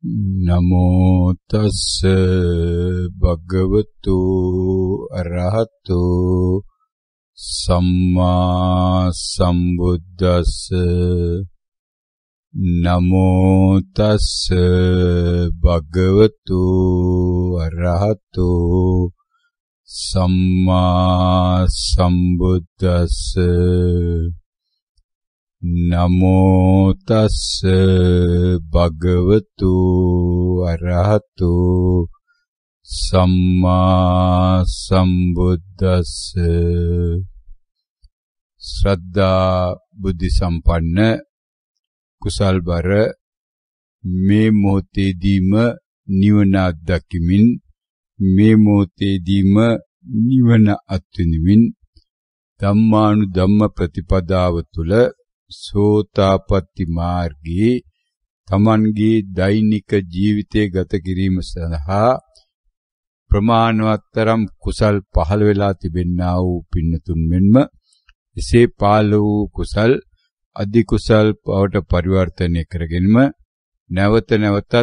නමෝ තස්ස භගවතු අරහතෝ සම්මා සම්බුද්දස්ස නමෝ තස්ස භගවතු අරහතෝ සම්මා සම්බුද්දස්ස නමෝ තස්ස භගවතු අරහතෝ සම්මා සම්බුද්දස්ස. ශ්‍රද්ධා බුද්ධ සම්පන්න කුසල්බර මේ මොහොතේදීම නිවන අත්දැකීමින් මේ මොහොතේදීම නිවන අත්විඳිමින් ධම්මානුධම්ම ප්‍රතිපදාව තුළ සෝතාපට්ටි මාර්ගයේ තමන්ගේ දෛනික ජීවිතය ගත කිරීම සඳහා ප්‍රමාණවත්තරම් කුසල් පහළ වෙලා තිබෙන්නා වූ පින්නතුන් මෙන්ම එසේ පහළ වූ කුසල් අධි කුසල් බවට පරිවර්තනය කරගෙනම නැවත නැවතත්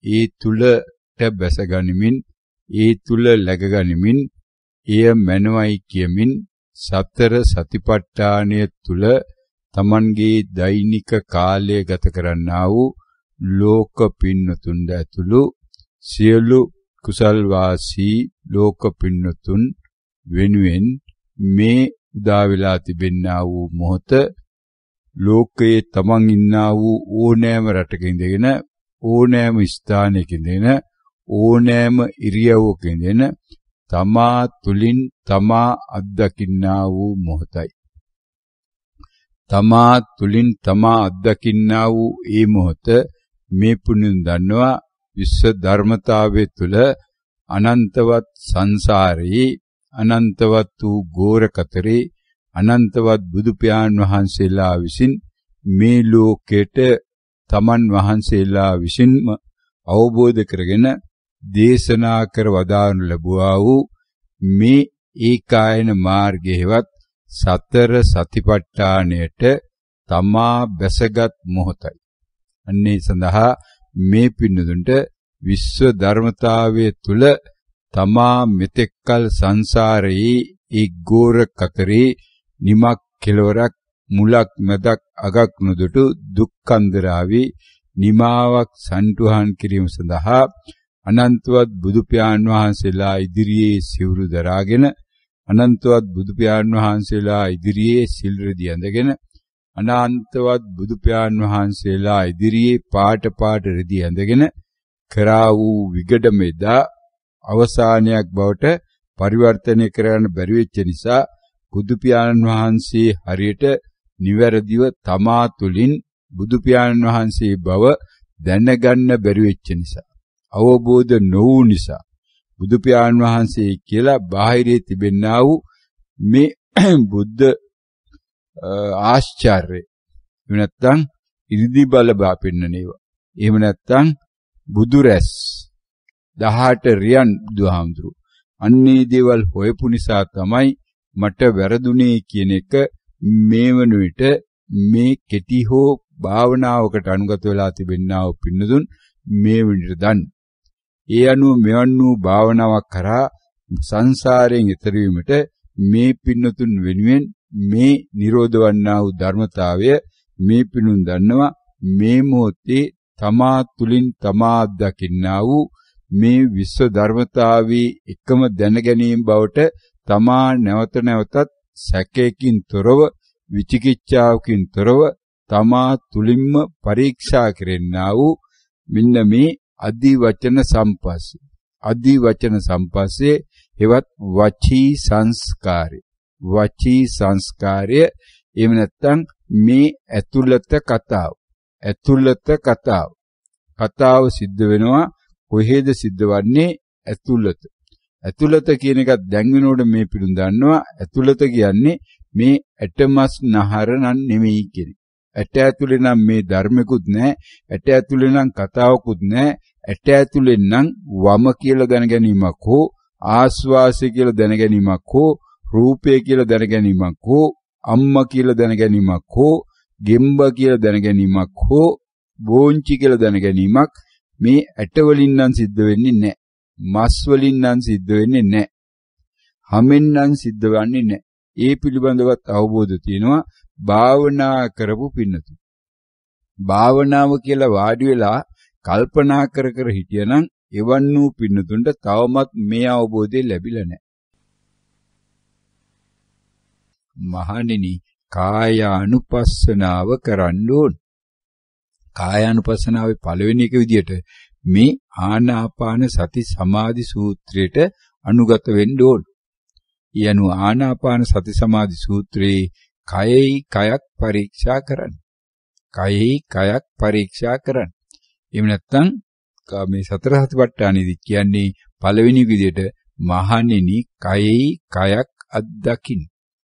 ඒ තුලට බැස ගනිමින් ඒ තුල läග ගනිමින් එය මනවයි කියමින් සතර සතිපට්ඨානය තුල තමන්ගේ දෛනික කාලය ගත කරන්නා වූ ලෝක පින්නතුන් ඇතුළු සියලු කුසල් වාසී ලෝක පින්නතුන් වෙනුවෙන් මේ උදා වෙලා තිබෙන්නා වූ මොහොත ලෝකයේ තමන් ඉන්නා වූ ඕනෑම රටක ඉඳගෙන ඕනෑම ස්ථානයක ඉඳගෙන ඕනෑම ඉරියව්වක ඉඳගෙන තමා තුලින් තමා අත්දකින්නා වූ මොහොතයි. තමා තුලින් තමා අත්දකින්නා වූ ඒ මොහොත මේ පුණ්‍යන් දන්නවා විශ්ව ධර්මතාවයේ තුල අනන්තවත් සංසාරේ අනන්තවත් වූ ගෝර කතරේ අනන්තවත් බුදු පියාණන් වහන්සේලා විසින් මේ ලෝකෙට තමන් වහන්සේලා විසින්ම අවබෝධ කරගෙන දේශනා කර වදාරනු ලැබුවා වූ මේ ඒකායන මාර්ගයේවත් සතර සතිපට්ඨානයට තමා බැසගත් මොහොතයි. අන්නේ සඳහා මේ පින්නදුන්ට විශ්ව ධර්මතාවයේ තුල තමා මෙතෙක්කල් සංසාරයේ ඒ ගෝර කතරේ නිමක් කෙලවරක් මුලක් මැදක් අගක් නොදුටු දුක්ඛන්දරාවේ නිමාවක් සන්තුහන් කිරීම සඳහා අනන්තවත් බුදු පියාණන් වහන්සේලා ඉදිරියේ සිවුරු දරාගෙන අනන්තවත් බුදු පියාණන් වහන්සේලා ඉදිරියේ සිල් රෙදි ඇඳගෙන අනන්තවත් බුදු පියාණන් වහන්සේලා ඉදිරියේ පාට රෙදි ඇඳගෙන කරා වූ විගඩමෙදා අවසානයක් බවට පරිවර්තනය කරන්න බැරි වෙච්ච නිසා බුදු පියාණන් වහන්සේ හරියට නිවැරදිව තමා තුලින් බුදු පියාණන් වහන්සේ බව දැනගන්න බැරි වෙච්ච නිසා අවබෝධ නොවු නිසා බුදු පියාණන් වහන්සේ කියලා බාහිරේ තිබෙන්නා වූ මේ බුද්ධ ආශ්චර්ය එහෙම නැත්නම් ඉරිදි බල බාපෙන්නනේවා එහෙම නැත්නම් බුදු රැස් 18 රියන් බුදුහාමුදුරු අන්නේ දේවල් හොයපු නිසා තමයි මට වැරදුනේ කියන එක මේ වන විට මේ කෙටි හෝ භාවනාවකට අනුගත වෙලා තිබෙන්නා වූ පින්නදුන් මේ විදිහට දන්නේ. ඒ අනුව මෙවන් වූ භාවනාවක් කරා සංසාරයෙන් ඈතර වීමට මේ පින්නතුන් වෙනුවෙන් මේ නිරෝධ වන්නා වූ ධර්මතාවය මේ පිනුන් දන්නවා මේ මොහොතේ තමා තුලින් තමා අත්දකින්නා වූ මේ විශ්ව ධර්මතාවී එකම දැනගැනීම බවට තමා නැවත නැවතත් සැකයකින් තොරව විචිකිච්ඡාවකින් තොරව තමා තුලින්ම පරීක්ෂා කෙරෙන්නා වූ මෙන්න මේ අදි වචන සම්පස්සේ හෙවත් වචී සංස්කාරය එහෙම නැත්නම් මේ ඇතුළත කතාව සිද්ධ වෙනවා කොහෙද සිද්ධ වන්නේ ඇතුළත කියන එකත් දැන් වෙනකොට මේ පිළිඳ දන්නවා ඇතුළත කියන්නේ මේ ඇටමස් නහර නම් නෙමෙයි කියන්නේ. ඇට ඇතුලේ නම් මේ ධර්මිකුත් නැහැ, ඇට ඇතුලේ නම් කතාවකුත් නැහැ, ඇට ඇතුලේ නම් වම කියලා දැනගැනීමක් හෝ ආස්වාසය කියලා දැනගැනීමක් හෝ රූපය කියලා දැනගැනීමක් හෝ අම්මා කියලා දැනගැනීමක් හෝ ගෙම්බ කියලා දැනගැනීමක් හෝ බෝංචි කියලා දැනගැනීමක් මේ ඇට වලින් නම් සිද්ධ වෙන්නේ නැහැ. මස් වලින් නම් සිද්ධ වෙන්නේ නැහැ. හැමෙන් නම් සිද්ධ වෙන්නේ නැහැ. ඒ පිළිබඳවත් අවබෝධ තියෙනවා භාවනා කරපු පින්නතු. භාවනාව කියලා වාඩි වෙලා කල්පනා කර කර හිටියනම් එවන් වූ පින්නතුන්ට තවමත් මේ අවබෝධය ලැබිලා නැහැ. මහණෙනි කායානුපස්සනාව කරන්න ඕන. කායානුපස්සනාවේ පළවෙනි එක විදියට මේ ආනාපාන සති සමාධි සූත්‍රයට අනුගත වෙන්න ඕන. යනු ආනාපාන සති සමාධි සූත්‍රයේ කයෙහි කයක් පරීක්ෂා කරන්න. කයෙහි කයක් පරීක්ෂා කරන්න. එහෙම නැත්නම් මේ සතර සතිපට්ඨානෙදි කියන්නේ පළවෙනි විදියට මහණෙනි කයෙහි කයක් අත්දකින්න.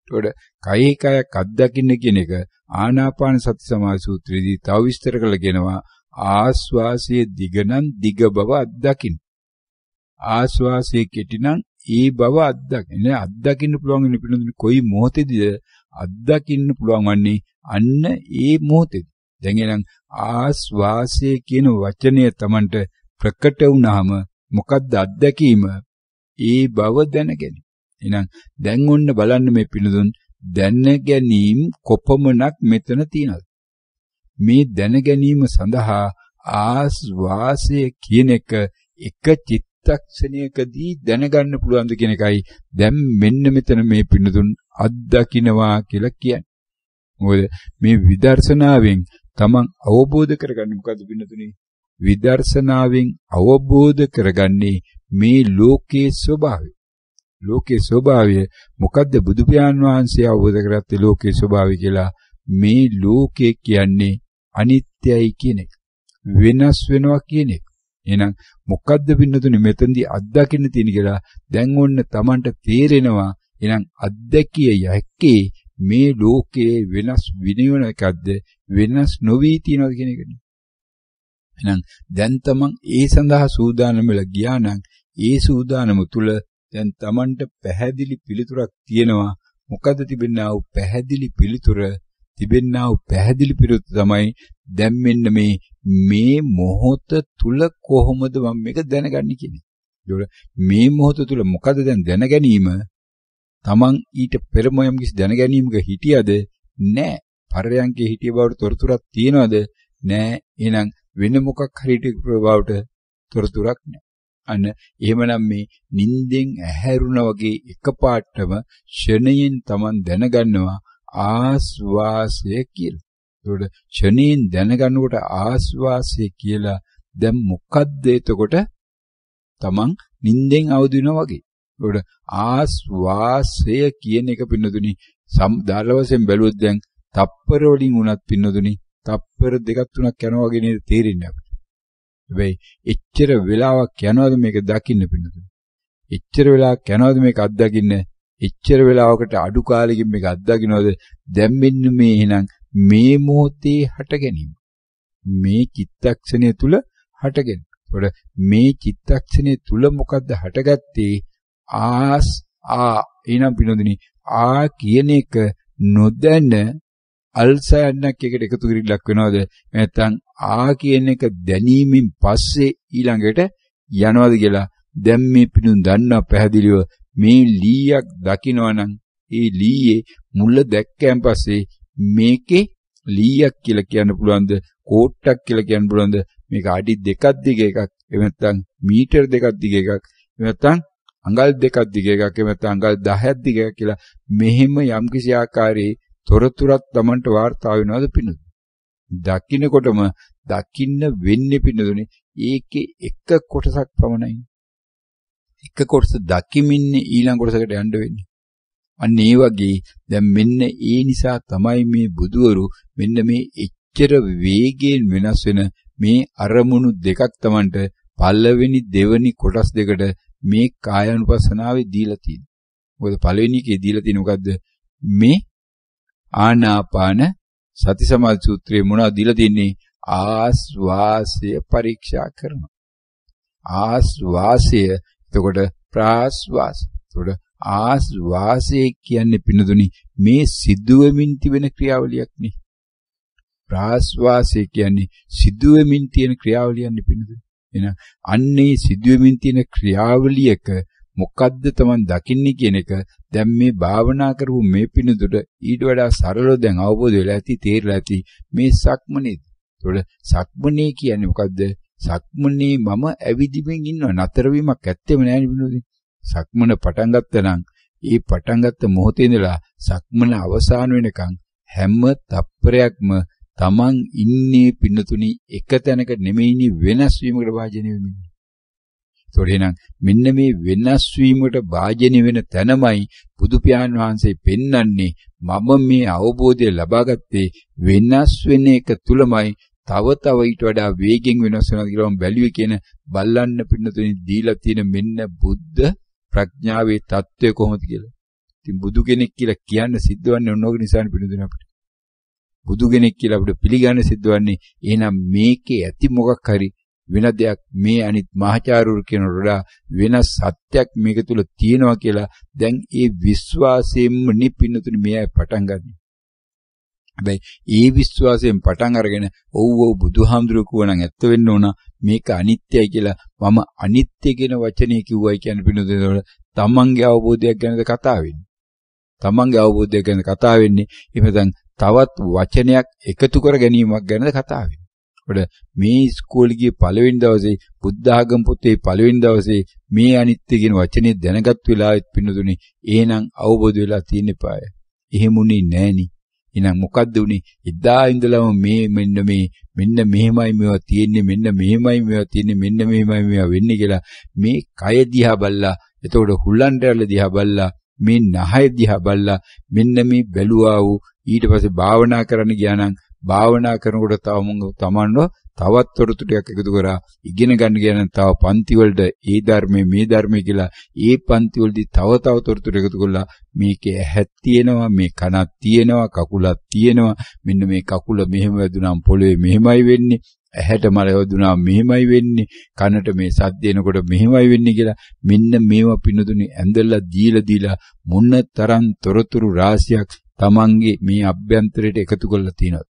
ඒකට කයෙහි කයක් අත්දකින්න කියන එක ආනාපාන සති සමාධි සූත්‍රයේදී තව විස්තර කරලා කියනවා ආස්වාසයේ දිගනම් දිග බව අත්දකින්න. ආස්වාසයේ කෙටිනම් ඒ බව අත්දකින්න. අත්දකින්න පුළුවන් වෙන පිළිඳුනේ කොයි මොහොතේදීද අත්දකින්න පුළුවන් වන්නේ අන්න ඒ මොහොතේදී. දැන් එනම් ආස්වාසයේ කියන වචනය Tamanට ප්‍රකට වුණාම මොකද්ද අත්දැකීම? ඒ බව දැනගැනීම. එහෙනම් දැන් ඔන්න බලන්න මේ පිළිඳුන් දැනගැනීම කොපමණක් මෙතන තියෙනවද? මේ දැනගැනීම සඳහා ආස්වාසය කියන එක චිත්තක්ෂණයකදී දැනගන්න පුළුවන්ද කියන එකයි දැන් මෙන්න මෙතන මේ පිළිඳුන් අත්දකින්නවා කියලා කියන්නේ. මොකද මේ විදර්ශනාවෙන් තමන් අවබෝධ කරගන්නේ මොකද්ද පිළිඳුනේ? විදර්ශනාවෙන් අවබෝධ කරගන්නේ මේ ලෝකයේ ස්වභාවය. ලෝකයේ ස්වභාවය මොකද්ද? බුදු පියාණන් වහන්සේ අවබෝධ කරගත්තේ ලෝකයේ ස්වභාවය කියලා. මේ ලෝකේ කියන්නේ අනිත්‍යයි කියන එක. වෙනස් වෙනවා කියන එක. එහෙනම් මොකද්ද පින්නතුනේ මෙතෙන්දී අත්දකින්න තියෙන කියලා දැන් ඔන්න Tamanට තේරෙනවා. එහෙනම් අත්දැකිය යැක්කේ මේ ලෝකයේ වෙනස් විනයන එකක්ද වෙනස් නොවි තියනවාද කියන එකනේ. එහෙනම් දැන් Taman ඒ සඳහා සූදානම් වෙලා ගියා නම් ඒ සූදානම තුල දැන් Tamanට පැහැදිලි පිළිතුරක් තියෙනවා. මොකද්ද තිබෙනා වූ පැහැදිලි පිළිතුර? තිබෙනා වූ පැහැදිලි පිළිතුර තමයි දැන් මෙන්න මේ මොහොත තුල කොහොමද මම මේක දැනගන්නේ කියන්නේ. ඒකට මේ මොහොත තුල මොකද්ද දැන් දැනගැනීම? Taman ඊට පෙරම යම් කිසි දැනගැනීමක හිටියද? නැහැ. පරයන්කේ හිටිය බවට තොරතුරක් තියනවද? නැහැ. එහෙනම් වෙන මොකක් හරි බවට තොරතුරක් නැහැ. අන්න එහෙමනම් මේ නිින්දෙන් ඇහැරුණා වගේ එකපාරටම ෂණයෙන් Taman දැනගන්නවා ආස්වාසය කියලා. ඒකට ෂණයෙන් දැනගන්නකොට ආස්වාසය කියලා දැන් මොකද්ද එතකොට? Taman නිින්දෙන් අවදි වෙනවා වගේ. ඒකට ආස්වාසය කියන එක පින්නතුනි දාල වශයෙන් බැලුවොත් දැන් තප්පර වලින් උනත් පින්නතුනි තප්පර දෙකක් තුනක් යනවා වගේ නේද තේරෙන්නේ අපිට. හැබැයි එච්චර වෙලාවක් යනවාද මේක දකින්න පින්නතුනි? එච්චර වෙලාවක් යනවාද මේක අත්දකින්න? එච්චර වෙලාවකට අඩු කාලෙකින් මේක අත්දකින්නවද? දැන් මෙන්න මේ එහෙනම් මේ මොහොතේ හට ගැනීම. මේ චිත්තක්ෂණය තුල හට ගැනීම. ඒකට මේ චිත්තක්ෂණය තුල මොකද්ද හටගත්තේ? එනම් පින්නතුනි කියන එක නොදැන අල්සයන්නක් එකට එකතු කිරීලක් වෙනවද? නැත්නම් කියන එක දැනීමෙන් පස්සේ ඊළඟට යනවද කියලා දැන් මේ පිටුන් දන්නා පැහැදිලිව මේ ලීයක් දකින්නවනම් ඒ ලීයේ මුල දැක්කයන් පස්සේ මේකේ ලීයක් කියලා කියන්න පුළුවන්ද? කෝට්ටක් කියලා කියන්න පුළුවන්ද? මේක අඩි 2ක් දිග එකක් එහෙම නැත්නම් මීටර් 2ක් දිග එකක් එහෙම නැත්නම් අඟල් 2ක් දිග එකක් එහෙම නැත්නම් අඟල් 10ක් දිග එකක් කියලා මෙහෙම යම්කිසි ආකාරයේ තොරතුරක් Tamanට වාර්තා වෙනවද පින්නද? දකින්නකොටම දකින්න වෙන්නේ පින්නදුනේ ඒකේ එක කොටසක් පමණයි. එක කොටස දකිමින්නේ ඊළඟ කොටසකට යන්න වෙන්නේ. අන්න ඒ වගේ දැන් මෙන්න ඒ නිසා තමයි මේ බුදුවරු මෙන්න මේ එච්චර වේගයෙන් වෙනස් වෙන මේ අරමුණු දෙකක් Tamanට පළවෙනි දෙවෙනි කොටස් දෙකට මේ කායानुපස්සනාවේ දීලා තියෙනවා. මොකද පළවෙනි එකේ දීලා තියෙන මොකද්ද? මේ ආනාපාන සති සමාධි සූත්‍රයේ මොනවද දීලා තින්නේ? ආස්වාසය පරීක්ෂා කරනවා. ආස්වාසය එතකොට ප්‍රාස්වාසය. එතකොට ආස්වාසය කියන්නේ පින්නදුනි මේ සිදුවෙමින් තිබෙන ක්‍රියාවලියක් නේ. ප්‍රාස්වාසය කියන්නේ සිදුවෙමින් තියෙන ක්‍රියාවලියක් නේ පින්නදුනි. එහෙනම් අන්නේ සිදුවෙමින් තියෙන ක්‍රියාවලියක මොකද්ද Taman දකින්නේ කියන එක දැන් මේ භාවනා කරපු මේ පිනදුට ඊට වඩා සරලව දැන් අවබෝධ වෙලා ඇති තේරලා ඇති මේ සක්මනේ. ඒතකොට සක්මනේ කියන්නේ මොකද්ද? සක්මනේ මම ඇවිදිමින් ඉන්නවා. නතර වීමක් ඇත්තෙම නැහැ නේ. සක්මන පටන් ගත්තා නම් ඒ පටන් ගත්ත මොහොතේ ඉඳලා සක්මන අවසන් වෙනකන් හැම තප්පරයක්ම Taman ඉන්නේ පින්නතුනි එක තැනක නෙමෙයිනි වෙනස් වීමකට වාජනය වෙමින්. ඒතකොට එහෙනම් මෙන්න මේ වෙනස් වීමකට වාජනය වෙන තැනමයි බුදු පියාණන් වහන්සේ පෙන්වන්නේ මම මේ අවබෝධය ලබාගත්තේ වෙනස් වෙන එක තුලමයි තව තව ඊට වඩා වේගෙන් වෙනස් වෙනවා කියලා මම බැලුවේ කියන බල්ලන්න පින්නතුනි දීලා තියෙන මෙන්න බුද්ධ ප්‍රඥාවේ தত্ত্বය කොහොමද කියලා. ඉතින් බුදු කෙනෙක් කියලා කියන්න සිද්ධ වන්නේ ඕනෝක නිසානේ පින්නතුනි අපිට. බුදු කෙනෙක් කියලා අපිට පිළිගන්න සිද්ධ වන්නේ එහෙනම් මේකේ ඇති මොකක් හරි වෙන දෙයක් මේ අනිත් මහාචාර්යවරු කියන වඩා වෙනස් සත්‍යක් මේක තුල තියෙනවා කියලා දැන් ඒ විශ්වාසයෙන්ම නිපින්නතුනි මේ පටන් ගන්න. හැබැයි ඒ විශ්වාසයෙන් පටන් අරගෙන ඔව් බුදුහාමුදුරුවෝ කියනනම් ඇත්ත වෙන්න ඕන මේක අනිත්‍යයි කියලා මම අනිත්‍ය කියන වචනේ කිව්වයි කියන්නේ පින්නතුනි තමන්ගේ අවබෝධයක් ගැනද කතා වෙන්නේ. තමන්ගේ අවබෝධයක් ගැන කතා වෙන්නේ එහෙනම් තවත් වචනයක් එකතු කර ගැනීමක් ගැනද කතා වෙන්නේ. මේ ඉස්කෝලේ ගිය පළවෙනි දවසේ බුද්ධ ආගම පොතේ පළවෙනි දවසේ මේ අනිත්‍ය කියන වචනේ දැනගත් වෙලාවෙත් පින්නතුනේ එහෙනම් අවබෝධ වෙලා තියෙන්න eBay. එහෙමුනේ නෑනි. එහෙනම් මොකද්ද උනේ? එදා ඉඳලම මෙන්න මෙහෙමයි මේවා තියෙන්නේ මෙන්න මෙහෙමයි මේවා තියෙන්නේ මෙන්න මෙහෙමයි මේවා වෙන්නේ කියලා මේ කය දිහා බැලලා එතකොට හුලන්ඩරල දිහා බැලලා මේ නහය දිහා බැලලා මෙන්න මේ බැලුවා වූ ඊට පස්සේ භාවනා කරන්න ගියා නම් භාවනා කරනකොට තමන්ව තවත් තොරතුරු ටිකක් එකතු කරා ඉගෙන ගන්න කියන තව පන්ති වලට ඒ ධර්මයේ මේ ධර්මයේ කියලා ඒ පන්ති වලදී තව තොරතුරු එකතු කරලා මේකේ ඇහක් තියෙනවා මේ කනක් තියෙනවා කකුලක් තියෙනවා මෙන්න මේ කකුල මෙහෙම වැදුනාම පොළවේ මෙහෙමයි වෙන්නේ ඇහැට මල වැදුනාම මෙහෙමයි වෙන්නේ කනට මේ සද්ද එනකොට මෙහෙමයි වෙන්නේ කියලා මෙන්න මේවා පින්නතුනි ඇඳලා දීලා මොන තරම් තොරතුරු රාශියක් තමන්ගේ මේ අභ්‍යන්තරයට එකතු කරලා තියෙනවා.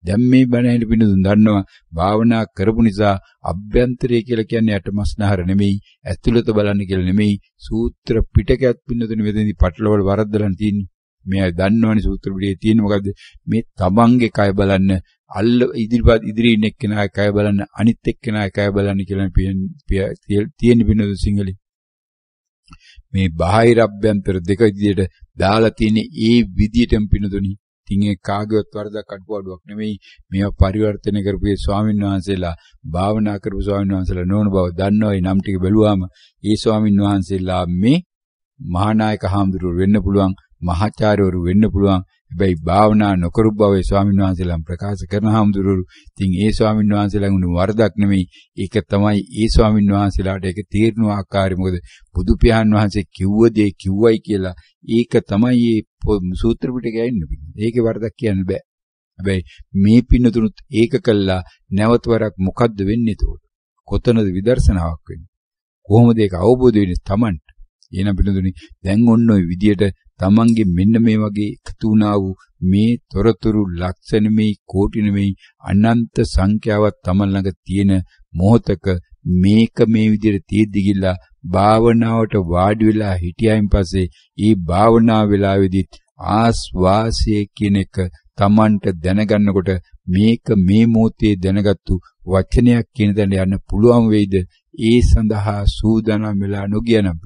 දැන් මේ බණ ඇහෙන පින්නතුන් දන්නවා භාවනා කරපු නිසා අභ්‍යන්තරය කියලා කියන්නේ අටමස්නහර නෙමෙයි ඇතුළත බලන්න කියලා නෙමෙයි සූත්‍ර පිටකයක් පින්නතුනි මෙතනදී පටලවල වරද්දලා තියෙන්නේ. මේ දන්නවනේ සූත්‍ර පිටකේ තියෙන්නේ මොකද්ද මේ තමන්ගේ කය බලන්න ඉදිරියේ ඉන්න එක්කෙනාගේ කය බලන්න අනිත් එක්කෙනාගේ කය බලන්න කියලා තියෙන පින්නතුන් සිංහලේ මේ බාහිර අභ්‍යන්තර දෙක විදියට දාලා තියෙන ඒ විදියටම පින්නතුනි ඉතින් ඒ කාගේවත් වරදක් අඩුපාඩුවක් නෙමෙයි මේවා පරිවර්තනය කරපු ඒ ස්වාමීන් වහන්සේලා භාවනා කරපු ස්වාමීන් වහන්සේලා නොවන බව දන්නවා. ඒ නම් ටික බැලුවාම ඒ ස්වාමීන් වහන්සේලා මේ මහානායක හාමුදුරුවෝ වෙන්න පුළුවන් මහාචාර්යවරු වෙන්න පුළුවන්. හැබැයි භාවනා නොකරු බව ඒ ස්වාමීන් වහන්සේලා ප්‍රකාශ කරන හාමුදුරුවෝ ඉතින් ඒ ස්වාමීන් වහන්සේලාගේ උණු වරදක් නෙමෙයි. ඒක තමයි ඒ ස්වාමීන් වහන්සේලාට ඒක තීරණ ආකාරය. මොකද බුදු පියාණන් වහන්සේ කිව්ව දේ කිව්වයි කියලා ඒක තමයි මේ සූත්‍ර පිටකේ ඉන්නේ. ඒකේ වරදක් කියන්න බෑ. හැබැයි මේ පින්නතුනුත් ඒක කළා නැවත වරක් මොකද්ද වෙන්නේ එතකොට? කොතනද විදර්ශනාවක් වෙන්නේ? කොහොමද ඒක අවබෝධ වෙන්නේ Tamanට? එහෙනම් පින්නතුනි දැන් ඔන්න ඔය විදියට තමන්ගේ මෙන්න මේ වගේ එකතු වුණා වූ මේ තොරතුරු ලක්ෂ නෙමෙයි කෝටි නෙමෙයි අනන්ත සංඛ්‍යාවක් තමන් ළඟ තියෙන මොහතක මේක මේ විදිහට තියෙද්දි ගිල්ලා භාවනාවට වාඩි වෙලා හිටියයින් පස්සේ ඒ භාවනා වෙලාවේදීත් ආස්වාසය කියන එක තමන්ට දැනගන්නකොට මේක මේ මොහොතේ දැනගත්තු වචනයක් කියන දඬ යන්න පුළුවන් වෙයිද? ඒ සඳහා සූදානම් වෙලා නොගියනම්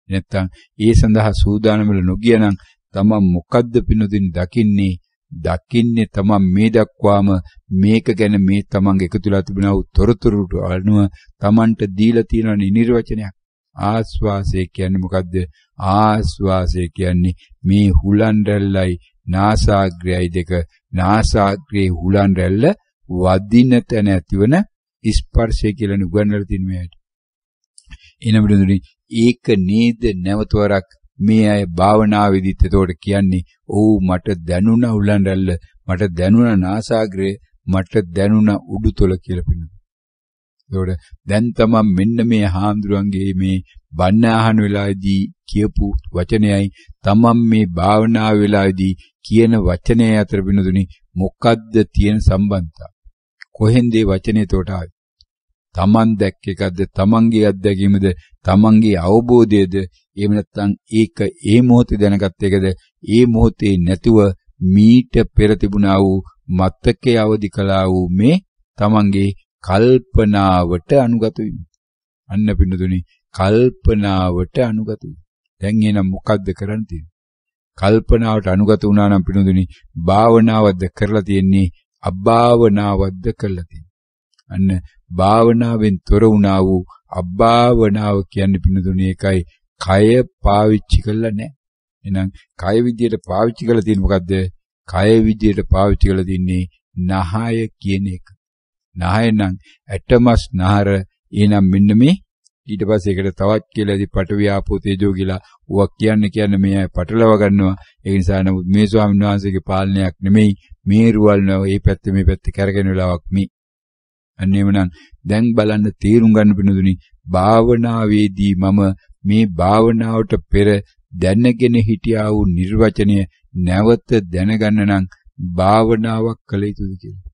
නැත්තම් ඒ සඳහා සූදානම් වෙලා නොගියනම් තමන් මොකද්ද පිනොදින් දකින්නේ තමන් මේ දක්වාම මේක ගැන මේ තමන්ගේ එකතුලා තිබුණා වූ තොරතුරු අනුව තමන්ට දීලා තියෙන නිර්වචනයක්. ආස්වාසය කියන්නේ මොකද්ද? ආස්වාසය කියන්නේ මේ හුලන් රැල්ලයි නාසාග්‍රයයි දෙක නාසාග්‍රේ හුලන් රැල්ල වදින තැන ඇතිවන ස්පර්ශය කියලා නුගන්නලා තියෙන මේකට. එනම බඳුනි ඒක නේද නැවත වරක් මේ අය භාවනාවේදීත් එතකොට කියන්නේ ඔව් මට දැනුණා හුලන් රැල්ල මට දැනුණා නාසාග්‍රේ මට දැනුණා උඩුතොල කියලා පිනවා. ඒකට දැන් තමයි මෙන්න මේ හාමුදුරන්ගේ මේ බණ අහන වෙලාවේදී කියපු වචනයයි තමන් මේ භාවනා වෙලාවේදී කියන වචනය අතර වෙනදුනි මොකද්ද තියෙන සම්බන්ධතාවය? කොහෙන්ද මේ වචනේ එතකොට ආවේ? තමන් දැක්ක එකක්ද, තමන්ගේ අත්දැකීමද, තමන්ගේ අවබෝධයද, එහෙම නැත්නම් ඒක ඒ මොහොතේ දැනගත් එකද, ඒ මොහොතේ නැතුව මීට පෙර තිබුණා වූ මතකයේ අවදි කළා වූ මේ තමන්ගේ කල්පනාවට අනුගත වීම. අන්න පින්නතුනි, කල්පනාවට අනුගත වීම. දැන් එහෙනම් මොකද්ද කරන්න තියෙන්නේ? කල්පනාවට අනුගත වුණා නම් පින්නතුනි, භාවනාවක්ද කරලා තියෙන්නේ, අභාවනාවක්ද කරලා තියෙන්නේ. අන්න භාවනාවෙන් තොර වුණා වූ අභාවනාව කියන්නේ පින්නතුනි ඒකයි, කය පාවිච්චි කළා නැහැ. එහෙනම් කය විදියට පාවිච්චි කරලා තියෙන්නේ මොකද්ද? කය විදියට පාවිච්චි කරලා තින්නේ නහය කියන එක. නහය නම් ඇටමස් නහර. එහෙනම් මෙන්න මේ ඊට පස්සේ ඒකට තවත් කියලා ඉදි පඨවි ආපෝ තේජෝ කියලා ඌවා කියන්නේ මේ පටලව ගන්නවා. ඒ නිසා නමුත් මේ ස්වාමීන් වහන්සේගේ පාලනයක් නෙමෙයි, මේ රුවල් නෝ මේ පැත්තේ කරගෙන වෙලාවක් මේ. අන්න එවනම් දැන් බලන්න තීරුම් ගන්න පිණුදුනි, භාවනාවේදී මම මේ භාවනාවට පෙර දැනගෙන හිටියා වූ නිර්වචනය නැවත දැනගන්න නම් භාවනාවක් කළ යුතුද කියලා.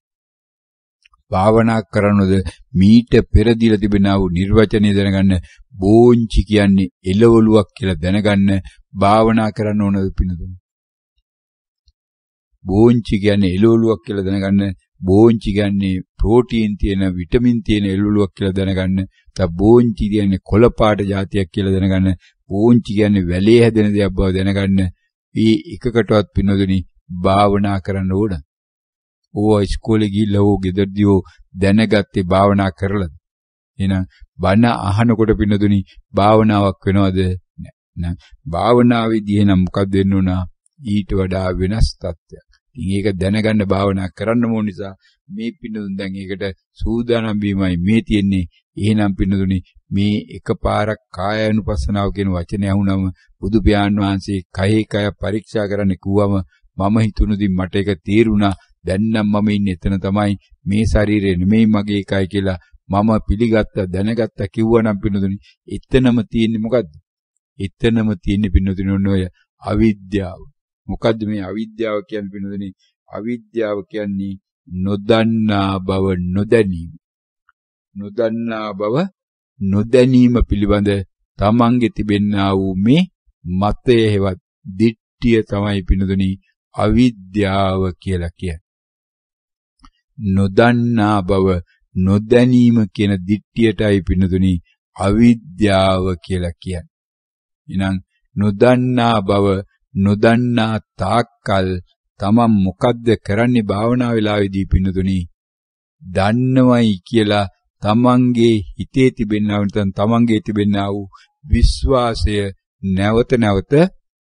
භාවනා කරනොද මීට පෙර දීලා තිබෙනා වූ නිර්වචනය දැනගන්න, බෝංචි කියන්නේ එළවලුවක් කියලා දැනගන්න භාවනා කරන්න ඕනද පිණුදුනි? බෝංචි කියන්නේ එළවලුවක් කියලා දැනගන්න, බෝංචි කියන්නේ ප්‍රෝටීන් තියෙන, විටමින් තියෙන එළවලුවක් කියලා දැනගන්න, තව බෝංචි කියන්නේ කොළපාට જાතියක් කියලා දැනගන්න, බෝංචි කියන්නේ වැලේ හැදෙන දෙයක් බව දැනගන්න. මේ එකකටවත් පින්නොදෙනි භාවනා කරන්න ඕන. ඕවා ඉස්කෝලේ ගිහිල්ලා ඕ ගෙදරදී ඕ දැනගත්තේ භාවනා කරලාද? එහෙනම් බණ අහනකොට පින්නොදෙනි භාවනාවක් වෙනවද? නෑ. භාවනාවේදී එහෙනම් මොකක්ද වෙන්න ඕන? ඊට වඩා වෙනස් තත්ත්වයක්. ඉතින් ඒක දැනගන්න භාවනා කරන්න ඕන නිසා මේ පින්නදුන් දැන් ඒකට සූදානම් වීමයි මේ තියෙන්නේ. එහෙනම් පින්නදුනි මේ එකපාරක් කායानुපස්සනාව කියන වචනේ අහුනම බුදු පියාණන් වහන්සේ කයෙහි කය පරීක්ෂා කරන්න කිව්වම මම හිතුණුදී මට ඒක තේරුණා. දැන් නම් මම ඉන්නේ එතන තමයි, මේ ශරීරය නෙමෙයි මගේ එකයි කියලා මම පිළිගත්තා, දැනගත්තා කිව්වනම් පින්නදුනි එතනම තියෙන්නේ මොකද්ද? එතනම තියෙන්නේ පින්නදුනි ඔන්න ඔය අවිද්‍යාව. මොකද්ද මේ අවිද්‍යාව කියන්නේ පින්නදුනි? අවිද්‍යාව කියන්නේ නොදන්නා බව නොදැනීම. නොදන්නා බව නොදැනීම පිළිබඳ තමන්ගේ තිබෙනා වූ මේ මතය හේවත් දිට්ඨිය තමයි පින්නදුනි අවිද්‍යාව කියලා කියන්නේ. නොදන්නා බව නොදැනීම කියන දිට්ඨියටයි පින්නදුනි අවිද්‍යාව කියලා කියන්නේ. එහෙනම් නොදන්නා බව නොදන්නා තාක්කල් තමන් මොකද්ද කරන්නේ භාවනා වෙලාවේදී පින්නතුනි? දන්නවයි කියලා තමන්ගේ හිතේ තිබෙනා නැත්නම් තමන්ගේ තිබෙනා වූ විශ්වාසය නැවත නැවත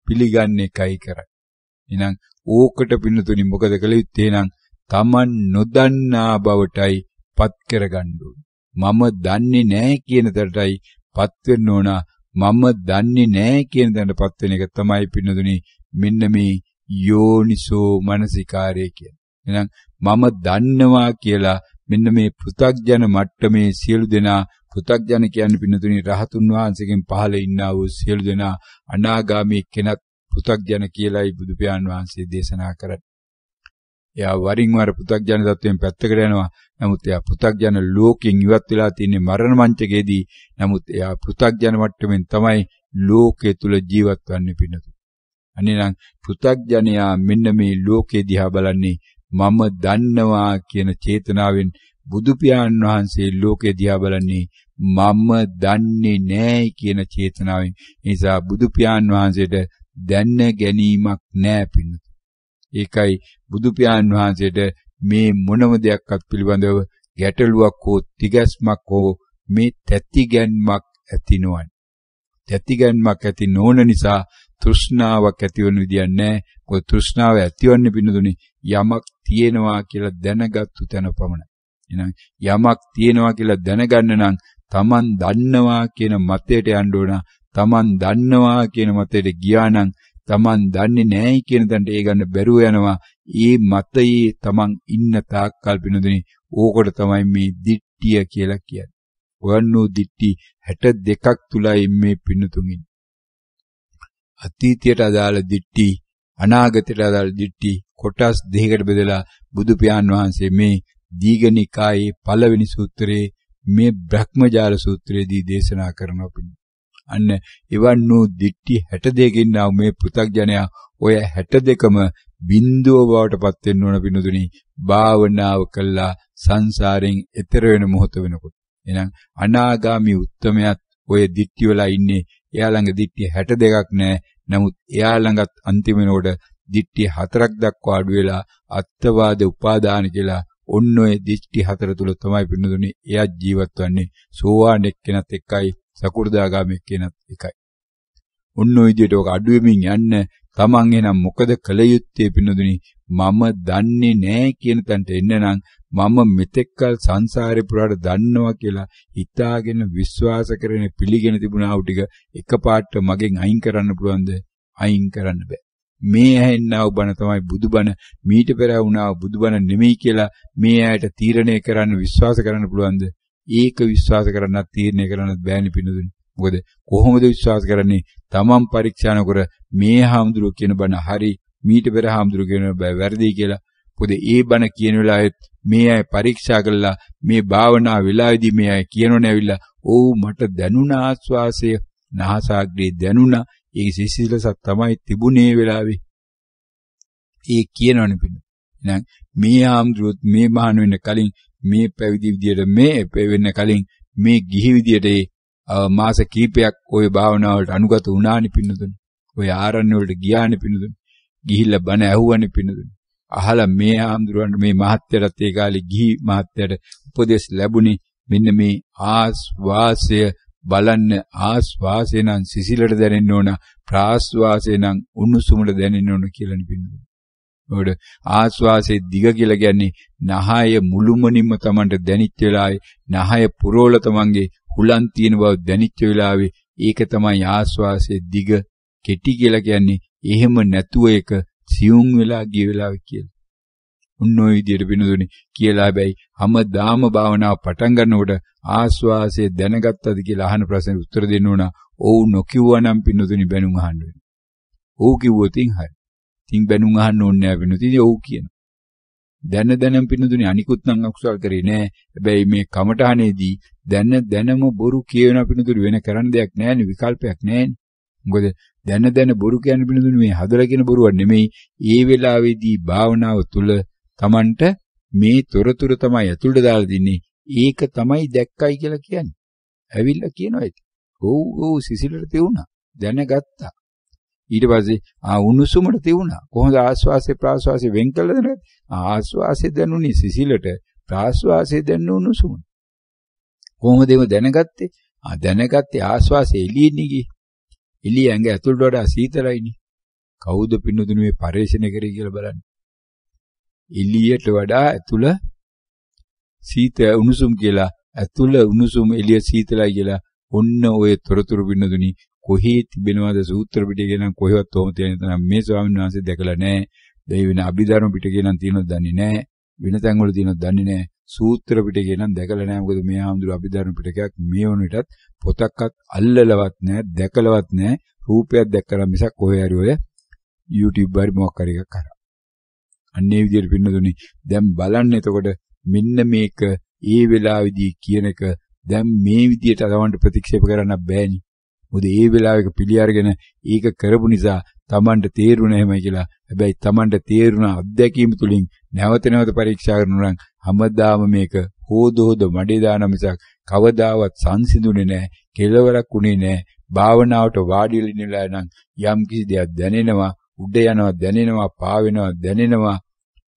පිළිගන්න එකයි කරන්නේ. එහෙනම් ඕකට පින්නතුනි මොකද කළ යුත්තේ? එහෙනම් තමන් නොදන්නා බවටයි පත් කරගන්න ඕන. මම දන්නේ නැහැ කියන තැනටයි පත් වෙන්න ඕන. මම දන්නේ නැහැ කියන තැනටපත් වෙන එක තමයි පින්නතුනි මෙන්න මේ යෝනිසෝ මනසිකාරය කියන්නේ. එහෙනම් මම දන්නවා කියලා මෙන්න මේ පෘථග්ජන මට්ටමේ සියලු දෙනා, පෘථග්ජන කියන්නේ පින්නතුනි රහතුන් වහන්සේගෙන් පහළ ඉන්නා වූ සියලු දෙනා අනාගාමී කෙනත් පෘථග්ජන කියලායි බුදු පියාණන් වහන්සේ දේශනා කරන්නේ. එයා වරින් වර පෘථග්ජන තත්වයෙන් පැත්තකට යනවා. නමුත් එයා පෘථග්ජන ලෝකෙන් ඉවත් වෙලා තියෙන මරණ මංචකයේදී, නමුත් එයා පෘථග්ජන මට්ටමින් තමයි ලෝකයේ තුල ජීවත් වන්නේ පින්නතු. අනේනම් පෘථග්ජනයා මෙන්න මේ ලෝකේ දිහා බලන්නේ මම දන්නවා කියන චේතනාවෙන්. බුදු පියාණන් වහන්සේ ලෝකේ දිහා බලන්නේ මම දන්නේ නැහැ කියන චේතනාවෙන්. ඒ නිසා බුදු පියාණන් වහන්සේට දැන ගැනීමක් නැහැ පින්නතු. ඒකයි බුදු පියාණන් වහන්සේට මේ මොනම දෙයක්වත් පිළිබඳව ගැටලුවක් හෝ තිගැස්මක් හෝ මේ තැතිගැන්මක් ඇති නොවන. තැතිගැන්මක් ඇති නොවන නිසා තෘෂ්ණාවක් ඇතිවන විදියක් නැහැ. මොකද තෘෂ්ණාව ඇතිවන්නේ පින්නතුනි යමක් තියෙනවා කියලා දැනගත්තු තැන පමණයි. එහෙනම් යමක් තියෙනවා කියලා දැනගන්න නම් Taman දන්නවා කියන මතයට යන්න ඕන. Taman දන්නවා කියන මතයට ගියා නම් Taman දන්නේ නැහැ කියන තැනට ඒ ගන්න බැරුව යනවා. ඒ මතයේ Taman ඉන්න තාක්කල් පින්නතුනි ඕකට තමයි මේ දිට්ඨිය කියලා කියන්නේ. ඔයන්නෝ දිට්ඨි 62ක් තුලයි මේ පින්නතුන් ඉන්නේ. අතීතයට අදාළ දිට්ඨි, අනාගතයට අදාළ දිට්ඨි කොටස් දෙකකට බෙදලා බුදු පියාණන් වහන්සේ මේ දීඝනිකායේ පළවෙනි සූත්‍රයේ මේ බ්‍රහ්මජාල සූත්‍රයේදී දේශනා කරනවා පිළිගන්න. අන්න එවන් වූ දිට්ඨි 62කින් ආව මේ පෘථග්ජනයා ඔය 62ම බිඳුව බවට පත් වෙන්න ඕන පිණුදුනි. භාවනාව කළා සංසාරයෙන් එතර වෙන මොහොත වෙනකොට. එහෙනම් අනාගාමී උත්තමයාත් ඔය දිට්ඨි වල ඉන්නේ. එයා ළඟ දිට්ඨි 62ක් නැහැ. නමුත් එයා ළඟත් අන්තිම වෙනකොට දිට්ඨි 4ක් දක්වා අඩු වෙලා අත්වාද උපාදාන කියලා ඔන්න ඔය දිට්ඨි 4 තුල තමයි පින්නදුනේ එයා ජීවත් වන්නේ. සෝවාන් එක්කෙනත් එකයි සකු르දාගාමී එක්කෙනත් එකයි. ඔන්න ඔය විදිහට ඔක අඩු වෙමින් යන්න තමන් එනම් මොකද කළ යුත්තේ පින්නදුනේ? මම දන්නේ නැහැ කියන තැනට එන්න නම් මම මෙතෙක්කල් සංසාරේ පුරාට දන්නවා කියලා හිතාගෙන විශ්වාස කරගෙන පිළිගෙන තිබුණා වූ ටික එකපාරට මගෙන් අයින් කරන්න පුළුවන්ද? අයින් කරන්න බෑ. මේ ඇහෙන්නා වූ බණ තමයි බුදුබණ. මීට පෙර වුණා බුදුබණ නෙමෙයි කියලා මේ ඇයට තීරණය කරන්න විශ්වාස කරන්න පුළුවන්ද? ඒක විශ්වාස කරන්නත් තීරණය කරන්නත් බෑනේ පින්නදුනි. මොකද කොහොමද විශ්වාස කරන්නේ? තමන් පරීක්ෂා නොකර මේ හාමුදුරුවෝ කියන බණ හරි මීට පෙර හාමුදුරුවෝ කියන බෑ වැරදි කියලා. මොකද ඒ බණ කියන වෙලාවෙත් මේ අය පරීක්ෂා කළා මේ භාවනා වෙලාවේදී මේ අය කියනෝනේ ඇවිල්ලා ඔව් මට දැනුණා ආස්වාසය නාසාග්‍රේ දැනුණා. ඒ සිසිලස තමයි තිබුණේ වෙලාවේ. ඒ කියනවනේ පින්න. එහෙනම් මේ ආම්ද්‍රොත් මේ මහාන වෙන්න කලින් මේ පැවිදි විදියට මේ වෙන්න කලින් මේ ගිහි විදියට මාස කීපයක් ওই භාවනාවලට අනුගත වුණානි පින්නතුනි. ওই ආරණ්‍ය වලට ගියානි පින්නතුනි. ගිහිල්ලා බණ ඇහුවානි පින්නතුනි. අහලා මේ ආම්ද්‍රොන්ට මේ මහත්යටත් ඒ කාලේ ගිහි මහත්යට උපදෙස් ලැබුණේ මෙන්න මේ ආස්වාසය බලන්න. ආස්වාසය නම් සිසිලට දැනෙන්න ඕන, ප්‍රාස්වාසය නම් උණුසුමට දැනෙන්න ඕන කියලා නිපින්නු. ඔඩ ආස්වාසයේ දිග කියලා කියන්නේ නහය මුළුමනින්ම Tamanට දැනිච්ච වෙලාවේ නහය පුරවල Tamanගේ හුලන් තියෙන බව දැනිච්ච වෙලාවේ ඒක තමයි ආස්වාසයේ දිග. කෙටි කියලා කියන්නේ එහෙම නැතුව ඒක සියුම් වෙලා ගිය වෙලාව කියලා. උන් ඔය විදිහට වෙනුදුනේ කියලා හැබැයි හැමදාම භාවනාව පටන් ගන්නකොට ආස්වාසය දැනගත්තද කියලා අහන ප්‍රශ්නෙට උත්තර දෙන්න ඕන. ඔව් නොකියුවා නම් පින්නතුනි බැනුම් අහන්න වෙනවා. ඔව් කිව්වොත් හරි. ඉතින් බැනුම් අහන්න ඕනේ නැහැ පින්නතුනි. ඔව් කියන. දැන පින්නතුනි අනිකුත් නම් අකුසල් කරේ නෑ. හැබැයි මේ කමඨහනේදී දැනම බොරු කියවෙන පින්නතුනි වෙන කරන්න දෙයක් නෑනේ, විකල්පයක් නෑනේ. මොකද දැන බොරු කියන්නේ පින්නතුනි මේ හදලා කියන බොරුවක් නෙමෙයි. ඒ වෙලාවේදී භාවනාව තුල Tamanට මේ තොරතුරු තමයි ඇතුළට දාලා දින්නේ. ඒක තමයි දැක්කයි කියලා කියන්නේ. ඇවිල්ලා කියනවා ඒක. ඔව් සිසිලට තියුණා. දැනගත්තා. ඊට පස්සේ උණුසුමට තියුණා. කොහොමද ආස්වාසේ ප්‍රාස්වාසේ වෙන් කළද නැද්ද? ආස්වාසේ දැනුනේ සිසිලට, ප්‍රාස්වාසේ දැනුනේ උණුසුම. කොහොමද ඒව දැනගත්තේ? දැනගත්තේ ආස්වාසේ එළියෙන්නේ ගියේ. එළිය ඇඟ ඇතුළට වඩා සීතලයිනේ. කවුද පින්නතුනේ මේ පරිශ්‍රණය කරේ කියලා බලන්න. එළියට වඩා ඇතුළ සීත උණුසුම් කියලා, ඇතුළ උණුසුම් එළිය සීතලයි කියලා ඔන්න ඔය තොරතුරු පින්නතුනි කොහේ තිබෙනවද? සූත්‍ර පිටකේ නම් කොහෙවත් ඔහොම තියෙන තරම් මේ ස්වාමීන් වහන්සේ දැකලා නැහැ. දෙයි වෙන අභිධර්ම පිටකේ නම් තියෙනවද දන්නේ නැහැ. වෙන තැන් වල තියෙනවද දන්නේ නැහැ. සූත්‍ර පිටකේ නම් දැකලා නැහැ. මොකද මේ ආම්දුර අභිධර්ම පිටකයක් මේ වුණටත් පොතක්වත් අල්ලලවත් නැහැ, දැකලවත් නැහැ. රූපයක් දැක්කම මිසක් කොහේ හරි ඔය YouTube හරි මොකක් හරි එකක් කරා. අන්නේ විදිහට පින්නතුනි දැන් බලන්න. එතකොට මෙන්න මේක ඒ වෙලාවේදී කියන එක දැන් මේ විදිහට තමන්ට ප්‍රතික්ෂේප කරන්න බෑනේ. මොකද ඒ වෙලාවේක පිළි අරගෙන ඒක කරපු නිසා තමන්ට තේරුණා එහෙමයි කියලා. හැබැයි තමන්ට තේරුණ අත්දැකීම් තුලින් නැවත පරීක්ෂා කරනවා නම් හැමදාම මේක හොද මඩේ දාන මිසක් කවදාවත් සංසිඳුනේ නැහැ. කෙලවරක් උනේ නැහැ. භාවනාවට වාඩි වෙලා නම් යම් කිසි දෙයක් දැනෙනවා, උඩ යනවා දැනෙනවා, පාවෙනවා දැනෙනවා,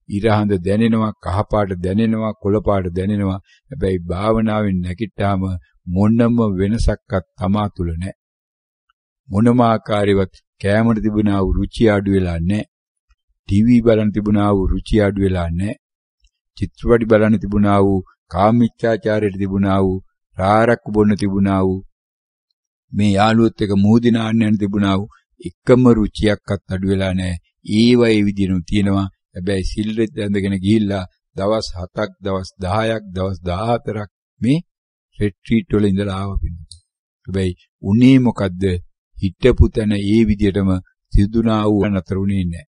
ඉරහඳ දැනෙනවා, කහපාට දැනෙනවා, කොළපාට දැනෙනවා. හැබැයි භාවනාවෙන් නැගිට්ටාම මොනම වෙනසක්වත් තමා තුල නැහැ. මොනම ආකාරයවත් කෑමට තිබුණා වූ රුචිය අඩු වෙලා නැහැ. ටීවී බලන්න තිබුණා වූ රුචිය අඩු වෙලා නැහැ. චිත්‍රපටි බලන්න තිබුණා වූ කාමීච්ඡාචාරයට තිබුණා වූ රාරක්කු බොන්න තිබුණා වූ මේ යාළුවොත් එක මූදිනාන්න යන තිබුණා වූ එකම රුචියක්වත් අඩු වෙලා නැහැ. ඒවා ඒ විදිහටම තියෙනවා. හැබැයි සිල්රෙත් ඇඳගෙන ගිහිල්ලා දවස් 7ක්, දවස් 10ක්, දවස් 14ක් මේ රිට්‍රීට් වල ඉඳලා ආවා පින්න. හැබැයි උනේ මොකද්ද? හිටපු තැන ඒ විදිහටම සිදුනා වූ නතරුනේ නැහැ.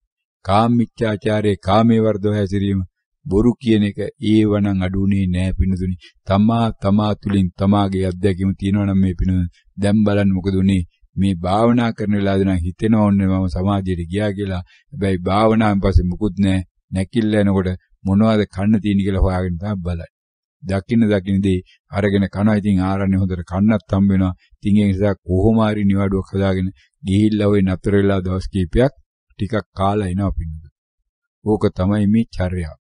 කාමීච්ඡාචාරයේ කාමයේ වර්ධව හැසිරීම බොරු කියන එක ඒවනම් අඩුුනේ නෑ පින්නතුනි. තමා තුලින් තමාගේ අත්දැකීම තියෙනවා නම් මේ පින්න දැන් බලන්න මොකද උනේ. මේ භාවනා කරන වෙලාවදී නම් හිතෙනවා ඕනේ මම සමාජයට ගියා කියලා. හැබැයි භාවනාවෙන් පස්සේ මුකුත් නෑ. නැකිල්ල එනකොට මොනවද කන්න තියෙන කියලා හොයාගෙන තමයි බලන්නේ. දකින්නදී අරගෙන කනවා. ඉතින් ආරන්නේ හොඳට කන්නත් හම්බ වෙනවා. ඉතින් ඒ නිසා කොහොම හරි නිවාඩුවක් හදාගෙන ගිහිල්ලා ওই නතර වෙලා දවස් කීපයක් ටිකක් කාලා එනවා පින්නතුනි. ඕක තමයි මේ චර්යාව.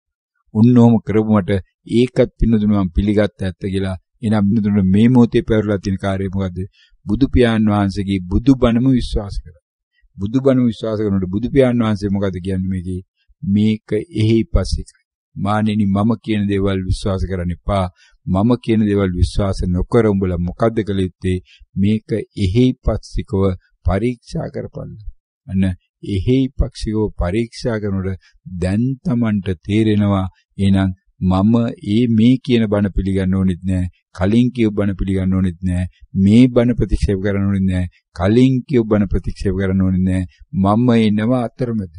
උන්නෝම කරපුමට ඒකත් පින්නතුනි මම පිළිගත්ත ඇත්ත කියලා. එනම් පින්නතුනි මේ මොහොතේ පැවරලා තියෙන කාර්යය මොකද්ද? බුදු පියාණන් වහන්සේගේ බුදුබණම විශ්වාස කරා. බුදුබණ විශ්වාස කරනකොට බුදු පියාණන් වහන්සේ මොකද කියන්නේ මේක එහි පස්සිකයි. මානෙනි මම කියන දේවල් විශ්වාස කරන්න එපා. මම කියන දේවල් විශ්වාස නොකර උඹලා මොකද්ද කළ යුත්තේ? මේක එහි පස්සිකව පරීක්ෂා කරපන්න. අන්න එහි පක්ෂිකව පරීක්ෂා කරනකොට දැන් Tamanට තේරෙනවා එහෙනම් මම මේ කියන බණ පිළිගන්න ඕනෙත් නෑ. කලින් කියව බණ පිළිගන්න ඕනෙත් නෑ. මේ බණ ප්‍රතික්ෂේප කරන්න ඕනෙත් නෑ. කලින් කියව බණ ප්‍රතික්ෂේප කරන්න ඕනෙත් නෑ. මම එනවා අතරමැද.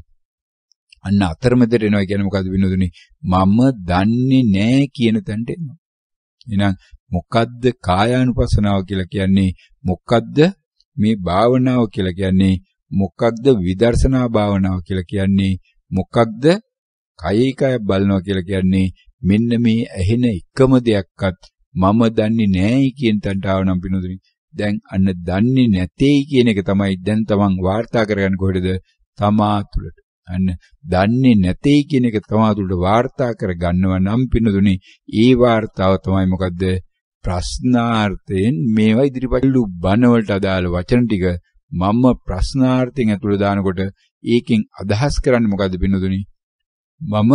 අන්න අතරමැදට එනවා කියන්නේ මොකද්ද වෙනදුනේ? මම දන්නේ නෑ කියන තැනට එනවා. එහෙනම් මොකද්ද කායානුපස්සනාව කියලා කියන්නේ? මොකද්ද මේ භාවනාව කියලා කියන්නේ? මොකක්ද විදර්ශනා භාවනාව කියලා කියන්නේ? මොකක්ද කයේ කය බලනවා කියලා කියන්නේ? මෙන්න මේ ඇහෙන එකම දෙයක්වත් මම දන්නේ නෑයි කියන තැනට ආවනම් පිනොදුනි. දැන් අන්න දන්නේ නැtei කියන එක තමයි දැන් තමන් වාර්තා කරගන්න කොහෙද? තමා තුළට. අන්න දන්නේ නැtei කියන එක තමා තුළට වාර්තා කරගන්නවා නම් පිනොදුනි ඒ වාර්තාව තමයි මොකද්ද? ප්‍රශ්නාර්ථයෙන් මේවා ඉදිරිපත්ලු බණ වලට අදාළ වචන ටික මම ප්‍රශ්නාර්ථයෙන් ඇතුළේ දානකොට ඒකෙන් අදහස් කරන්නේ මොකද්ද පින්නදුනි? මම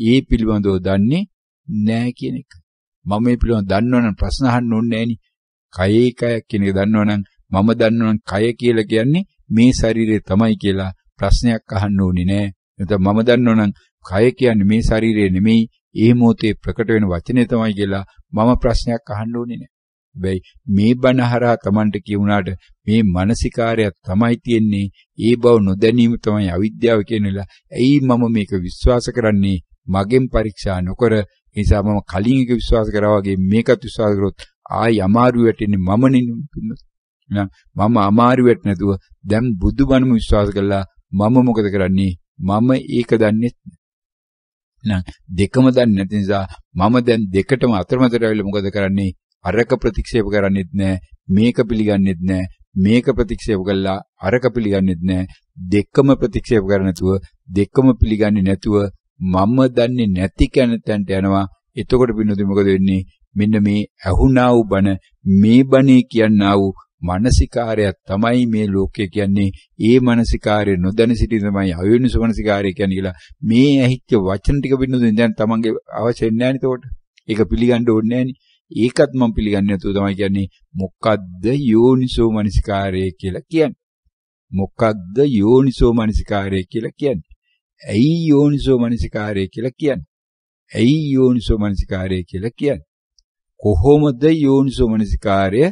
ඒ පිළිබඳව දන්නේ නැහැ කියන එක. මම මේ පිළිබඳව දන්නවනම් ප්‍රශ්න අහන්න ඕනේ නෑනේ. කයේ කයක් කියන එක දන්නවනම් මම දන්නවනම් කය කියලා කියන්නේ මේ ශරීරය තමයි කියලා ප්‍රශ්නයක් අහන්න ඕනේ නෑ. නැත්නම් මම දන්නවනම් කය කියන්නේ මේ ශරීරය නෙමෙයි ඒ මොහොතේ ප්‍රකට වෙන වචනේ තමයි කියලා මම ප්‍රශ්නයක් අහන්න ඕනේ නෑ. හැබැයි මේ බණ හරහා Tamanට කියුණාට මේ මානසිකාරය තමයි තියෙන්නේ. ඒ බව නොදැනීම තමයි අවිද්‍යාව කියනලා. ඇයි මම මේක විශ්වාස කරන්නේ? මගෙන් පරීක්ෂා නොකර. ඒ නිසා මම කලින් එක විශ්වාස කරා වගේ මේකත් විශ්වාස කරොත් ආයි අමාරු වෙටෙන්නේ මම නෙවෙයි. මම අමාරු වෙට නැතුව දැන් බුදුබණම විශ්වාස කළා. මම මොකද කරන්නේ? මම ඒක දන්නේ නැහැ. දෙකම දන්නේ නැති නිසා මම දැන් දෙකටම අතරමැදට ඇවිල්ලා මොකද කරන්නේ? අරක ප්‍රතික්ෂේප කරන්නේත් නැහැ. මේක පිළිගන්නේත් නැහැ. මේක ප්‍රතික්ෂේප කළා අරක පිළිගන්නේත් නැහැ. දෙකම ප්‍රතික්ෂේප කර නැතුව දෙකම පිළිගන්නේ නැතුව මම දන්නේ නැති කෙනෙක්ට යනවා. එතකොට පින්නතුනි මොකද වෙන්නේ? මෙන්න මේ ඇහුණා වූ බණ මේ බණේ කියන්නා වූ මානසිකාරය තමයි මේ ලෝකය කියන්නේ. ඒ මානසිකාරය නොදැන සිටි තමයි අයෝනිසෝ මානසිකාරය කියන්නේ කියලා. මේ ඇහිච්ච වචන ටික පින්නතුනි දැන් තමන්ගේ අවශ්‍ය නැහැ නේද? ඒකට ඒක පිළිගන්න ඕනේ නැහනේ. ඒකත් මම පිළිගන්නේ නැතුව තමයි කියන්නේ මොකද්ද යෝනිසෝ මනසිකාරය කියලා කියන්නේ. මොකද්ද යෝනිසෝ මනසිකාරය කියලා කියන්නේ? ඇයි යෝනිසෝ මනසිකාරය කියලා කියන්නේ? ඇයි යෝනිසෝ මනසිකාරය කියලා කියන්නේ? කොහොමද යෝනිසෝ මනසිකාරය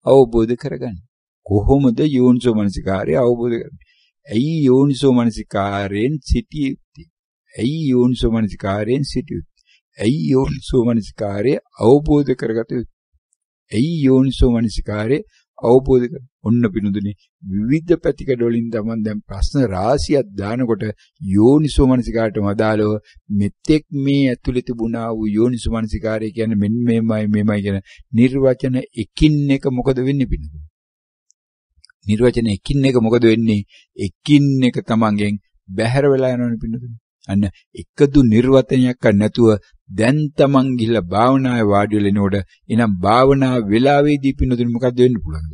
අවබෝධ කරගන්නේ? කොහොමද යෝනිසෝ මනසිකාරය අවබෝධ කරගන්නේ? ඇයි යෝනිසෝ මනසිකාරයෙන් සිටිය යුත්තේ? ඇයි යෝනිසෝ මනසිකාරයෙන් සිටිය යුත්තේ? ඇයි යෝනිසෝ මනසිකාරය අවබෝධ කරගත යුත්තේ? ඇයි යෝනිසෝ මනසිකාරය අවබෝධ කර? ඔන්න පිනුදුනේ විවිධ පැතිකඩ වලින් තමයි දැන් ප්‍රශ්න රාශියක් දානකොට යෝනිසෝ මනසිකාරයටම අදාළව මෙතෙක් මේ ඇතුළේ තිබුණා වූ යෝනිසෝ මනසිකාරය කියන්නේ මෙන්න මේමයි කියන නිර්වචන එකින් එක මොකද වෙන්නේ පිනුදුනේ? නිර්වචන එකින් එක මොකද වෙන්නේ? එකින් එක තමන්ගෙන් බැහැර වෙලා යනවනේ පිනුදුනේ. අන්න එකදු නිර්වචනයක් නැතුව දැන් තමන් ගිහිල්ලා භාවනාවේ වාඩි වෙලා ඉනකොට එනම් භාවනා වෙලාවේදී පින්නතුනි මොකද්ද වෙන්න පුළුවන්ද?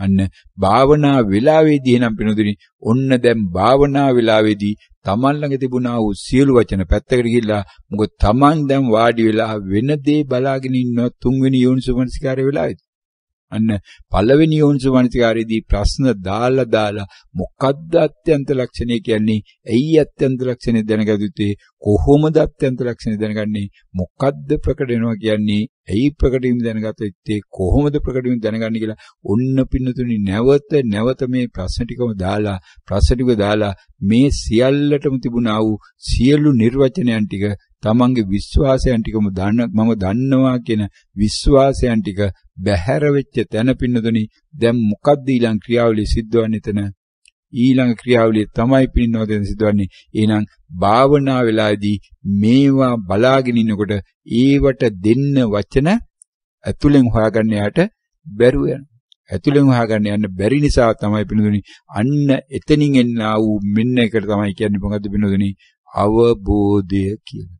අන්න භාවනා වෙලාවේදී එනම් පින්නතුනි ඔන්න දැන් භාවනා වෙලාවේදී තමන් ළඟ තිබුණා වූ සියලු වචන පැත්තකට ගිහිල්ලා මොකද තමන් දැන් වාඩි වෙලා වෙන දේ බලාගෙන ඉන්න තුන්වෙනි යෝනිසෝ මනසිකාරය වෙලාවේදී අන්න පළවෙනි යෝනිසෝ මනසිකාරයේදී ප්‍රශ්න දාලා මොකද්ද අත්‍යන්ත ලක්ෂණය කියන්නේ? ඇයි අත්‍යන්ත ලක්ෂණය දැනගත යුත්තේ? කොහොමද අත්‍යන්ත ලක්ෂණය දැනගන්නේ? මොකද්ද ප්‍රකට වෙනවා කියන්නේ? ඇයි ප්‍රකට වීම දැනගත යුත්තේ? කොහොමද ප්‍රකට වීම දැනගන්නේ කියලා ඔන්න පින්නතුනි නැවත මේ ප්‍රශ්න ටික දාලා මේ සියල්ලටම තිබුණා වූ සියලු නිර්වචනයන් ටික තමන්ගේ විශ්වාසයන් ටිකම මම දන්නවා කියන විශ්වාසයන් ටික බැහැර වෙච්ච තැන පින්නතුනි දැන් මොකද්ද ඊළඟ ක්‍රියාවලිය සිද්ධවන්නේ එතන? ඊළඟ ක්‍රියාවලිය තමයි පින්නවදෙන් සිද්ධවන්නේ. එහෙනම් භාවනා වෙලාවේදී මේවා බලාගෙන ඉන්නකොට ඒවට දෙන්න වචන ඇතුලෙන් හොයාගන්න යාට බැරුව යනවා. ඇතුලෙන් හොයාගන්න යන්න බැරි නිසා තමයි පින්නතුනි අන්න එතනින් එන්න ආ මෙන්න එකට තමයි කියන්නේ මොකද්ද පින්නතුනි? අවබෝධය කියලා.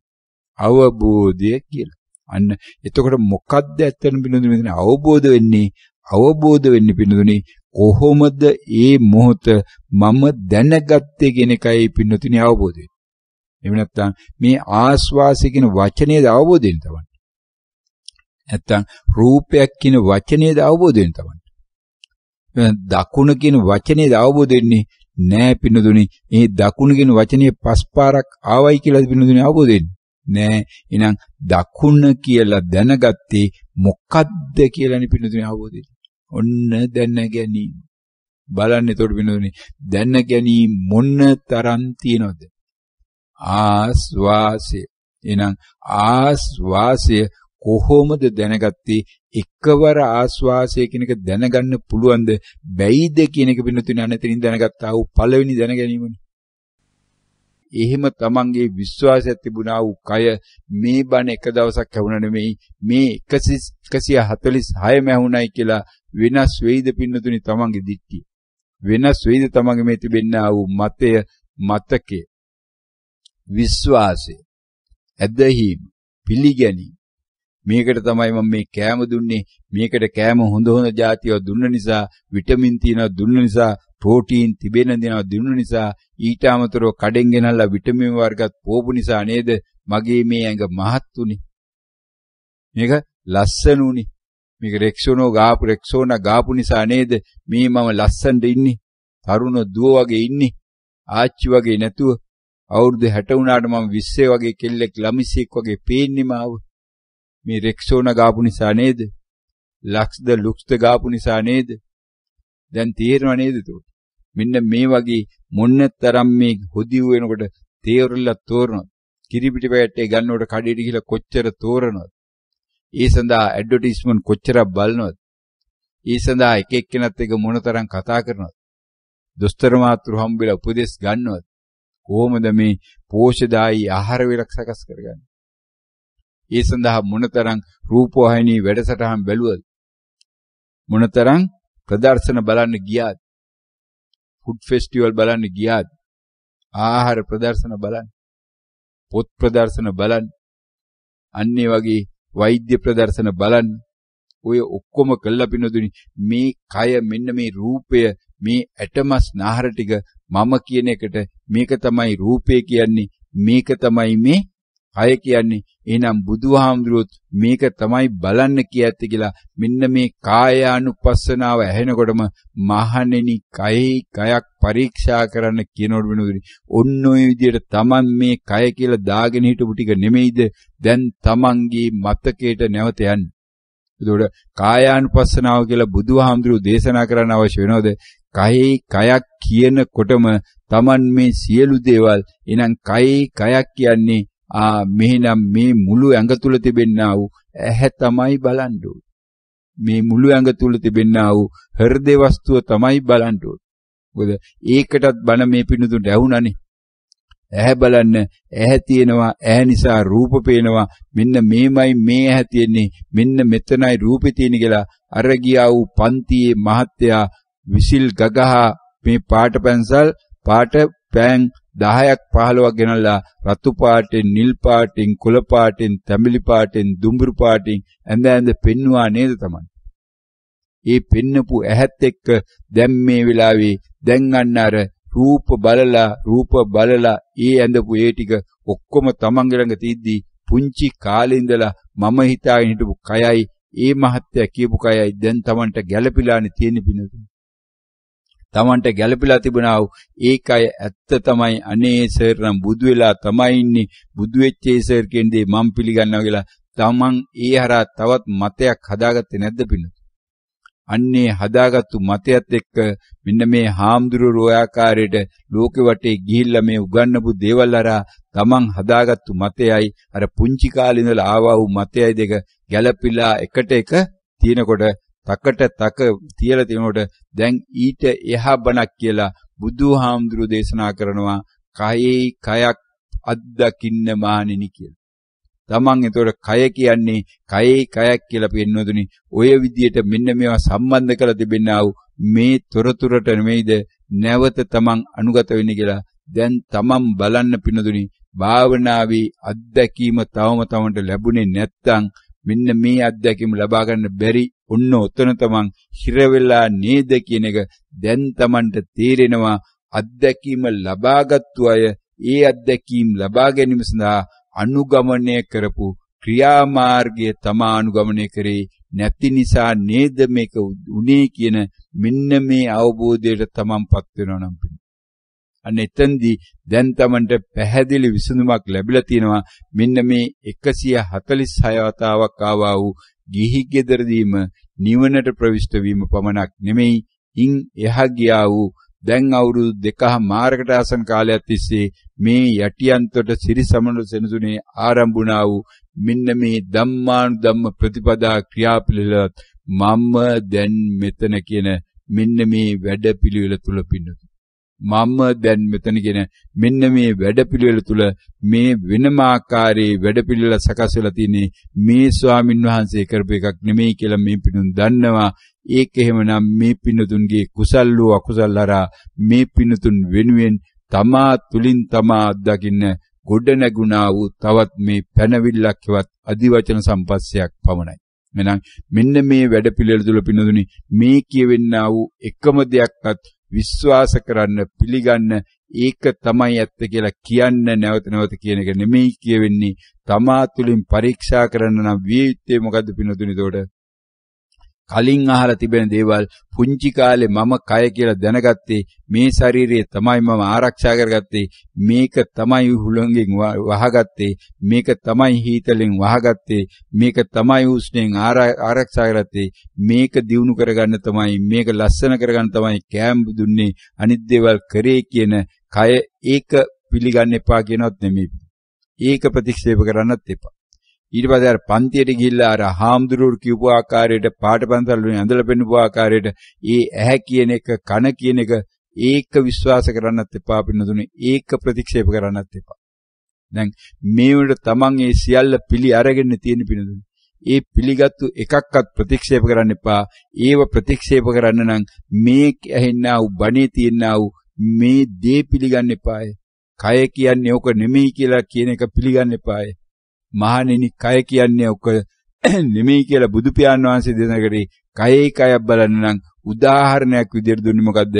අවබෝධය කියලා. අන්න එතකොට මොකද්ද ඇත්තටම පින්නතුනි මෙතන අවබෝධ වෙන්නේ? අවබෝධ වෙන්නේ පින්නතුනි කොහොමද මේ මොහොත මම දැනගත්තේ කියන එකයි පින්නතුනි අවබෝධය. එහෙම නැත්නම් මේ ආස්වාසය කියන වචනේද අවබෝධයෙන් තමයි. නැත්නම් රූපයක් කියන වචනේද අවබෝධයෙන් තමයි. දකුණ කියන වචනේද අවබෝධ වෙන්නේ නෑ පින්නතුනි. මේ දකුණ කියන වචනේ 5 පාරක් ආවයි කියලා පින්නතුනි අවබෝධ වෙන්නේ නෑ. එහෙනම් දකුණ කියලා දැනගත්තේ මොකද්ද කියලානේ පින්නතුනි අවබෝධ වෙන්නේ. ඔන්න දැන ගැනීම. බලන්න එතකොට පින්නතුනි දැන ගැනීම මොන තරම් තියනවද? ආස්වාසය. එහෙනම් ආස්වාසය කොහොමද දැනගත්තේ? එකවර ආස්වාසය කියන එක දැනගන්න පුළුවන්ද බැයිද කියන එක පින්නතුනි අනතරින් දැනගත්තා වූ පළවෙනි දැන ගැනීමනේ. එහෙම තමන්ගේ විශ්වාසයක් තිබුණා වූ කය මේ බණ එක දවසක් ඇහුණා නෙමෙයි මේ 146ම ඇහුණයි කියලා වෙනස් වෙයිද පින්නතුනි තමන්ගේ දිට්ඨිය? වෙනස් වෙයිද තමන්ගේ මේ තිබෙන්නා වූ මතය, මතකය, විශ්වාසය, ඇදහිීම, පිළිගැනීම? මේකට තමයි මම මේ කෑම දුන්නේ. මේකට කෑම හොඳ જાතිය දුන්න නිසා, විටමින් තියෙනවා දුන්න නිසා, ප්‍රෝටීන් තිබෙන දේනවා දුන්න නිසා, ඊට අමතරව කඩෙන් ගෙනල්ලා විටමින් වර්ගත් පෝපු නිසා නේද මගේ මේ ඇඟ මහත් උනේ. මේක ලස්සන උනේ. මේක රෙක්සෝනා ගාපු නිසා නේද මේ මම ලස්සනට ඉන්නේ. තරුණ දුව වගේ ඉන්නේ. ආච්චි වගේ නැතුව අවුරුදු 60 වුණාට මම 20 වගේ කෙල්ලෙක් ළමිසෙක් වගේ පේන්නේ මාව. මේ රෙක්සෝනා ගාපු නිසා නේද? ලුක්ස්ද ගාපු නිසා නේද? දැන් තේරෙනව නේද එතකොට? මෙන්න මේ වගේ මොන්නතරම් මේ හොදිව් වෙනකොට තේරෙලා තෝරනවා. කිරිපිටි පැකට් එක ගන්නකොට කඩේට ගිහලා කොච්චර තෝරනවද? ඒ සඳහා ඇඩ්වර්ටයිස්මන්ට් කොච්චරක් බලනවද? ඒ සඳහා එක එක්කෙනත් එක මොනතරම් කතා කරනවද? දොස්තර මාත්‍රු හම්බෙලා උපදෙස් ගන්නවද? කොහොමද මේ පෝෂදායී ආහාර වේලක් සකස් කරගන්නේ? ඒ සඳහා මොනතරම් රූපවාහිනී වැඩසටහන් බැලුවද? මොනතරම් ප්‍රදර්ශන බලන්න ගියාද? ෆුඩ් ෆෙස්ටිවල් බලන්න ගියාද? ආහාර ප්‍රදර්ශන බලන්න, පොත් ප්‍රදර්ශන බලන්න, අන්නේ වගේ වෛද්‍ය ප්‍රදර්ශන බලන්න. ඔය ඔක්කොම කළා පිනදුනි මේ කය මෙන්න මේ රූපය මේ ඇටමස් නාහර ටික මම කියන එකට මේක තමයි රූපය කියන්නේ, මේක තමයි මේ කය කියන්නේ. එහෙනම් බුදුහාමුදුරුවොත් මේක තමයි බලන්න කියැත්තේ කියලා මෙන්න මේ කායානුපස්සනාව ඇහෙනකොටම මහණෙනි කයක් පරීක්ෂා කරන්න කියනකොට වෙනුදුනි ඔන්න ඔය විදිහට Taman මේ කය කියලා දාගෙන හිටපු ටික නෙමෙයිද දැන් Tamanගේ මතකයට නැවත යන්නේ. එතකොට කායානුපස්සනාව කියලා බුදුහාමුදුරුවෝ දේශනා කරන්න අවශ්‍ය වෙනවද? කයක් කියනකොටම Taman මේ සියලු දේවල් එහෙනම් කයක් කියන්නේ මෙහෙනම් මේ මුළු ඇඟ තුල තිබෙන්නා වූ ඇහැ තමයි බලන්න ඕනේ. මේ මුළු ඇඟ තුල තිබෙන්නා වූ හෘද වස්තුව තමයි බලන්න ඕනේ. මොකද ඒකටත් බණ මේ පිණුතුන්ට ඇහුණානේ. ඇහැ බලන්න, ඇහැ තියෙනවා, ඇහැ නිසා රූප පේනවා. මෙන්න මේමයි මේ ඇහැ තියෙන්නේ. මෙන්න මෙතනයි රූපේ තියෙන්නේ කියලා අර ගියා වූ පන්තියේ මහත්තයා විසිල් ගගහා මේ පාට පැන්සල් පාට පෑන් 10ක් 15ක් ගෙනල්ලා රතු පාටෙන්, නිල් පාටෙන්, කොළ පාටෙන්, තැඹිලි පාටෙන්, දුඹුරු පාටෙන් ඇඳ පෙන්නවා නේද තමයි. ඒ පෙන්නපු ඇහත් එක්ක දැන් මේ වෙලාවේ දැන් අන්න අර රූප බලලා ඒ ඇඳපු ඒ ටික ඔක්කොම තමන්ගේ ළඟ තියද්දී පුංචි කාලේ ඉඳලා මම හිතාගෙන හිටපු කයයි ඒ මහත්තයා කියපු කයයි දැන් තමන්ට ගැළපිලානේ තියෙන පිනතුනේ. තමන්ට ගැළපිලා තිබුණා ඒකයි ඇත්ත තමයි. අනේ සර් නම් බුදු වෙලා තමයි ඉන්නේ. බුදු වෙච්ච ඒ සර් කියන්නේ මම පිළිගන්නවා කියලා තමන් ඒ හරහා තවත් මතයක් හදාගත්තේ නැද්ද පින්නතුනේ? අන්නේ හදාගත්තු මතයත් එක්ක මෙන්න මේ හාමුදුරුවෝ ආකාරයට ලෝකෙ වටේ ගිහිල්ලා මේ උගන්වපු දේවල් අරා තමන් හදාගත්තු මතයයි අර පුංචි කාලේ ඉඳලා ආවා වූ මතයයි දෙක ගැළපිලා එකට එක තියෙනකොට තකට තක තියලා තිනකොට දැන් ඊට එහා බණක් කියලා බුදුහාමුදුරුවෝ දේශනා කරනවා කයේ කයක් අත්දකින්න මානෙනි කියලා. තමන් එතකොට කය කියන්නේ කයේ කයක් කියලා පෙන්වදුනි. ඔය විදියට මෙන්න මේවා සම්බන්ධ කරලා තිබෙනා වූ මේ තොරතුරට නෙමෙයිද නැවත තමන් අනුගත වෙන්නේ කියලා දැන් තමන් බලන්න පිනදුනි. භාවනාවේ අත්දැකීම තවමට ලැබුණේ නැත්නම් මෙන්න මේ අත්දැකීම ලබා ගන්න බැරි ඔන්න ඔතන තමන් හිර වෙලා නේද කියන එක දැන් තමන්ට තේරෙනවා. අත්දැකීම ලබාගත්තු අය ඒ අත්දැකීම් ලබා ගැනීම සඳහා අනුගමනය කරපු ක්‍රියාමාර්ගය තමා අනුගමනය කරේ නැති නිසා නේද මේක උනේ කියන මෙන්න මේ අවබෝධයට තමන්පත් වෙනවා නම් අන්න එතෙන්දී දැන් තමන්ට පැහැදිලි විසඳුමක් ලැබිලා තියෙනවා. මෙන්න මේ 146 වතාවක් ආවා වූ ගිහි ගෙදරදීම නිවනට ප්‍රවිෂ්ඨ වීම පමණක් නෙමෙයි ඉන් එහා ගියා වූ දැන් අවුරුදු 2මාරකට ආසන කාලයක් තිස්සේ මේ යටියන්තොට සිරිසමන සෙනසුනේ ආරම්භ වුණා වූ මෙන්න මේ ධම්මානුධම්ම ප්‍රතිපදා ක්‍රියාපිළිවෙලත් මම දැන් මෙතන කියන මෙන්න මේ වැඩපිළිවෙල තුල පින්නතු මම දැන් මෙතන කියන මෙන්න මේ වැඩපිළිවෙල තුල මේ වෙනම ආකාරයේ වැඩපිළිවෙල සකස් වෙලා තියෙන්නේ මේ ස්වාමින් වහන්සේ කරපු එකක් නෙමෙයි කියලා මේ පිටුන් දන්නවා. ඒක එහෙමනම් මේ පින්නතුන්ගේ කුසල් වූ අකුසල් හරහා මේ පින්නතුන් වෙනුවෙන් තමා තුලින් තමා අත්දකින්න ගොඩ නැගුණා වූ තවත් මේ පැනවිල්ලක් හෙවත් අදිවචන සම්පස්සයක් පමණයි. එහෙනම් මෙන්න මේ වැඩපිළිවෙල තුල පින්නතුනි මේ කියවෙන්නා වූ එකම දෙයක්වත් විශ්වාස කරන්න පිළිගන්න ඒක තමයි ඇත්ත කියලා කියන්න නැවත නැවත කියන එක නෙමෙයි කියවෙන්නේ. තමා තුලින් පරීක්ෂා කරන්න නම් විය යුත්තේ මොකද්ද පින්නතුනි? ඒතකොට කලින් අහලා තිබෙන දේවල් පුංචි කාලේ මම කය කියලා දැනගත්තේ මේ ශරීරය තමයි මම ආරක්ෂා කරගත්තේ මේක තමයි හුළඟෙන් වහගත්තේ මේක තමයි හීතලෙන් වහගත්තේ මේක තමයි උෂ්ණයෙන් ආරක්ෂා කරගත්තේ මේක දියුණු කරගන්න තමයි මේක ලස්සන කරගන්න තමයි කෑම දුන්නේ අනිත් දේවල් කරේ කියන කය ඒක පිළිගන්න එපා කියනවත් නෙමෙයි ඒක ප්‍රතික්ෂේප කරන්නත් එපා. ඊට පස්සේ අර පන්තියට ගිහිල්ලා අර හාමුදුරුවෝ කියපු ආකාරයට පාඨපන්සල් වලින් ඇඳලා පෙන්නපු ආකාරයට ඒ ඇහැ කියන එක කන කියන එක ඒක විශ්වාස කරන්නත් එපා පින්නතුනේ ඒක ප්‍රතික්ෂේප කරන්නත් එපා. දැන් මේ වල තමන් ඒ සියල්ල පිළි අරගෙන තියෙන පින්නතුනේ ඒ පිළිගත්තු එකක්වත් ප්‍රතික්ෂේප කරන්න එපා. ඒව ප්‍රතික්ෂේප කරන්න නම් මේ ඇහෙන්නා වූ බණේ තියෙනා වූ මේ දේ පිළිගන්න එපාය. කය කියන්නේ ඕක නෙමෙයි කියලා කියන එක පිළිගන්න එපාය. මහණෙනි කය කියන්නේ ඔක නෙමෙයි කියලා බුදු පියාණන් වහන්සේ දේශනා කරේ කයේ කයක් බලන්න නම් උදාහරණයක් විදිහට දුන්නේ මොකද්ද?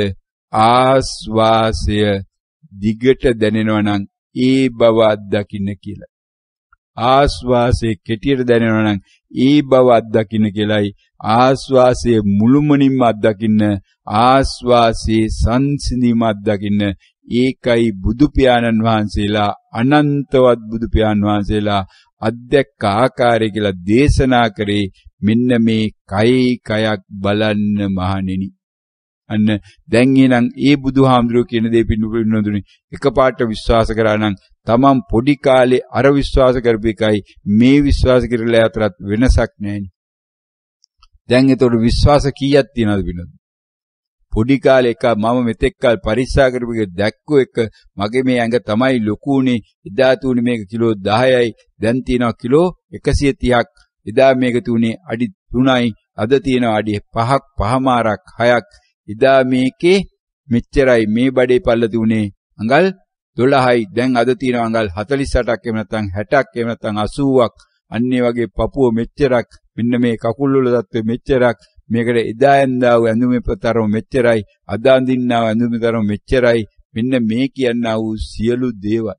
ආස්වාසය දිගට දැනෙනවා නම් ඒ බව අත්දකින්න කියලා. ආස්වාසයේ කෙටියට දැනෙනවා නම් ඒ බව අත්දකින්න කියලායි. ආස්වාසයේ මුළුමනින්ම අත්දකින්න ආස්වාසයේ සංසිඳීම අත්දකින්න ඒකයි බුදු පියාණන් වහන්සේලා අනන්තවත් බුදු පියාණන් වහන්සේලා අධ්‍යක්ෂ ආකාරය කියලා දේශනා කරේ මෙන්න මේ කයි කයක් බලන්න මහණෙනි. අන්න දැන් එනං ඒ බුදුහාමුදුරුවෝ කියන දේ පින්නදුනේ එකපාරට විශ්වාස කරා නම් තමන් පොඩි කාලේ අර විශ්වාස කරපු එකයි මේ විශ්වාස කරලා අතරත් වෙනසක් නැහැ. දැන් ඒතකොට විශ්වාස කීයක් තියනවද පින්නදුනේ? පොඩි කාලේ එක මම මෙතෙක් කල් පරික්ෂා කරපු එක දැක්කෝ එක මගේ මේ ඇඟ තමයි ලොකුනේ එදා තුනේ මේක කිලෝ 10යි දැන් තියෙනවා කිලෝ 130ක් එදා මේක තුනේ අඩි 3යි අද තියෙනවා අඩි 5ක් පහමාරක් 6ක් එදා මේකේ මෙච්චරයි මේ බඩේ පල්ල තුනේ අඟල් 12යි දැන් අද තියෙනවා අඟල් 48ක් එහෙම නැත්නම් 60ක් එහෙම නැත්නම් 80ක් අන්නේ වගේ පපුව මෙච්චරක් මෙන්න මේ කකුල් වල තත්ත්වෙ මෙච්චරක් මේකට එදා ඇඳාව ඇඳුමේ තරම මෙච්චරයි අද අඳින්නාව ඇඳුමේ තරම මෙච්චරයි මෙන්න මේ කියන්නා වූ සියලු දේවල්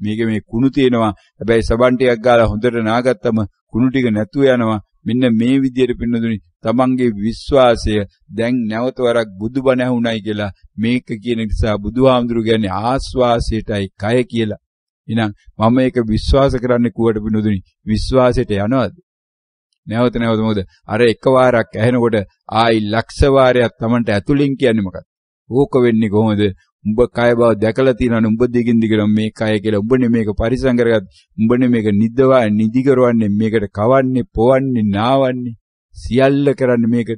මේක මේ කුණු තියෙනවා හැබැයි සබන් ටිකක් ගාලා හොඳට නාගත්තම කුණු ටික නැතුව යනවා මෙන්න මේ විදියට පින්නදුනි තමන්ගේ විශ්වාසය දැන් නැවත වරක් බුදුබණ ඇහුණයි කියලා මේක කියන නිසා බුදුහාමුදුරු කියන්නේ ආස්වාසයටයි කය කියලා. එහෙනම් මම මේක විශ්වාස කරන්නේ කුවට පින්නදුනි විශ්වාසයට යනවාද? නැවත මොකද අර එකවරක් ඇහෙනකොට ආයි ලක්ෂ වාරයක් Tamanට ඇතුලින් කියන්නේ මොකක්ද? ඕක වෙන්නේ කොහොමද? උඹ කය බව දැකලා තියෙනවනේ උඹ දිගින් දිගට මේ කය කියලා උඹනේ මේක පරිසම් කරගත් උඹනේ මේක නිදි කරවන්නේ මේකට කවන්නේ පොවන්නේ නාවන්නේ සියල්ල කරන්නේ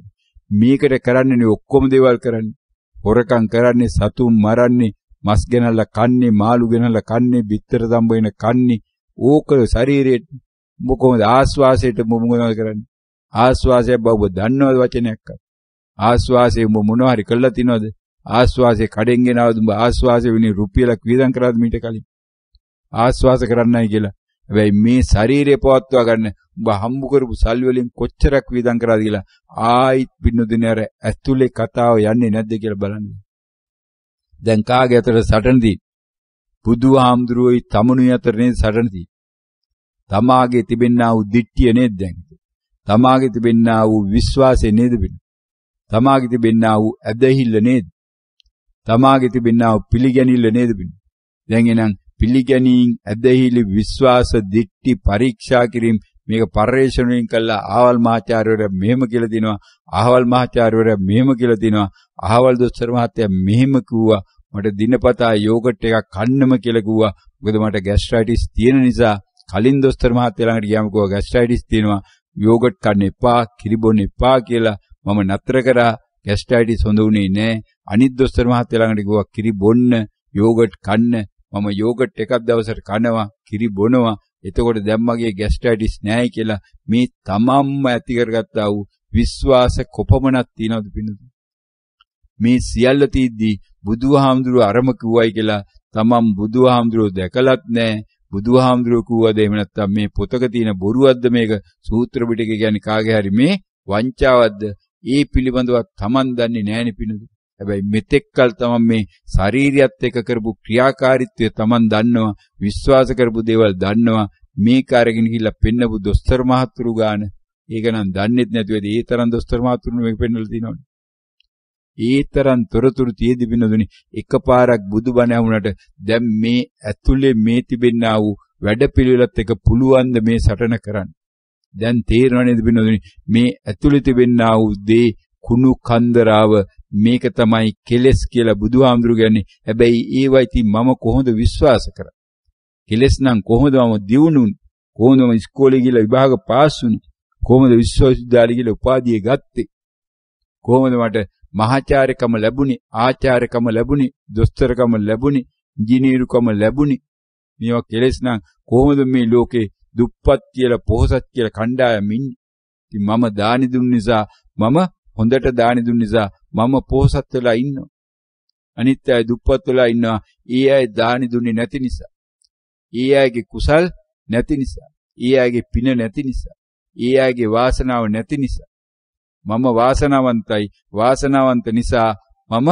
මේකට කරන්නේ ඔක්කොම දේවල් කරන්නේ හොරකම් කරන්නේ සතුන් මරන්නේ මස් ගෙනල්ලා කන්නේ මාළු ගෙනල්ලා කන්නේ බිත්තර දම්බ වෙන කන්නේ ඕක ශරීරයේ උඹ කොහොමද ආස්වාසයට මොනවද කරන්නේ ආස්වාසය බව ඔබ දන්නවද වචනයක් ආස්වාසය උඹ මොනවා හරි කළා තියනවද ආස්වාසේ කඩෙන් ගෙනවද උඹ ආස්වාසේ වෙන්නේ රුපියලක් වියදම් කරාද මීට කලින් ආස්වාස කරන්නයි කියලා. හැබැයි මේ ශරීරය පවත්වා ගන්න උඹ හම්බු කරපු සල්ලි වලින් කොච්චරක් වියදම් කරාද කියලා ආයිත් පින්නදිනේ අර ඇතුලේ කතාව යන්නේ නැද්ද කියලා බලන්න. දැන් කාගේ අතර සටනදී බුදුහාමුදුරුවෝයි තමුණුයි අතර නේද සටනදී. තමාගේ තිබෙන්නා වූ දිට්ඨිය නේද දැන්. තමාගේ තිබෙන්නා වූ විශ්වාසය නේද වෙන්නේ. තමාගේ තිබෙන්නා වූ ඇදහිල්ල නේද. තමාගේ තිබෙනා පිළිගැනිල්ල නේද බින්න. දැන් එනං පිළිගැනීම් ඇදහිලි විශ්වාස දික්ටි පරීක්ෂා කිරීම මේක පරිශ්‍රණයෙන් කළා ආවල් මහාචාර්යවරයා මෙහෙම කියලා දිනවා ආවල් මහාචාර්යවරයා මෙහෙම කියලා දිනවා ආවල් දොස්තර මහත්තයා මෙහෙම කිව්වා මට දිනපතා යෝගට් එකක් කන්නම කියලා කිව්වා මොකද මට ગેස්ට්‍රයිටිස් තියෙන නිසා කලින් දොස්තර මහත්තයා ළඟට ගියාම කිව්වා ગેස්ට්‍රයිටිස් තියෙනවා යෝගට් කන්න එපා කිරි බොන්න එපා කියලා මම නතර කරා ગેස්ට්‍රයිටිස් හොඳ උනේ නැහැ අනිත් දොස්තර මහත්තයා ළඟට ගිහුවා කිරි බොන්න යෝගට් කන්න මම යෝගට් එකක් දවසට කනවා කිරි බොනවා එතකොට දැන් මගේ ગેස්ට්‍රයිටිස් නැහැ කියලා මේ තමන්ම ඇති කරගත්තා වූ විශ්වාස කොපමණක් තියනවද පින්නතුනි මේ සියල්ල තීද්දී බුදුහාමුදුරුවෝ අරම කිව්වයි කියලා තමන් බුදුහාමුදුරුවෝ දැකලත් නැහැ බුදුහාමුදුරුවෝ කිව්වද එහෙම නැත්නම් මේ පොතක තියෙන බොරුවක්ද මේක සූත්‍ර පිටකේ කියන්නේ කාගේ හරි මේ වංචාවක්ද ඒ පිළිබඳව තමන් දන්නේ නැහැනේ පින්නතුනි හැබැයි මෙතෙක්කල් තමන් මේ ශාරීරියත් එක්ක කරපු ක්‍රියාකාරීත්වය තමන් දන්නවා විශ්වාස කරපු දේවල් දන්නවා මේක අරගෙන ගිහිල්ලා පෙන්නපු දොස්තර මහතුරු ගාන ඒක නම් දන්නෙත් නැතුවද ඒ තරම් දොස්තර මහතුරු මේක පෙන්නලා තිනවනේ ඒ තරම් තොරතුරු තියෙදි බිනදුනි එකපාරක් බුදුබණ ඇහුණට දැන් මේ ඇතුලේ මේ තිබෙන්නා වූ වැඩපිළිවෙලත් එක පුළුවන් ද මේ සටන කරන්න දැන් තේරෙනව නේද බිනදුනි මේ ඇතුලේ තිබෙන්නා වූ දේ කුණු කන්දරාව මේක තමයි කෙලස් කියලා බුදුහාමුදුරු කියන්නේ. හැබැයි ඒවා ඉතින් මම කොහොමද විශ්වාස කරන්නේ? කෙලස් නම් කොහොමද මම දියුණුනේ? කොහොමද මම ඉස්කෝලේ ගිහලා විභාග පාස් වුනේ? කොහොමද විශ්වවිද්‍යාලේ ගිහලා උපාධිය ගත්තේ? කොහොමද මට මහාචාර්යකම ලැබුණේ? ආචාර්යකම ලැබුණේ? දොස්තරකම ලැබුණේ? ඉංජිනේරුකම ලැබුණේ? මේවා කෙලස් නම් කොහොමද මේ ලෝකේ දුප්පත් කියලා පොහොසත් කියලා කණ්ඩායම් ඉන්නේ? ඉතින් මම දානි දුන්න නිසා මම හොඳට දානි දුන්න නිසා මම පොහොසත් වෙලා ඉන්නවා. අනිත් අය දුප්පත් වෙලා ඉන්නවා. ඒ අය දානි දුන්නේ නැති නිසා. ඒ අයගේ කුසල් නැති නිසා. ඒ අයගේ පින නැති නිසා. ඒ අයගේ වාසනාව නැති නිසා. මම වාසනාවන්තයි. වාසනාවන්ත නිසා මම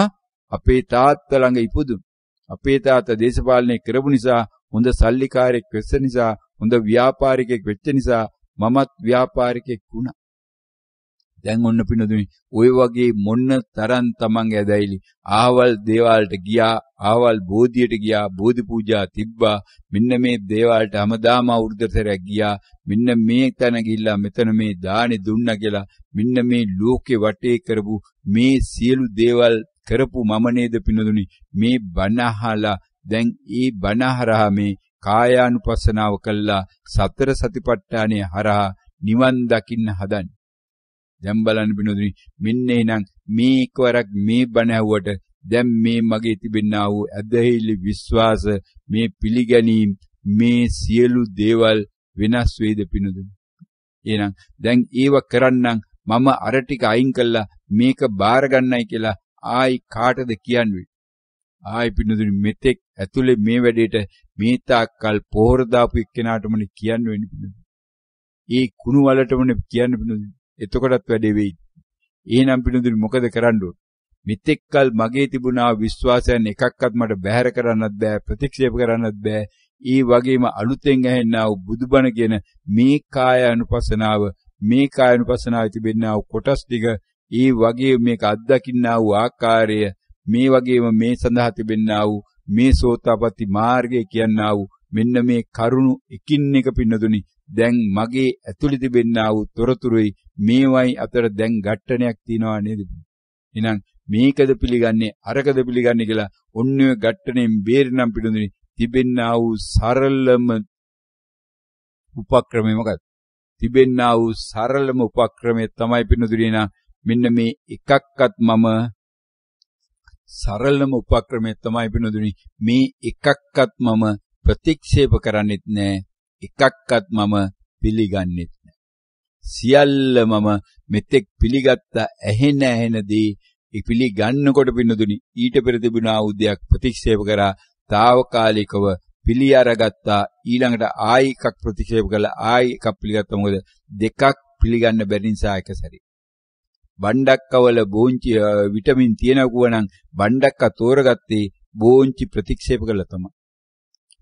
අපේ තාත්තා ළඟ ඉපදුණා. අපේ තාත්තා දේශපාලනය කරපු නිසා හොඳ සල්ලිකාරයෙක් වෙච්ච නිසා හොඳ ව්‍යාපාරිකයෙක් වෙච්ච නිසා මමත් ව්‍යාපාරිකයෙක් වුණා. දැන් ඔන්න පිනදුනි ওই වගේ මොන්න තරම් තමන්ගේ ඇදයිලි ආවල් දේවාලට ගියා ආවල් බෝධියට ගියා බෝධි පූජා තිබ්බා මෙන්න මේ දේවාලට හැමදාම අවුරුද්දතරයක් ගියා මෙන්න මේ තැන ගිහිල්ලා මෙතන මේ දානි දුන්නා කියලා මෙන්න මේ ලෝකේ වටේ කරපු මේ සියලු දේවල් කරපු මම නේද පිනදුනි මේ බණ අහලා දැන් ඒ බණ හරහා මේ කායානුපස්සනාව කළා සතර සතිපට්ඨානය හරහා නිවන් දකින්න හදන්නේ දැන් බලන්න පිනොදුනි මෙන්න එහෙනම් මේකවරක් මේ බණ ඇහුවට දැන් මේ මගේ තිබෙනා වූ ඇදහිලි විශ්වාස මේ පිළිගැනීම් මේ සියලු දේවල් වෙනස් වේද පිනොදුනි එහෙනම් දැන් ඒව කරන්නම් මම අර ටික අයින් කළා මේක බාර ගන්නයි කියලා ආයි කාටද කියන්නේ ආයි පිනොදුනි මෙතෙක් ඇතුලේ මේ වැඩේට මේ තාක්කල් පොහොර දාපු එක්කෙනාටමනේ කියන්න වෙන්නේ පිනොදුනි ඒ කුණු වලටමනේ කියන්න පිනොදුනි එතකොටත් වැඩේ වෙයි. එහෙනම් පිටුදුනි මොකද කරන්න ඕන? මෙතෙක්කල් මගේ තිබුණා විශ්වාසයන් එකක්වත් මට බැහැර කරන්නත් බෑ ප්‍රතික්ෂේප කරන්නත් බෑ. ඒ වගේම අලුතෙන් ඇහෙනා වූ බුදුබණ කියන මේ කාය අනුපස්සනාව මේ කාය අනුපස්සනාවේ තිබෙනා වූ කොටස් ටික ඒ වගේ මේක අත්දකින්නා වූ ආකාරය මේ වගේම මේ සඳහා තිබෙනා වූ මේ සෝතාපට්ටි මාර්ගය කියනා වූ මෙන්න මේ කරුණු එකින් එක පින්නතුනි දැන් මගේ ඇතුළේ තිබෙනා වූ තොරතුරුයි මේවයි අතර දැන් ගැටණයක් තියනවා නේද? එහෙනම් මේකද පිළිගන්නේ අරකද පිළිගන්නේ කියලා ඔන්න ඔය ගැටණයෙන් බේරෙනම් පින්නතුනි තිබෙනා වූ සරලම උපක්‍රමය මොකක්ද? තිබෙනා වූ සරලම උපක්‍රමය තමයි පින්නතුනි නා මෙන්න මේ එකක්වත් මම සරලම උපක්‍රමය තමයි පින්නතුනි මේ එකක්වත් මම ප්‍රතික්ෂේප කරන්නෙත් නෑ එකක්වත් මම පිළිගන්නෙත් නෑ සියල්ල මම මෙතෙක් පිළිගත්ත ඇහෙනදී ඒ පිළිගන්නකොට පින්නතුනි ඊට පෙර තිබුණා වූ දෙයක් ප්‍රතික්ෂේප කරා తాවකාලිකව පිළි අරගත්තා ඊළඟට ආයි එකක් ප්‍රතික්ෂේප කළා ආයි එකක් පිළිගත්තා මොකද දෙකක් පිළිගන්න බැරි නිසා එක සැරේ බණ්ඩක්කවල බෝංචි විටමින් තියෙනකුව නම් බණ්ඩක්ක තෝරගත්තේ බෝංචි ප්‍රතික්ෂේප කළා තමයි.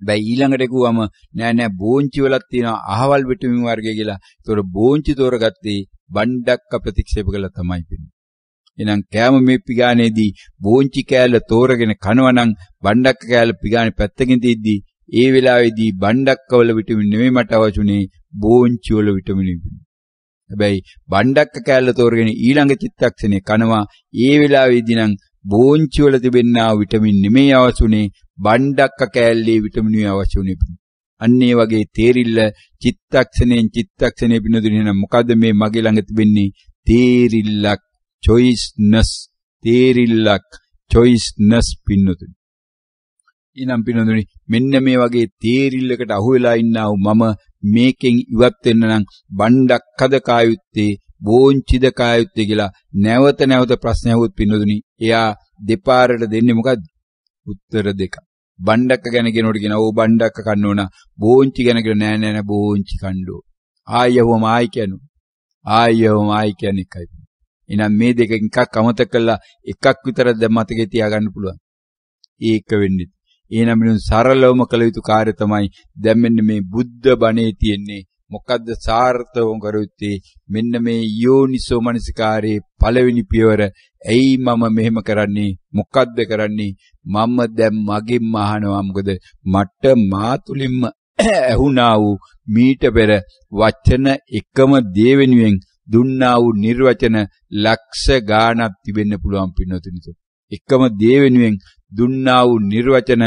හැබැයි ඊළඟට කිව්වම නෑ බෝංචි වලක් තියෙනවා අහවල් විටමින් වර්ගය කියලා. ඒතකොට බෝංචි තෝරගත්තේ බණ්ඩක්ක ප්‍රතික්ෂේප කළා තමයි වෙන්නේ. එහෙනම් කෑම මේ පිගානේදී බෝංචි කෑල්ල තෝරගෙන කනවා නම් බණ්ඩක්ක කෑල්ල පිගානේ පැත්තකින් තියද්දී ඒ වෙලාවේදී බණ්ඩක්කවල විටමින් නෙමෙයි මට අවශ්‍යුනේ බෝංචි වල විටමින්. හැබැයි බණ්ඩක්ක කෑල්ල තෝරගෙන ඊළඟ චිත්තක්ෂණේ කනවා ඒ වෙලාවේදී නම් බෝංචි වල තිබෙනා විටමින් නෙමෙයි අවශ්‍යුනේ බණ්ඩක්ක කෑල්ලේ විටමින් අවශ්‍යුනේ. අන්න ඒ වගේ තේරිල්ල චිත්තක්ෂණයෙන් චිත්තක්ෂණේ පිනදුනේ නම් මොකද්ද මේ මගේ ළඟ තිබෙන්නේ තේරිල්ලක් choiceness තේරිල්ලක් choiceness පින්නතුනි. ඊනම් පින්නතුනි මෙන්න මේ වගේ තේරිල්ලකට අහු වෙලා ඉන්නා වූ මම මේකෙන් ඉවත් වෙන්න නම් බණ්ඩක්කද කායුත්තේ බෝංචිද කායුත්තේ කියලා නැවත නැවත ප්‍රශ්න අහුවොත් පින්නතුනි එයා දෙපාරට දෙන්නේ මොකද්ද? උත්තර දෙක. බණ්ඩක්ක ගැන කියනකොට කියනවා ඕ බණ්ඩක්ක කන්න ඕන බෝංචි ගැන කියන නෑ බෝංචි කන්න ඕන. ආයෙවම ආයි කියන්නේ එකයි. එහෙනම් මේ දෙක එකක් අමතක කළා එකක් විතර දැන් මතකේ තියාගන්න පුළුවන්. ඒක වෙන්නේ. එහෙනම් මේ සරලවම කළ යුතු කාර්ය තමයි දැන් මෙන්න මේ බුද්ධ බණේ තියෙන්නේ. මොකද්ද සාර්ථකවම කරුත්තේ මෙන්න මේ යෝනිසෝ මනසිකාරයේ පළවෙනි පියවර. ඇයි මම මෙහෙම කරන්නේ? මොකද්ද කරන්නේ? මම දැන් මගෙන් අහනවා මොකද මට මාතුලින්ම ඇහුණා වූ මීට පෙර වචන එකම දේ වෙනුවෙන් දුන්නා වූ නිර්වචන ලක්ෂ ගාණක් තිබෙන්න පුළුවන් පින්නතුනි. එකම දේ වෙනුවෙන් දුන්නා වූ නිර්වචන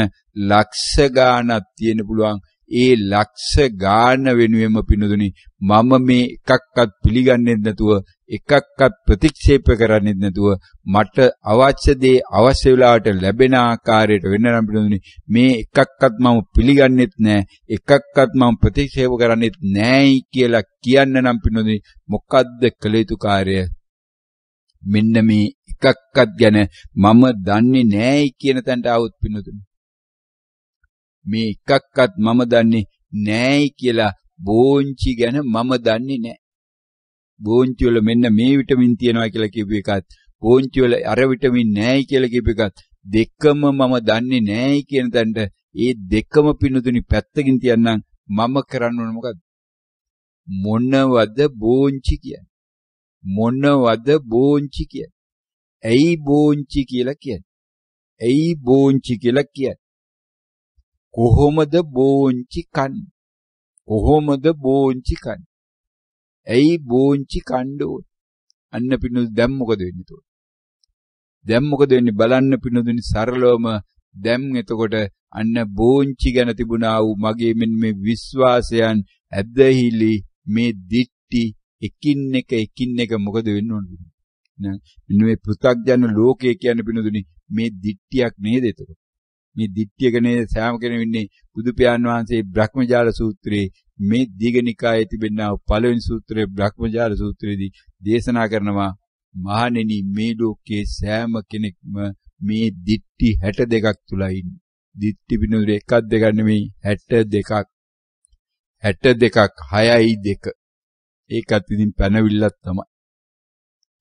ලක්ෂ ගාණක් තියෙන්න පුළුවන්. ඒ ලක්ෂ ගාණ වෙනුවෙන්ම පින්නතුනි මම මේ එකක්වත් පිළිගන්නේ නැතුව එකක්වත් ප්‍රතික්ෂේප කරන්නේ නැතුව මට අවශ්‍ය දේ අවශ්‍ය වෙලාවට ලැබෙන ආකාරයට වෙන්න නම් පින්නතුනි මේ එකක්වත් මම පිළිගන්නේත් නැහැ එකක්වත් මම ප්‍රතික්ෂේප කරන්නේත් නැහැයි කියලා කියන්න නම් පින්නතුනි මොකද්ද කළ යුතු කාර්යය? මෙන්න මේ එකක්වත් ගැන මම දන්නේ නැහැයි කියන තැනට આવොත් පින්නතුනි මේ එකක්වත් මම දන්නේ නැහැයි කියලා බෝංචි ගැන මම දන්නේ නැහැ. බෝංචි වල මෙන්න මේ විටමින් තියෙනවා කියලා කියපු එකත් බෝංචි වල අර විටමින් නැහැයි කියලා කියපු එකත් දෙකම මම දන්නේ නැහැයි කියන තැනට ඒ දෙකම පින්නතුනි පැත්තකින් තියන්නම් මම කරන්න ඕන මොකද්ද? මොනවද බෝංචි කියන්නේ? මොනවද බෝංචි කියන්නේ? ඇයි බෝංචි කියලා කියන්නේ? ඇයි බෝංචි කියලා කියන්නේ? කොහොමද බෝංචි කන්නේ? කොහොමද බෝංචි කන්නේ? ඇයි බෝංචි කන්න ඕන? අන්න පින්නු දැන් මොකද වෙන්නේ? දැන් මොකද වෙන්නේ බලන්න පින්නුදුනි සරලවම දැන් එතකොට අන්න බෝංචි ගැන තිබුණා වූ මගේ මෙන්න මේ විශ්වාසයන් ඇදහිලි මේ දිට්ටි එකින් එක මොකද වෙන්න ඕනද? මෙන්න මේ පෘථග්ජන ලෝකය කියන්නේ පින්නුදුනි මේ දිට්ටියක් නේද එතකොට? මේ දිට්ඨියක නේද සෑම කෙනෙක් ඉන්නේ බුදු පියාණන් වහන්සේ බ්‍රහ්මජාල සූත්‍රයේ මේ දීඝනිකායේ තිබෙනා පළවෙනි සූත්‍රයේ බ්‍රහ්මජාල සූත්‍රයේදී දේශනා කරනවා මහණෙනි මේ ලෝකයේ සෑම කෙනෙක්ම මේ දිට්ඨි 62ක් තුලයි ඉන්නේ. දිට්ඨි පිනුරේ එකක් දෙකක් නෙමෙයි 62ක් 6යි 2. ඒකත් ඉතින් පැනවිල්ලක් තමයි.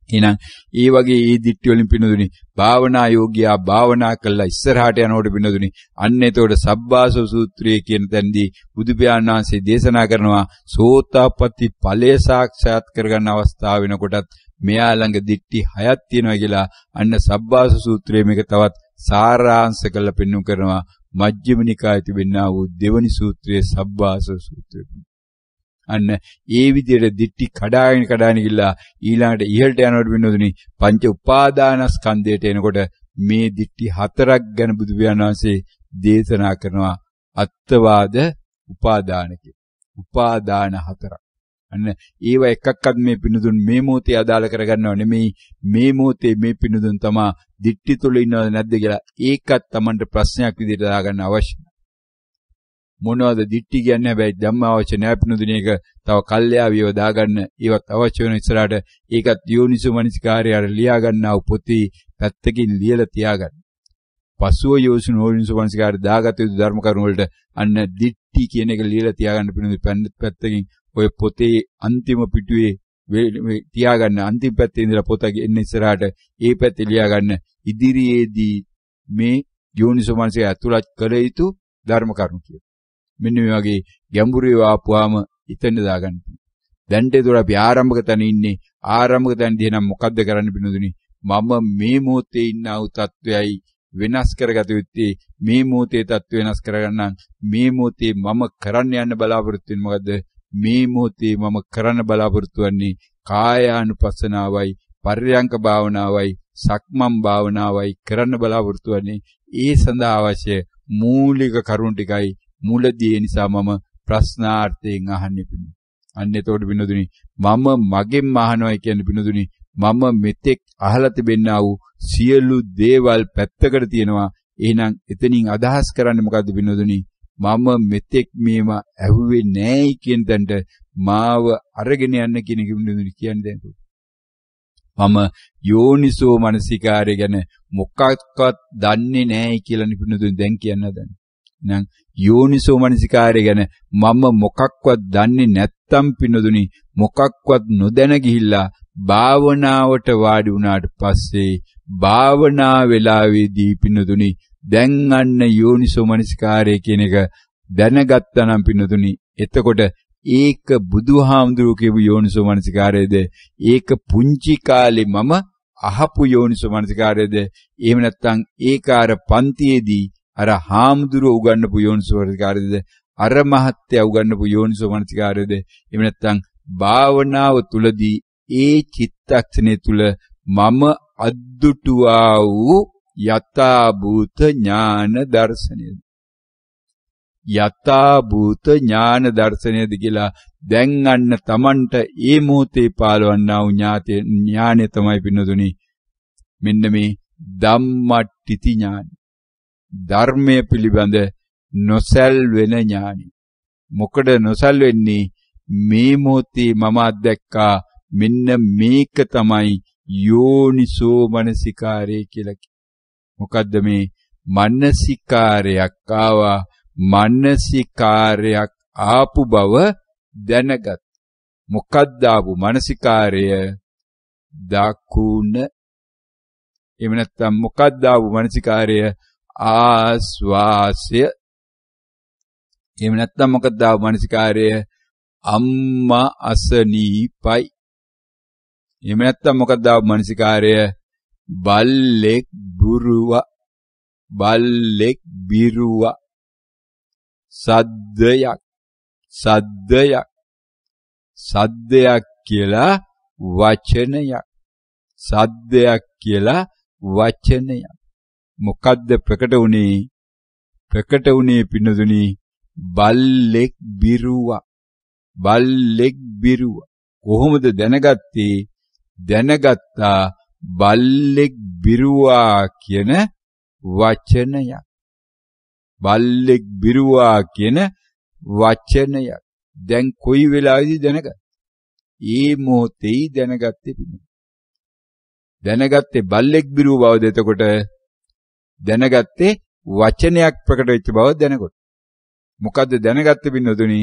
එහෙනම් ඒ වගේ ඒ දිට්ඨි වලින් පිනදුනි භාවනා යෝගියා භාවනා කළා ඉස්සරහට යනකොට පිනදුනි අන්න එතකොට සබ්බාසව සූත්‍රයේ කියන තැනදී බුදු පියාණන් වහන්සේ දේශනා කරනවා සෝතාපට්ටි ඵලය සාක්ෂාත් කරගන්න අවස්ථාව වෙනකොටත් මෙයා ළඟ දිට්ඨි 6ක් තියෙනවා කියලා අන්න සබ්බාසව සූත්‍රයේ මේක තවත් සාරාංශ කළ පෙන්වු කරනවා මජ්ක්‍ධිම නිකායේ තිබෙනා වූ දෙවනි සූත්‍රයේ සබ්බාසව සූත්‍රය. අන්න ඒ විදිහට දිට්ටි කඩාගෙන ගිහිල්ලා ඊළඟට ඉහළට යනකොට වෙනදුනි පංච උපාදානස්කන්ධයට එනකොට මේ දිට්ටි හතරක් ගැන බුදු පියාණන් වහන්සේ දේශනා කරනවා අත්වාද උපාදාන කියලා. උපාදාන හතරක්. අන්න ඒව එකක්වත් මේ පිනුදුන් මේ මොහොතේ අදාළ කරගන්නව නෙමෙයි. මේ මොහොතේ මේ පිනුදුන් තමා දිට්ටි තුල ඉන්නවද නැද්ද කියලා ඒකත් Tamanට ප්‍රශ්නයක් විදිහට දාගන්න අවශ්‍යයි. මොනවද දිට්ටි කියන්නේ? හැබැයි ධම්ම අවශ්‍ය නැහැ පිනුදුන එක තව කල්යාවියව දාගන්න ඒවත් අවශ්‍ය වෙන ඉස්සරහට ඒකත් යෝනිසෝ මනසිකාරය අර ලියා ගන්නා පොතේ පැත්තකින් ලියලා තියාගන්න. පසුව යෝනිසෝ මනසිකාරය දාගත යුතු ධර්ම කරුණු වලට අන්න දිට්ටි කියන එක ලියලා තියාගන්න පිනුදුන පැත්තකින් ඔය පොතේ අන්තිම පිටුවේ තියාගන්න. අන්තිම පැත්තේ ඉඳලා පොත එන්න ඉස්සරහට ඒ පැත්තේ ලියාගන්න. ඉදිරියේදී මේ යෝනිසෝ මනසිකාරය ඇතුළත් කළ යුතු ධර්ම කරුණු කියලා. මෙන්න මේ වගේ ගැඹුරේ ආපුවාම ඉතින් දාගන්න. දැන්ට ඒතර අපි ආරම්භක තැන ඉන්නේ. ආරම්භක තැනදී නම් මොකද්ද කරන්න පිනුදුනි? මම මේ මොහොතේ ඉන්න ආ තත්වයයි වෙනස් කරගත යුත්තේ. මේ මොහොතේ තත්ත්ව වෙනස් කරගන්න මේ මොහොතේ මම කරන්න යන්න බලාපොරොත්තු වෙන්නේ මොකද්ද? මේ මොහොතේ මම කරන්න බලාපොරොත්තු වෙන්නේ කායානුපස්සනාවයි, පර්යංක භාවනාවයි, සක්මන් භාවනාවයි කරන්න බලාපොරොත්තු වෙන්නේ. ඒ සඳහා අවශ්‍ය මූලික කරුණු ටිකයි මුලදී. ඒ නිසා මම ප්‍රශ්නාර්ථයෙන් අහන්නේ පිණු. අන්න එතකොට පිණුදුනි මම මගෙන් අහනවා කියන්නේ පිණුදුනි මම මෙතෙක් අහලා තිබෙනා වූ සියලු දේවල් පැත්තකට තියෙනවා. එහෙනම් එතනින් අදහස් කරන්නේ මොකද්ද පිණුදුනි? මම මෙතෙක් මේව ඇහුවේ නෑයි කියන තැනට මාව අරගෙන යන්න කියන කිමුදුනි කියන්නේ දැන්. මම යෝනිසෝ මනසිකාරය ගැන මොකක්වත් දන්නේ නෑයි කියලා නිපුණුදුන් දැන් කියන්න හදන්නේ. එහෙනම් යෝනිසෝ මනසිකාරය ගැන මම මොකක්වත් දන්නේ නැත්තම් පින්නදුනි මොකක්වත් නොදැන ගිහිල්ලා භාවනාවට වාඩි වුණාට පස්සේ භාවනා වෙලාවේදී පින්නදුනි දැන් අන්න යෝනිසෝ මනසිකාරය කියන එක දැනගත්තා නම් පින්නදුනි එතකොට ඒක බුදුහාමුදුරුවෝ කියපු යෝනිසෝ මනසිකාරයේද? ඒක පුංචි කාලේ මම අහපු යෝනිසෝ මනසිකාරයේද? එහෙම නැත්නම් ඒක අර පන්තියේදී අර හාමුදුරුවෝ උගන්වපු යෝනිසෝ මනසිකාරයේද? අර මහත්තයා උගන්වපු යෝනිසෝ මනසිකාරයේද? එහෙම නැත්නම් භාවනාව තුලදී ඒ චිත්තක්ෂණය තුල මම අද්දුටුවා වූ යථා භූත ඥාන දර්ශනයද? යථා භූත ඥාන දර්ශනයද කියලා දැන් අන්න Tamanට ඒ මොහොතේ පාලවන්නා වූ ඥානය තමයි පින්නතුනි මෙන්න මේ ධම්මට්ඨිති ඥානයි. ධර්මයේ පිළිබඳ නොසැල්වෙන ඥානයි. මොකද නොසැල්වෙන්නේ? මේ මොහොතේ මම අත්දැක්කා මෙන්න මේක තමයි යෝනිසෝ මනසිකාරය කියලා. මොකද්ද මේ? මනසිකාරයක් ආවා. මනසිකාරයක් ආපු බව දැනගත්. මොකක්ද ආපු මනසිකාරය? දකුණ. එහෙම නැත්නම් මොකක්ද ආපු මනසිකාරය? ආස්වාසය. එහෙම නැත්නම් මොකක්ද ආපු මනසිකාරය? අම්මා අසනීපයි. එහෙම නැත්නම් මොකක්ද ආපු මනසිකාරය? බල්ලෙක් බුරුවා. බල්ලෙක් බිරුවා. සද්දයක්. සද්දයක්. සද්දයක් කියලා වචනයක්. සද්දයක් කියලා වචනයක්. මොකද්ද ප්‍රකට වුනේ? ප්‍රකට වුනේ පින්නතුනි බල්ලෙක් බිරුවා. බල්ලෙක් බිරුවා. කොහොමද දැනගත්තේ? දැනගත්තා බල්ලෙක් බිරුවා කියන වචනයක්. බල්ලෙක් බිරුවා කියන වචනයක්. දැන් කොයි වෙලාවෙදී දැනගත්? ඒ මොහොතේ දැනගත්තේ පිළිගන්න. දැනගත්තේ බල්ලෙක් බිරුව බවද? එතකොට දැනගත්තේ වචනයක් ප්‍රකට වෙච්ච බව දැනකොට. මොකද්ද දැනගත්තේ පින්නතුනි?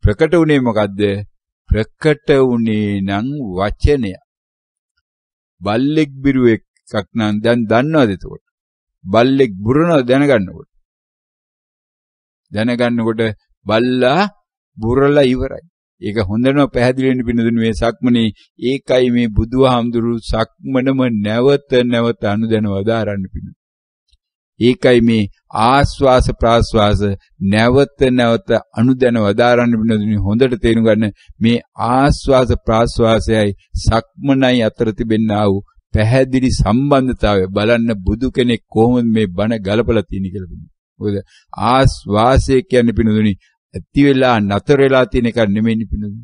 ප්‍රකට වුණේ මොකද්ද? ප්‍රකට වුණේ නම් වචනය. බල්ලෙක් බිරුව එකක් නම් දැන් දන්නවද එතකොට? බල්ලෙක් බුරනවද දැනගන්නකොට? දැනගන්නකොට බල්ලා බුරලා ඉවරයි. ඒක හොඳටම පැහැදිලි වෙන්න පින්නදුනේ මේ සක්මනේ. ඒකයි මේ බුදුහාමුදුරු සක්මනම නැවත නැවත අනුදැනව වදාරන්න පින්න. ඒකයි මේ ආස්වාස ප්‍රාස්වාස නැවත නැවත අනුදැන වදාරන්න පින්නතුනි හොඳට තේරුම් ගන්න මේ ආස්වාස ප්‍රාස්වාසයයි සක්මනයි අතර තිබෙනා වූ පැහැදිලි සම්බන්ධතාවය බලන්න බුදු කෙනෙක් කොහොමද මේ බණ ගලපලා තියෙන්නේ කියලා බලන්න. මොකද ආස්වාසය කියන්නේ පින්නතුනි ඇති වෙලා නතර වෙලා තියෙන එක නෙමෙයි පින්නතුනි.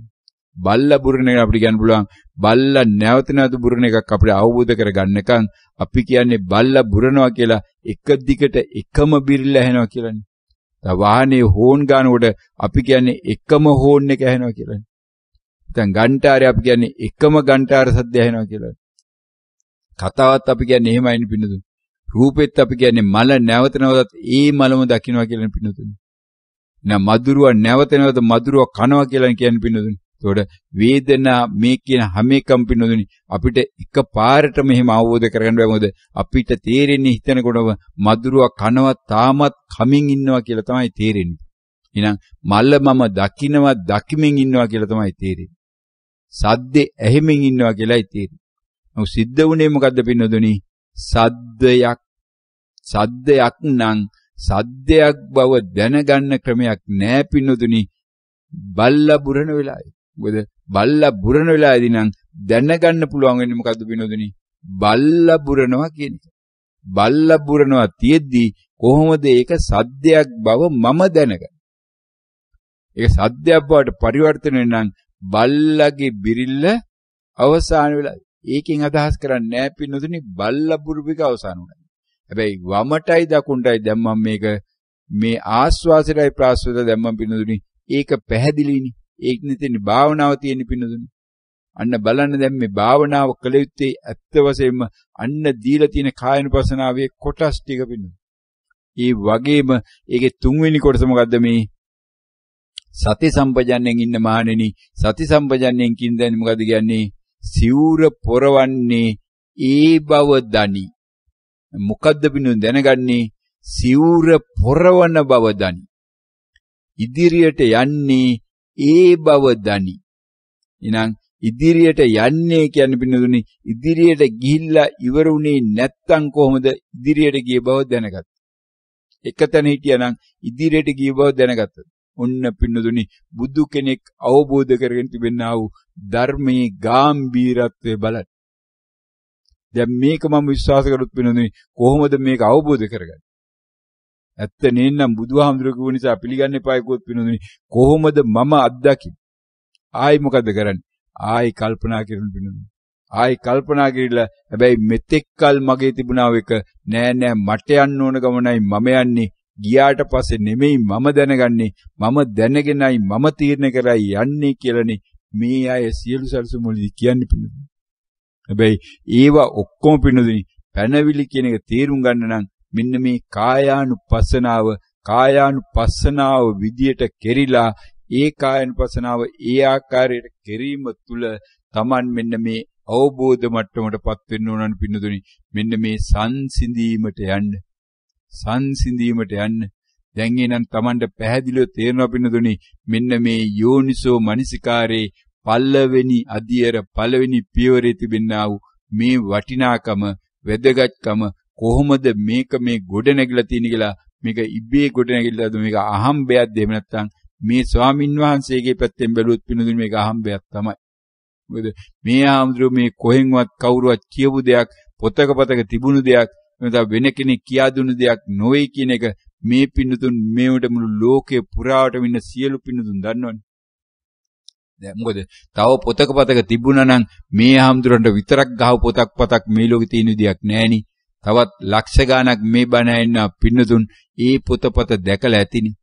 බල්ලා බුරණ එක අපිට කියන්න පුළුවන්. බල්ලා නැවත නැවත බුරණ එකක් අපිට අවබෝධ කරගන්නකම් අපි කියන්නේ බල්ලා බුරනවා කියලා එක දිගට එකම බිරිල්ල ඇහෙනවා කියලානේ. වාහනේ හෝන් ගන්නකොට අපි කියන්නේ එකම හෝන් එක ඇහෙනවා කියලානේ. දැන් ගන්ටාරේ අපි කියන්නේ එකම ගන්ටාර සද්ද ඇහෙනවා කියලා. කතාවත් අපි කියන්නේ එහෙමයිනේ පින්නතුනි. රූපෙත් අපි කියන්නේ මල නැවත නැවතත් ඒ මලම දකින්නවා කියලා පින්නතුනි. මధుරව නැවත නැවත මధుරව කනවා කියලා කියන්නේ පින්නතුනි. ඒතකොට වේදනා මේ කියන හැම එකම පින්නතුනි අපිට එක පාරටම එහෙම අවබෝධ කරගන්න බෑ. මොකද අපිට තේරෙන්නේ හිතනකොටම මధుරව කනවා තාමත් කමින් ඉන්නවා කියලා තමයි තේරෙන්නේ. එහෙනම් මල මම දකිමින් ඉන්නවා කියලා තමයි තේරෙන්නේ. සද්දේ ඇහිමින් ඉන්නවා කියලායි තේරෙන්නේ. නමුත් සිද්ධ වුණේ මොකද්ද පින්නතුනි? සද්දයක් නම් සද්දයක් බව දැනගන්න ක්‍රමයක් නෑ පින්නතුනි. බල්ලා බුරන වෙලාවේ. මොකද බල්ලා බුරන වෙලාවේදී නම් දැනගන්න පුළුවන් වෙන්නේ මොකද්ද පින්නතුනි? බල්ලා බුරනවා කියන එක. බල්ලා බුරනවා තියෙද්දි කොහොමද ඒක සද්දයක් බව මම දැනගන්නේ? ඒක සද්දයක් බවට පරිවර්තන වෙනනම් බල්ලාගේ බිරිල්ල අවසාන වෙලා. ඒකෙන් අදහස් කරන්නේ නෑ පින්නතුනි බල්ලා බුරුපික අවසාන වුණා. හැබැයි වමටයි දකුණටයි දැම්මම මේක මේ ආස්වාසයයි ප්‍රාස්වාසය දැම්මම පින්නතුනි ඒක පැහැදිලිනේ. ඒක නෙතෙනි භාවනාව තියෙන පින්නතුනි. අන්න බලන්න දැන් මේ භාවනාව කළ යුත්තේ ඇත්ත වශයෙන්ම අන්න දීලා තියෙන කායනුපසනාවේ කොටස් ටික පින්නතුනි. ඒ වගේම ඒකේ තුන්වෙනි කොටස මොකද්ද මේ සති සම්පජන්යෙන් ඉන්න මහණෙනි. සති සම්පජන්යෙන් කින්දන්නේ මොකද්ද කියන්නේ? සිවුර පොරවන්නේ ඒ බව දනි. මොකද්ද පින්නතුනි දැනගන්නේ? සිවුර පොරවන බව දනි. ඉදිරියට යන්නේ ඒ බව දනි. එහෙනම් ඉදිරියට යන්නේ කියන්නේ පින්නතුනි ඉදිරියට ගිහිල්ලා ඉවරුනේ නැත්තම් කොහොමද ඉදිරියට ගිය බව දැනගත්තේ? එකතැන හිටියානම් ඉදිරියට ගිය බව දැනගත්තා. ඔන්න පින්නතුනි බුදු කෙනෙක් අවබෝධ කරගෙන තිබෙනා වූ ධර්මයේ ගැඹීරත්වය බලන්න. දැන් මේක මම විශ්වාස කරුත් පින්නතුනි කොහොමද මේක අවබෝධ කරගන්නේ? ඇත්ත නේනම් බුදුහාමුදුරුවෝ කිව්ව නිසා පිළිගන්න එපා කිව්වොත් පින්නතුනි කොහොමද මම අත්දකින්නේ? ආයි මොකද කරන්නේ? ආයි කල්පනා කරන පින්නතුනි. ආයි කල්පනා කරලා හැබැයි මෙතෙක්කල් මගේ තිබුණා එක නෑ මට යන්න ඕන ගමනයි මම යන්නේ. ගියාට පස්සේ නෙමෙයි මම දැනගන්නේ මම දැනගෙනයි මම තීරණය කරයි යන්නේ කියලානේ මේ අය සියලු සල්සුම් වලදී කියන්නේ පින්නතුනි. හැබැයි ඒවා ඔක්කොම පින්නතුනි පැනවිලි කියන එක තේරුම් ගන්න නම් මෙන්න මේ කායානුපස්සනාව විදියට කෙරිලා ඒ කායානුපස්සනාව ඒ ආකාරයට කෙරීම තුළ Taman මෙන්න මේ අවබෝධ මට්ටමටපත් වෙන්න ඕනන පින්නතුනි. මෙන්න මේ සංසිඳීමට යන්න දැන් එනන් Tamanට පැහැදිලිව තේරෙනවා පින්නතුනි මෙන්න මේ යෝනිසෝ මනසිකාරේ පළවෙනි අධියර පළවෙනි පියවරේ තිබෙනා වූ මේ වටිනාකම වැදගත්කම කොහොමද මේක මේ ගොඩ නැගිලා තියෙන කියලා මේක ඉබේ ගොඩ නැගිලාද මේක අහම්බයක්ද එහෙම නැත්නම් මේ ස්වාමින් වහන්සේගේ පැත්තෙන් බැලුවොත් පින්නතුනි මේක අහම්බයක් තමයි. මොකද මේ ආම්ද්‍රෝ මේ කොහෙන්වත් කවුරුවත් කියපු දෙයක් පොතක තිබුණු දෙයක් නැත්නම් වෙන කෙනෙක් කියා දුන්නු දෙයක් නොවේ කියන එක මේ පින්නතුන් මේවට මුළු ලෝකේ පුරාවටම ඉන්න සියලු පින්නතුන් දන්නවනේ. දැන් මොකද තව පොතක තිබුණා නම් මේ ආම්ද්‍රොන්ට විතරක් ගහව පොතක් මේ ලෝකේ තියෙන විදියක් නැහෙනි. තවත් ලක්ෂ ගාණක් මේ බණ ඇන්න පින්නතුන් ඒ පොතපත දැකලා ඇතිනේ.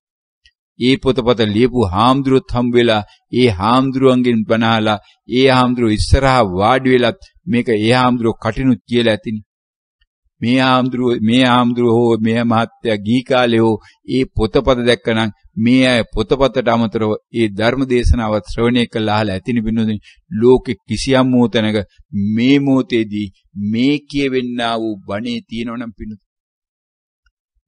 ඒ පොතපත ලියපු හාමුදුරුවොත් හම් වෙලා ඒ හාමුදුරුවන්ගෙන් බණහලා ඒ හාමුදුරුවෝ ඉස්සරහා වාඩි වෙලත් මේක ඒ හාමුදුරුවෝ කටිනුත් කියලා ඇතිනේ. මේ හාමුදුරුවෝ හෝ මේ මහත්තයා ගී කාලේ හෝ ඒ පොතපත දැක්කනම් මේ අය පොතපතට අමතරව ඒ ධර්ම දේශනාවත් ශ්‍රවණය කළා අහලා ඇතිනේ බින්දුනේ. ලෝකෙ කිසියම් මොහොතක මේ මොහොතේදී මේ කියවෙන්නා වූ බණේ තියෙනවනම් පිණුත්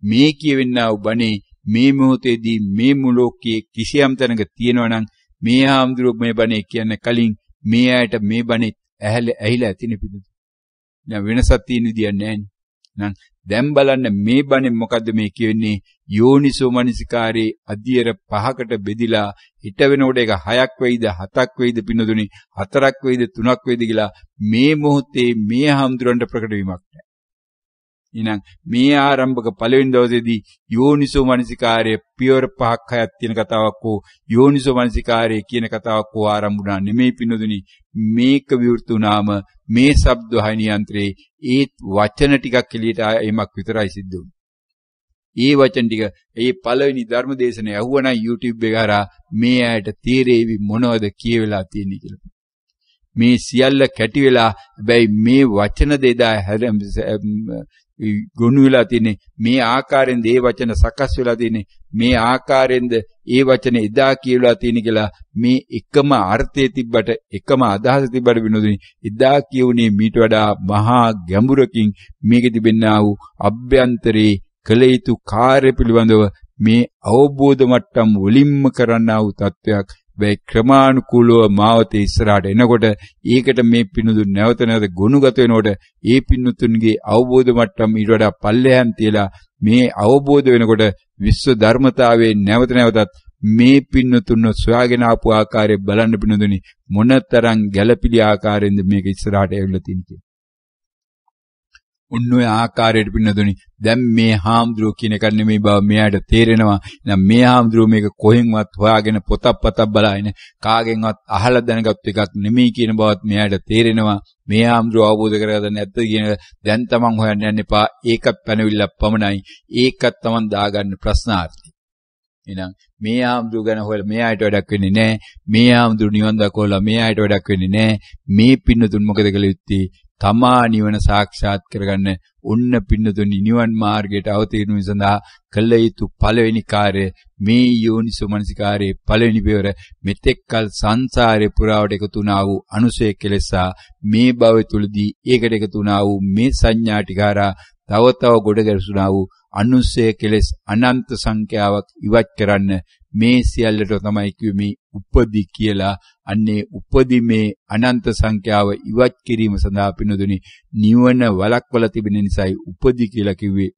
මේ කියවෙන්නා වූ බණේ මේ මොහොතේදී මේ මුලෝකයේ කිසියම් තැනක තියෙනවනම් මේ හාමුදුරුවෝ මේ බණේ කියන්න කලින් මේ අයට මේ බණේ ඇහිලා ඇතිනේ පිණුත්. දැන් වෙනසක් තියෙන විදියක් නැහැ නේ. නම් දැන් බලන්න මේ බණෙන් මොකද්ද මේ කියන්නේ? යෝනිසෝ මනසිකාරේ අධියර 5කට බෙදිලා හිට වෙනකොට ඒක 6ක් වෙයිද 7ක් වෙයිද පින්නදුනි 4ක් වෙයිද 3ක් වෙයිද කියලා මේ මොහොතේ මේ හාමුදුරන්ට ප්‍රකට වීමක් නැහැ. එහෙනම් මේ ආරම්භක පළවෙනි දවසේදී යෝනිසෝ මනසිකාරයේ පියවර 5ක් 6ක් තියෙන කතාවක් හෝ යෝනිසෝ මනසිකාරයේ කියන කතාවක් හෝ ආරම්භ වුණා නෙමෙයි පින්නදුනි. මේක විවෘත වුණාම මේ ශබ්ද වහිනී යන්ත්‍රේ ඒ වචන ටිකක් එළියට එීමක් විතරයි සිද්ධ වුනේ. ඒ වචන ටික ඒ පළවෙනි ධර්ම දේශනේ ඇහුවනම් YouTube එක හරහා මේ ඇයට තීරේවි මොනවද කියවෙලා තියෙන්නේ කියලා. මේ සියල්ල කැටි වෙලා හැබැයි මේ වචන දෙදා ගොනු වෙලා තියෙන්නේ මේ ආකාරයෙන්ද ඒ වචන සකස් වෙලා තියෙන්නේ මේ ආකාරයෙන්ද ඒ වචන එදා කියවලා තියෙන කියලා මේ එකම අර්ථයේ තිබ්බට එකම අදහස තිබ්බට විනෝදිනේ එදා කියුනේ මීට වඩා මහා ගැඹුරකින් මේකෙ තිබෙනා වූ අභ්‍යන්තරේ කළ යුතු කාර්ය පිළිබඳව මේ අවබෝධ මට්ටම් වලින්ම කරන්නා වූ තත්වයක් වේ ක්‍රමානුකූලව මාවතේ ඉස්සරහට එනකොට ඒකට මේ පින්නතුන් නැවත නැවත ගොනුගත වෙනකොට ඒ පින්නතුන්ගේ අවබෝධ මට්ටම් ඊට වඩා පල්ලෙහාන් තියලා මේ අවබෝධ වෙනකොට විශ්ව ධර්මතාවයේ නැවත නැවතත් මේ පින්නතුන් සොයාගෙන ආපු ආකාරය බලන්න පින්නතුනි මොනතරම් ගැළපිලි ආකාරයෙන්ද මේක ඉස්සරහට එවිලා තියෙන්නේ. උන්වයේ ආකාරයට පින්නතුනි දැන් මේ හාමුදුරුවෝ කියන එක නෙමෙයි බව මෙයාට තේරෙනවා. එහෙනම් මේ හාමුදුරුවෝ මේක කොහෙන්වත් හොයාගෙන පොතක් බලයින කාගෙන්වත් අහලා දැනගත්තු එකක් නෙමෙයි කියන බවත් මෙයාට තේරෙනවා. මේ හාමුදුරුවෝ අවබෝධ කරගන්න නැත්ද කියන දැන් තමන් හොයන්න යන්න එපා. ඒකත් පැනවිල්ල පමණයි. ඒකත් තමන් දාගන්න ප්‍රශ්නාර්ථය. එහෙනම් මේ හාමුදුරුවෝ ගැන හොයලා මේ ආයත වැඩක් වෙන්නේ නැහැ. මේ හාමුදුරුවෝ නිවන් දක්වලා මේ ආයත වැඩක් වෙන්නේ නැහැ. මේ පින්නතුන් මොකද කළ යුත්තේ? තමා නිවන සාක්ෂාත් කරගන්න උන්න පින්නතුනි නිවන් මාර්ගයට අවතීර්ණු සඳහා කළ යුතු පළවෙනි කාර්යය මේ යෝනිසෝ මනසිකාරයේ පළවෙනි පියවර මෙතෙක්කල් සංසාරේ පුරාවට එකතු වුණා වූ අනුසය කෙලෙසා මේ භවය තුලදී ඒකට එකතු වුණා වූ මේ සංඥා ටිකාරා තව තව ගොඩ ගැසුණා වූ අනුසය කෙලෙස් අනන්ත සංඛ්‍යාවක් ඉවත් කරන්න මේ සියල්ලට තමයි කිව්වේ උපදි කියලා. අන්නේ උපදීමේ අනන්ත සංඛ්‍යාව ඉවත් කිරීම සඳහා පිනුදුනි නිවන වලක්වල තිබෙන නිසායි උපදි කියලා කිව්වේ.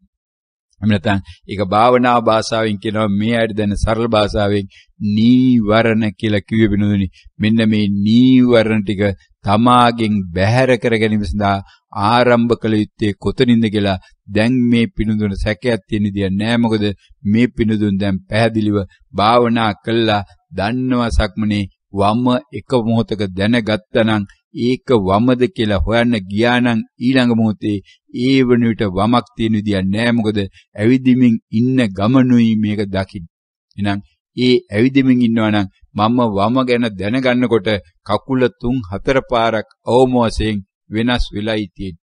එහෙම නැත්නම් ඒක භාවනා භාෂාවෙන් කියනවා මේ ඇයි දැන සරල භාෂාවෙන් නීවරණ කියලා කිව්වේ පිනුදුනි. මෙන්න මේ නීවරණ ටික තමාගෙන් බැහැර කර ගැනීම සඳහා ආරම්භ කළ යුත්තේ කොතනින්ද කියලා දැන් මේ පිනුදුන සැකයක් තියෙන දිය නෑ. මොකද මේ පිනුදුන් දැන් පැහැදිලිව භාවනා කළා දන්නවා සක්මනේ වම එක මොහොතක දැනගත්තනම් ඒක වමද කියලා හොයන්න ගියානම් ඊළඟ මොහොතේ ඒ වෙන විට වමක් තියෙන විදියක් නෑ. මොකද ඇවිදිමින් ඉන්න ගමනුයි මේක දකින්න. එහෙනම් ඒ ඇවිදිමින් ඉන්නවනම් මම වම ගැන දැනගන්නකොට කකුල 3-4 පාරක් අවම වශයෙන් වෙනස් වෙලයි තියෙන්නේ.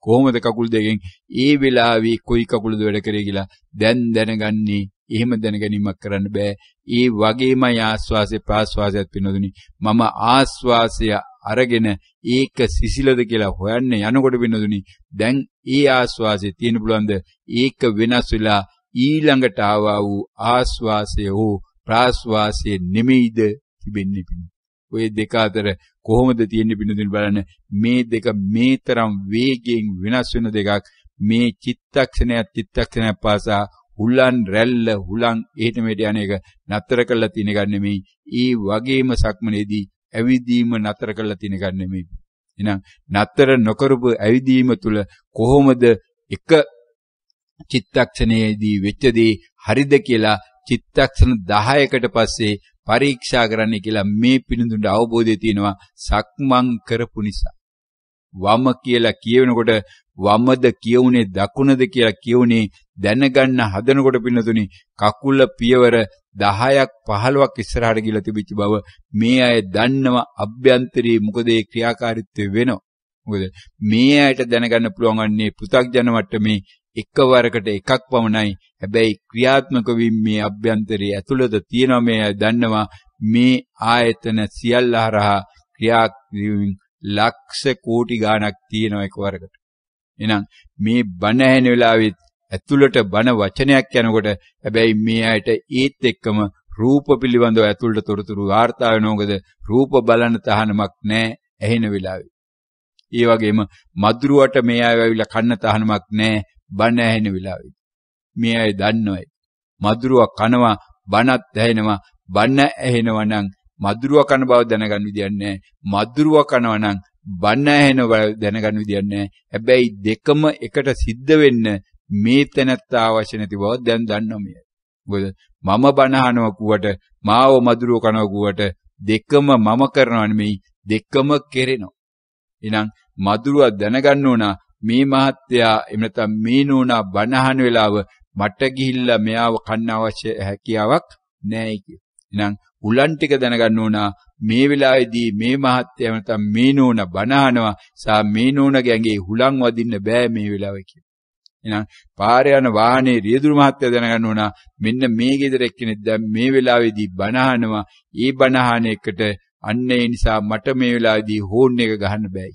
කොහොමද කකුල් දෙකෙන් ඒ වෙලාවේ කොයි කකුලද වැඩ කරේ කියලා දැන් දැනගන්නේ. එහෙම දැනගැනීමක් කරන්න බෑ. ඒ වගේමයි ආස්වාසය ප්‍රාස්වාසයත් වෙනදුනි. මම ආස්වාසය අරගෙන ඒක සිසිලද කියලා හොයන්න යනකොට වෙනදුනි. දැන් ඒ ආස්වාසය තියෙන පුළුවන්ද ඒක වෙනස් වෙලා ඊළඟට ආවා වූ ආස්වාසය හෝ ප්‍රාස්වාසය නෙමෙයිද තිබෙන්නේ පිණි. ඔය දෙක අතර කොහොමද තියෙන්නේ පිණිදින් බලන්න. මේ දෙක මේ තරම් වේගයෙන් වෙනස් වෙන දෙකක්. මේ චිත්තක්ෂණයක් පාසා හුලන් රැල්ල හුලන් එහෙට මෙහෙට යන එක නතර කරලා තියෙන එක නෙමෙයි. ඒ වගේම සක්මනේදී ඇවිදීම නතර කරලා තියෙන එක නෙමෙයි. එහෙනම් නතර නොකරපු ඇවිදීම තුල කොහොමද එක චිත්තක්ෂණයේදී වෙච්ච දේ හරිද කියලා චිත්තක්ෂණ 10කට පස්සේ පරීක්ෂා කරන්න කියලා මේ පිළිඳුන්ට අවබෝධය තියෙනවා සක්මන් කරපු නිසා. වම කියලා කියවෙනකොට වමද කියුනේ දකුණද කියලා කියුනේ දැනගන්න හදනකොට පින්නතුනි කකුල පියවර 10ක් 15ක් ඉස්සරහට ගිහලා තිබිච්ච බව මේ අය දන්නවා. අභ්‍යන්තරයේ මොකද ඒ ක්‍රියාකාරීත්වය වෙනවා. මොකද මේ අයට දැනගන්න පුළුවන් වන්නේ පෘථග්ජන මට්ටමේ එකවරකට එකක් පමණයි. හැබැයි ක්‍රියාත්මක වීමේ අභ්‍යන්තරයේ ඇතුළත තියෙනවා. මේ අය දන්නවා මේ ආයතන සියල්ල හරහා ක්‍රියාක්‍රීම් ලක්ෂ කෝටි ගාණක් තියෙනවා එකවරකට. එහෙනම් මේ බණ ඇහෙන වෙලාවෙත් ඇතුළට බණ වචනයක් යනකොට හැබැයි මේ අයට ඒත් එක්කම රූප පිළිබඳව ඇතුළට තොරතුරු වාර්තා වෙනවා. මොකද රූප බලන්න තහනමක් නැහැ ඇහෙන වෙලාවේ. ඒ වගේම මදුරුවට මේ අය ඇවිල්ලා කන්න තහනමක් නැහැ බණ ඇහෙන වෙලාවෙදි. මේ අය දන්නවා මදුරුව කනවා බණත් ඇහෙනවා බණ ඇහෙනවා නම් මදුරුව කන බව දැනගන්න විදියක් නැහැ. මදුරුව කනවා නම් බණ ඇහෙන බව දැනගන්න විදියක් නැහැ. හැබැයි දෙකම එකට සිද්ධ වෙන්න මේ තැනත්තා අවශ්‍ය නැති බව දැන් දන්නවා මේ. මොකද මම බණ අහනවා කිව්වට මාව මදුරුව කනවා කිව්වට දෙකම මම කරනවා නෙමෙයි දෙකම කෙරෙනවා. එහෙනම් මදුරුව දැනගන්න ඕන මේ මහත්තයා එහෙම නැත්නම් මේ නෝනා බණ අහන වෙලාව මට ගිහිල්ලා මෙයාව කන්න අවශ්‍ය හැකියාවක් නැහැ කිය. එහෙනම් උලන් ටික දැනගන්න ඕන මේ වෙලාවේදී මේ මහත්තයා නැත්නම් මේ නෝනා බණ අහනවා සහ මේ නෝනාගේ ඇඟේ හුලං වදින්න බෑ මේ වෙලාවේ කිය. එහෙනම් පාරේ යන වාහනේ රියදුරු මහත්තයා දැනගන්න ඕන මෙන්න මේ ගෙදර එක්කෙනෙක් දැන් මේ වෙලාවේදී බණ අහනවා. ඒ බණ අහන එකට අන්න ඒ නිසා මට මේ වෙලාවේදී හෝන් එක ගහන්න බෑ.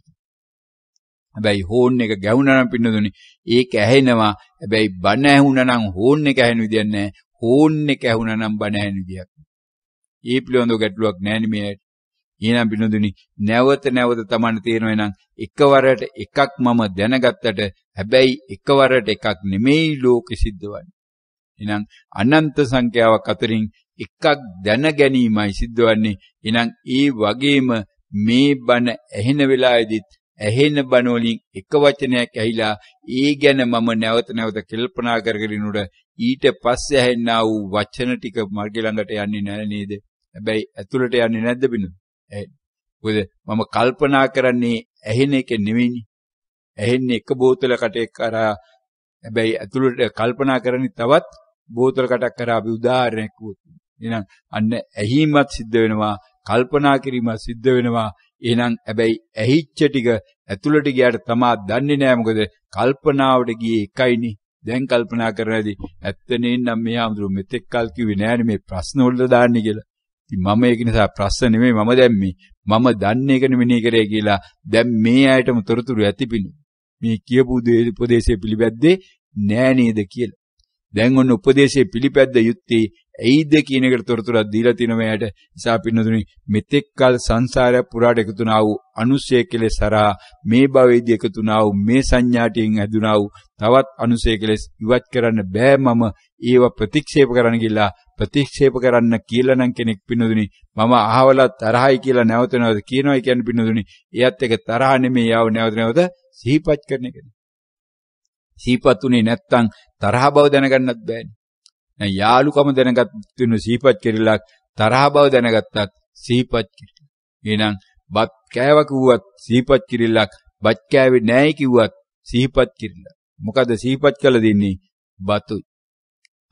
හැබැයි හෝන් එක ගැහුණා නම් පින්නදුනේ ඒක ඇහෙනවා. හැබැයි බණ ඇහුණා නම් හෝන් එක ඇහෙන විදියක් නැහැ. හෝන් එක ඇහුණා නම් බණ ඇහෙන විදියක්. ඒ පිළිබඳව ගැටලුවක් නැහැ මේ ඇයි. එහෙනම් පින්නදුනේ නැවත නැවත Taman තේරෙනවා නම් එකවරට එකක් මම දැනගත්තට හැබැයි එකවරට එකක් නෙමෙයි ලෝකෙ සිද්ධවන්නේ. එහෙනම් අනන්ත සංඛ්‍යාවක් අතරින් එකක් දැන ගැනීමයි සිද්ධවන්නේ. එහෙනම් ඒ වගේම මේ බණ ඇහෙන වෙලාවේදීත් ඇහෙන බණ වලින් එක වචනයක් ඇහිලා ඒ ගැන මම නැවත නැවත කල්පනා කරගෙන උඩ ඊට පස්සේ ඇහෙනා වූ වචන ටික මගේ ළඟට යන්නේ නැහැ නේද? හැබැයි ඇතුළට යන්නේ නැද්ද බිනු? මොකද මම කල්පනා කරන්නේ ඇහෙන එක නෙවෙයිනේ. ඇහෙන්නේ එක බෝතල කටයක් කරා. හැබැයි ඇතුළට කල්පනා කරන්නේ තවත් බෝතල කටක් කරා අපි උදාහරණයක් වුත්. එහෙනම් අන්න ඇහිමත් සිද්ධ වෙනවා, කල්පනා කිරීමත් සිද්ධ වෙනවා. එහෙනම් හැබැයි ඇහිච්ච ටික ඇතුළට ගියාට තමා දන්නේ නැහැ. මොකද කල්පනාවට ගියේ එකයිනේ. දැන් කල්පනා කරනදී ඇත්තනේ නම් මේ ආමුදුරු මෙතෙක් කල් කිව්වේ නෑනේ මේ ප්‍රශ්න වලට දාන්නේ කියලා. ඉතින් මම ඒක නිසා ප්‍රශ්න නෙමෙයි මම දැම්මේ. මම දන්නේ එක නෙමෙයි කරේ කියලා දැන් මේ අයටම තොරතුරු ඇතිපිනු. මේ කියපු උපදේශය පිළිපැද්දේ නෑ නේද කියලා. දැන් ඔන්න උපදේශය පිළිපැද්ද යුත්තේ ඇයිද කියන එකට තොරතුරක් දීලා තිනව මෙයාට. නිසා පින්නතුනි මෙතෙක් කල සංසාරය පුරාට එකතුනා වූ අනුශය කෙලෙස් හරහා මේ භවයේදී එකතුනා වූ මේ සංඥාටියෙන් ඇදුනා වූ තවත් අනුශය කෙලෙස් ඉවත් කරන්න බෑ. මම ඒව ප්‍රතික්ෂේප කරන්න ගිහලා ප්‍රතික්ෂේප කරන්න කියලා නම් කෙනෙක් පින්නතුනි මම අහවලා තරහයි කියලා නැවත නැවත කියනවා කියන්නේ පින්නතුනි එයත් එක තරහ නෙමෙයි යව නැවත නැවත සිහිපත් කරන එකනේ. සිහිපත් උනේ නැත්තම් තරහ බව දැනගන්නත් බෑනේ. දැන් යාළුකම දැනගත් තුන සිහිපත් කෙරෙලා තරහ බව දැනගත්තත් සිහිපත් කිරිලා. එහෙනම් බත් කෑව කිව්වත් සිහිපත් කිරිල්ලක්, බත් කෑවේ නැහැ කිව්වත් සිහිපත් කිරිල්ලක්. මොකද සිහිපත් කළ දෙන්නේ බතුයි.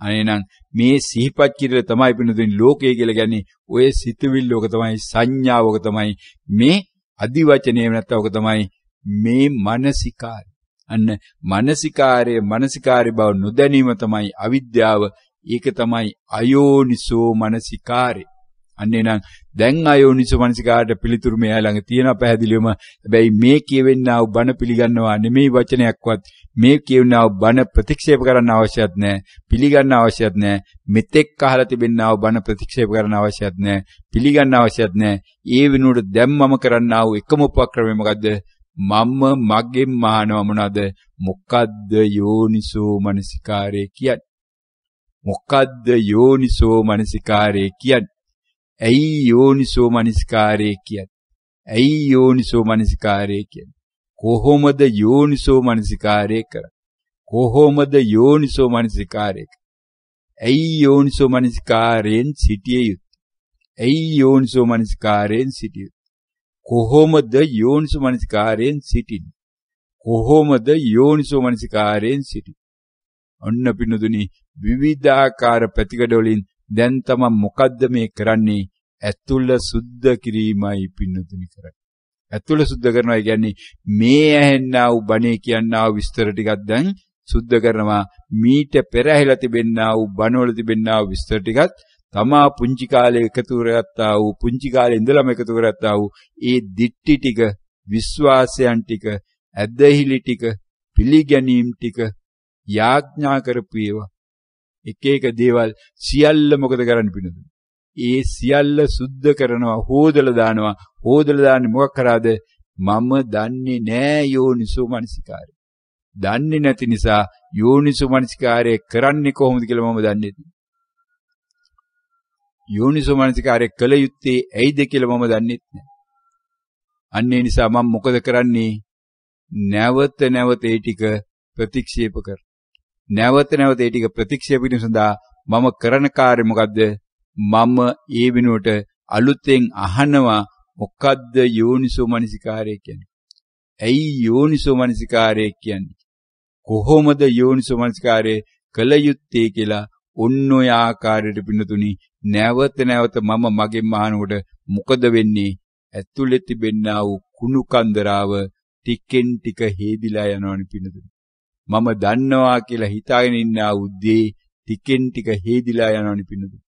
අනේනම් මේ සිහිපත් කිරිල්ල තමයි පිනුදින් ලෝකය කියලා කියන්නේ. ඔය සිතුවිල්ලෝක තමයි, සංඥාවක තමයි, මේ අදිවචනේ නැත්තම් ඔක තමයි මේ මානසිකාරය. අන්න මානසිකාරය බව නොදැනීම තමයි අවිද්‍යාව. ඒක තමයි අයෝනිසෝ මනසිකාරය. අන්නේනම් දැන් අයෝනිසෝ මනසිකාරයට පිළිතුරු මෙයා ළඟ තියෙන පැහැදිලිවම. හැබැයි මේ කියවෙන්නා වූ බණ පිළිගන්නවා නෙමෙයි වචනයක්වත්. මේ කියවෙන්නා වූ බණ ප්‍රතික්ෂේප කරන්න අවශ්‍යත් නැහැ. පිළිගන්න අවශ්‍යත් නැහැ. මෙතෙක් අහලා තිබෙන්නා වූ බණ ප්‍රතික්ෂේප කරන්න අවශ්‍යත් නැහැ. පිළිගන්න අවශ්‍යත් නැහැ. ඒ වෙනුවට දැන් මම කරන්නා වූ එකම උපක්‍රමය මොකද්ද? මම මගෙන් මහනවා මොනවාද? මොකද්ද යෝනිසෝ මනසිකාරය කියන්නේ? මොකද්ද යෝනිසෝ මනසිකාරය කියන්නේ? ඇයි යෝනිසෝ මනසිකාරය කියන්නේ? ඇයි යෝනිසෝ මනසිකාරය කියන්නේ? කොහොමද යෝනිසෝ මනසිකාරය කරන්නේ? කොහොමද යෝනිසෝ මනසිකාරය කරන්නේ? ඇයි යෝනිසෝ මනසිකාරයෙන් සිටිය යුත්තේ? ඇයි යෝනිසෝ මනසිකාරයෙන් සිටිය යුත්තේ? කොහොමද යෝනිසෝ මනසිකාරයෙන් සිටින්නේ? කොහොමද යෝනිසෝ මනසිකාරයෙන් සිටින්නේ? ඔන්න පිනුදුනි විවිධාකාර පැතිකඩ වලින් දැන් තමයි මොකද්ද මේ කරන්නේ? ඇතුළ සුද්ධ කිරීමයි පිනුදුනි කරන්නේ. ඇතුළ සුද්ධ කරනවා කියන්නේ මේ ඇහෙන්නා වූ බණේ කියන්නා වූ විස්තර ටිකක් දැන් සුද්ධ කරනවා. මීට පෙර ඇහිලා තිබෙන්නා වූ බණවල තිබෙන්නා වූ විස්තර ටිකත් තමා පුංචි කාලේ එකතු කරගත්තා වූ පුංචි කාලේ ඉඳලම එකතු කරගත්තා වූ ඒ දිට්ටි ටික, විශ්වාසයන් ටික, ඇදහිලි ටික, පිළිගැනීම් ටික යාඥා කරපු ඒවා එක එක දේවල් සියල්ල මොකද කරන්න පිනදුනේ? ඒ සියල්ල සුද්ධ කරනවා, හොදලා දානවා. හොදලා දාන්නේ මොකක් කරාද? මම දන්නේ නෑ යෝනිසෝ මනසිකාරය. දන්නේ නැති නිසා යෝනිසෝ මනසිකාරය කරන්නේ කොහොමද කියලා මම දන්නේ නැහැ. යෝනිසෝ මනසිකාරය කළ යුත්තේ ඇයිද කියලා මම දන්නේ නැහැ. අන්න ඒ නිසා මම මොකද කරන්නේ? නැවත නැවත ඒ ටික ප්‍රතික්ෂේප කර. නැවත නැවත ඒ ටික ප්‍රතික්ෂේප කිරීම සඳහා මම කරන කාර්ය මොකද්ද? මම ඒ වෙනුවට අලුතෙන් අහනවා මොකද්ද යෝනිසෝ මනසිකාරය කියන්නේ? ඇයි යෝනිසෝ මනසිකාරය කියන්නේ? කොහොමද යෝනිසෝ මනසිකාරය කළ යුත්තේ කියලා ඔන්න ඔය ආකාරයට පින්නතුනි නැවත නැවත මම මගෙන් අහනකොට මොකද වෙන්නේ? ඇතුළේ තිබෙනා වූ කුණු කන්දරාව ටිකෙන් ටික හේදිලා යනවනේ පින්නතුනි. මම දන්නවා කියලා හිතාගෙන ඉන්නා උද්දී ටිකෙන් ටික හේදිලා යනවනේ පින්නතුනි.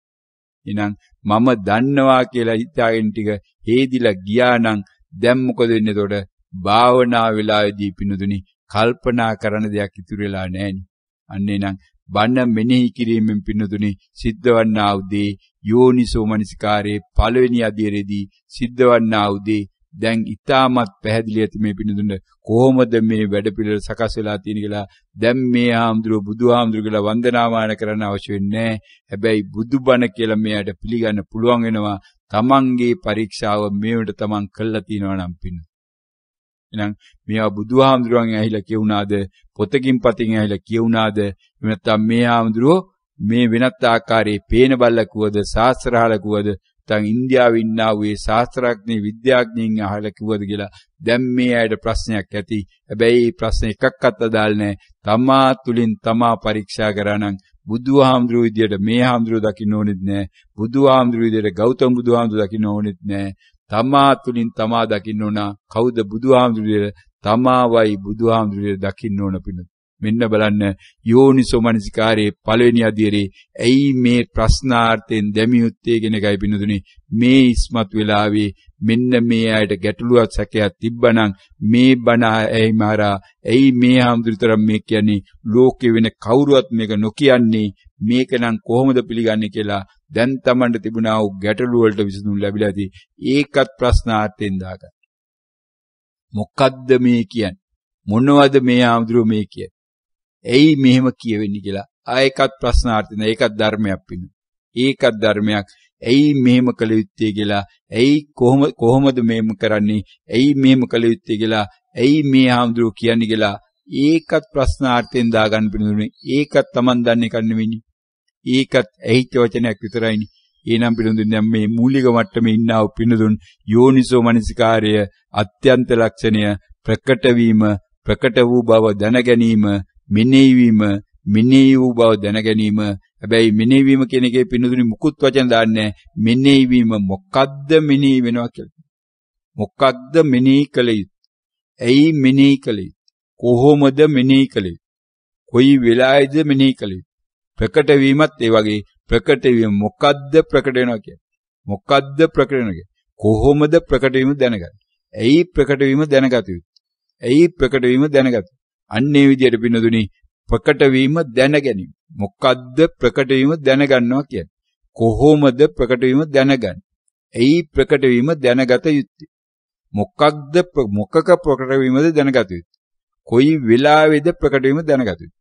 එහෙනම් මම දන්නවා කියලා හිතාගෙන ටික හේදිලා ගියා නම් දැන් මොකද වෙන්නේ? එතකොට භාවනා වෙලාවේදී පින්නතුනි කල්පනා කරන දෙයක් ඉතුරු වෙලා නැහෙනි. අන්න එනම් බණ මෙනෙහි කිරීමෙන් පින්නතුනි සිද්ධවන්නා උදේ යෝනිසෝ මනසිකාරයේ පළවෙනි අධීරයේදී සිද්ධවන්නා උදේ දැන් ඊටමත් පැහැදිලි ඇති මේ පින්නතුන කොහොමද මේ වැඩපිළිවෙල සකස් වෙලා තියෙන කියලා. දැන් මේ ආම්දුර බුදුආම්දුර කියලා වන්දනාමාන කරන්න අවශ්‍ය වෙන්නේ නැහැ. හැබැයි බුදුබණ කියලා මෙයාට පිළිගන්න පුළුවන් වෙනවා. තමන්ගේ පරීක්ෂාව මේවට තමන් කළා තියනවා නම් පින්න. එහෙනම් මේවා බුදුආම්දුරන් ඇහිලා කියුණාද? පොතකින් පතින් ඇහිලා කියුණාද? නැත්නම් මේ ආම්දුරෝ මේ වෙනත් ආකාරයේ පේන බල්ලකුවද ශාස්ත්‍රහලකුවද නැත්නම් ඉන්දියාවේ ඉන්නා වූ ශාස්ත්‍රඥ විද්‍යාඥයින් අහලා කිව්වද කියලා දැන් මේ ඇයිට ප්‍රශ්නයක් ඇති. හැබැයි මේ ප්‍රශ්න එකක්වත් අදාළ නැහැ. තමා තුලින් තමා පරීක්ෂා කරා නම් බුදුහාමුදුරුවෝ විදියට මේ හාමුදුරුවෝ දකින්න ඕනෙත් නැහැ. බුදුහාමුදුරුවෝ විදියට ගෞතම බුදුහාමුදුරුවෝ දකින්න ඕනෙත් නැහැ. තමා තුලින් තමා දකින්න ඕන කවුද බුදුහාමුදුරුවෝ? තමාවයි බුදුහාමුදුරුවෝ දකින්න ඕන පිණිස. මෙන්න බලන්න යෝනිසෝ මනසිකාරයේ පළවෙනි අධීරේ ඇයි මේ ප්‍රශ්නාර්ථයෙන් දැමියුත්තේ කියන එකයි පින්නතුනේ. මේ ඉස්මත් වෙලාවේ මෙන්න මේ අයට ගැටලුවක් සැකයක් තිබ්බනම් මේ බණ ඇයි මාරා ඇයි මේ හැමදෙතරම් මේ කියන්නේ ලෝකේ වෙන කවුරුවත් මේක නොකියන්නේ මේක නම් කොහොමද පිළිගන්නේ කියලා දැන් Tamanට තිබුණා වූ ගැටලු වලට විසඳුම් ලැබිලා ඇති. ඒකත් ප්‍රශ්නාර්ථයෙන් දාගන්න. මොකද්ද මේ කියන්නේ? මොනවද මේ ආම්දුරු මේ කියන්නේ? ඇයි මෙහෙම කියවෙන්නේ කියලා ආයකත් ප්‍රශ්නාර්ථන ඒකත් ධර්මයක් පින්න. ඒකත් ධර්මයක්. ඇයි මෙහෙම කළ යුත්තේ කියලා ඇයි කොහොමද මෙහෙම කරන්නේ? ඇයි මෙහෙම කළ යුත්තේ කියලා ඇයි මේ ආම්දුරු කියන්නේ කියලා ඒකත් ප්‍රශ්නාර්ථයෙන් දාගන්න පිළිතුරුනේ. ඒකත් Taman දන්නේ කන්නේ නෙවෙයි. ඒකත් ඇහිච්ච වචනයක් විතරයිනේ. එනම් පිළිතුරුනේ දැන් මේ මූලික මට්ටමේ ඉන්නා වූ පිළිතුරුන් යෝනිසෝ මනසිකාර්ය අත්‍යන්ත ලක්ෂණය ප්‍රකට වීම ප්‍රකට වූ බව දැන ගැනීම මෙනෙහි වූ බව දැන ගැනීම. හැබැයි මෙනෙහි වීම කියන එකේ පින්නතුනි මුකුත් වචන දාන්නේ නැහැ. මෙනෙහි වීම මොකද්ද මෙනෙහි වෙනවා කියලා. මොකක්ද මෙනෙහි කළ යුත්තේ? ඇයි මෙනෙහි කළ යුත්තේ? කොහොමද මෙනෙහි කළ යුත්තේ? කොයි වෙලාවේද මෙනෙහි කළ යුත්තේ? ප්‍රකට වීමත් ඒ වගේ ප්‍රකට වීම මොකද්ද ප්‍රකට වෙනවා කියන්නේ? මොකද්ද ප්‍රකට වෙනවා කියන්නේ? කොහොමද ප්‍රකට වීම දැනගන්නේ? ඇයි ප්‍රකට වීම දැනගත යුත්තේ? ඇයි ප්‍රකට වීම දැනගත? අන්නේ විදියට පින්නතුනි ප්‍රකට වීම දැන ගැනීම. මොකද්ද ප්‍රකට වීම දැනගන්නවා කියන්නේ? කොහොමද ප්‍රකට වීම දැනගන්නේ? ඇයි ප්‍රකට වීම දැනගත යුත්තේ? මොකක්ද මොකක ප්‍රකට වීමද දැනගත යුත්තේ? කොයි වෙලාවේද ප්‍රකට වීම දැනගත යුත්තේ?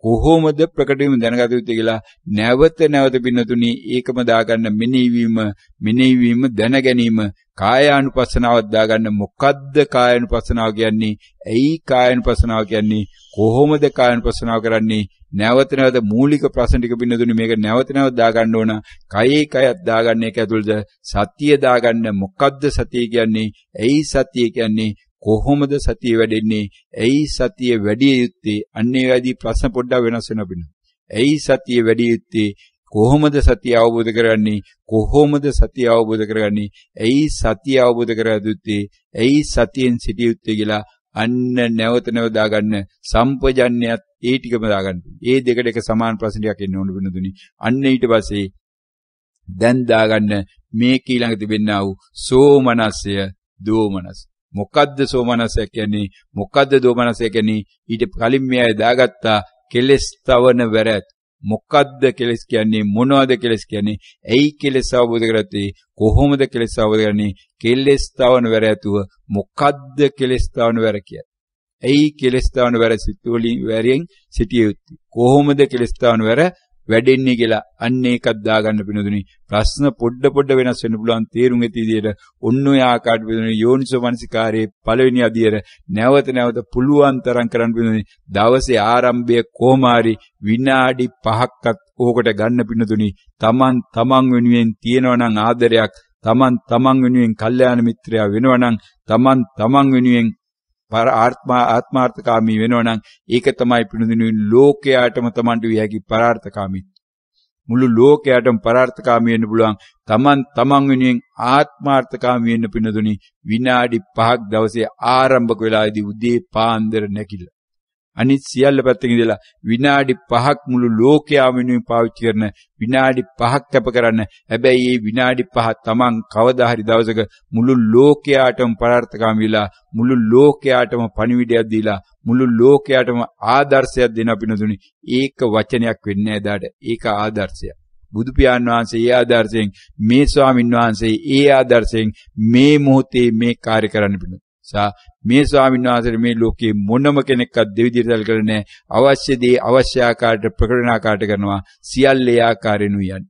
කොහොමද ප්‍රකට වීම දැනගත යුත්තේ කියලා නැවත නැවත පින්නතුනි ඒකම දාගන්න මෙනෙහි වීම දැන ගැනීම. කායානුපස්සනාවක් දාගන්න. මොකද්ද කායානුපස්සනාව කියන්නේ? ඇයි කායානුපස්සනාව කියන්නේ? කොහොමද කායානුපස්සනාව කරන්නේ? නැවත නැවත මූලික ප්‍රශ්න ටික පින්නතුනි මේක නැවත නැවත දාගන්න ඕන. කයේ කයත් දාගන්න එක ඇතුළත සතිය දාගන්න. මොකද්ද සතිය කියන්නේ? ඇයි සතිය කියන්නේ? කොහොමද සතිය වැඩෙන්නේ? ඇයි සතිය වැඩි යුත්තේ? අන්නේ වැඩි ප්‍රශ්න පොඩ්ඩක් වෙනස් වෙනවා පින්න. ඇයි සතිය වැඩි යුත්තේ? කොහොමද සතිය අවබෝධ කරගන්නේ? කොහොමද සතිය අවබෝධ කරගන්නේ? ඇයි සතිය අවබෝධ කරගත්තේ? ඇයි සතියෙන් සිටිය යුත්තේ කියලා අන්න නැවත නැවත දාගන්න. සම්පජන්‍යයත් ඒ ටිකම දාගන්න. ඒ දෙකට එක සමාන ප්‍රශ්න ටිකක් එන්න ඕන වෙනදුනි. අන්න ඊට පස්සේ දැන් දාගන්න මේ ඊළඟ තිබෙන්නා වූ සෝමනස්සය දෝමනස. මොකද්ද සෝමනසය කියන්නේ? මොකද්ද දෝමනසය කියන්නේ? ඊට කලින් මේ අය දාගත්තා කෙලස් තවන වැරැත්. මොකද්ද කෙලස් කියන්නේ? මොනවද කෙලස් කියන්නේ? ඇයි කෙලස් අවබෝධ කරගත්තේ? කොහොමද කෙලස් අවබෝධ කරන්නේ? කෙලස් තවන වැර ඇතුව මොකද්ද කෙලස් තවන වැර කියන්නේ? ඇයි කෙලස් තවන වැර සිතුවලින් වැරෙන් සිටිය යුත්තේ? කොහොමද කෙලස් තවන වැර වැඩෙන්නේ කියලා අන්න ඒකක් දාගන්න පිනදුනි. ප්‍රශ්න පොඩ වෙනස් වෙන්න පුළුවන් තේරුම් ඇති විදියට ඔන්න ඔය ආකාරයට පිනදුනි යෝනිසෝ මනසිකාරයේ පළවෙනි අදියර නැවත පුළුවන් තරම් කරන්න පිනදුනි. දවසේ ආරම්භය කොහොම හරි විනාඩි 5ක්වත් ඕකට ගන්න පිනදුනි. තමන් වෙනුවෙන් තියෙනවා නම් ආදරයක්, තමන් වෙනුවෙන් කල්යාණ මිත්‍රයා වෙනවා නම්, තමන් වෙනුවෙන් ආත්මාර්ථකාමී වෙනවනම් ඒක තමයි පිනුදිනුයි ලෝකයාටම තමන්ට විය හැකි පරාර්ථකාමී. මුළු ලෝකයාටම පරාර්ථකාමී වෙන්න පුළුවන්. තමන් වෙනුවෙන් ආත්මාර්ථකාමී වෙන්න පිනුදුනි විනාඩි 5ක් දවසේ ආරම්භක වෙලාවේදී උදේ පාන්දර නැකිලා. අනිත් සියල්ල පැත්තකින් ඉඳලා විනාඩි 5ක් මුළු ලෝකයාම වෙනුවෙන් පාවිච්චි කරන විනාඩි 5ක් කැප කරන්න. හැබැයි මේ විනාඩි 5 තමන් කවදා හරි දවසක මුළු ලෝකයාටම පරාර්ථකාමී වෙලා, මුළු ලෝකයාටම පණිවිඩයක් දීලා, මුළු ලෝකයාටම ආදර්ශයක් දෙන පිනදුනි. ඒක වචනයක් වෙන්නේ නැහැ දාට. ඒක ආදර්ශයක්. බුදු පියාණන් වහන්සේ ඒ ආදර්ශයෙන්, මේ ස්වාමීන් වහන්සේ ඒ ආදර්ශයෙන් මේ මොහොතේ මේ කාර්ය කරන්න පිණිස මේ ස්වාමීන් වහන්සේ මේ ලෝකේ මොනම කෙනෙක්වත් දෙවිදියට සැල කරන්නේ අවශ්‍ය දේ අවශ්‍ය ආකාරයට ප්‍රකටන ආකාරයට කරනවා. සියල්ල ඒ ආකාරයෙන්ම යන්නේ.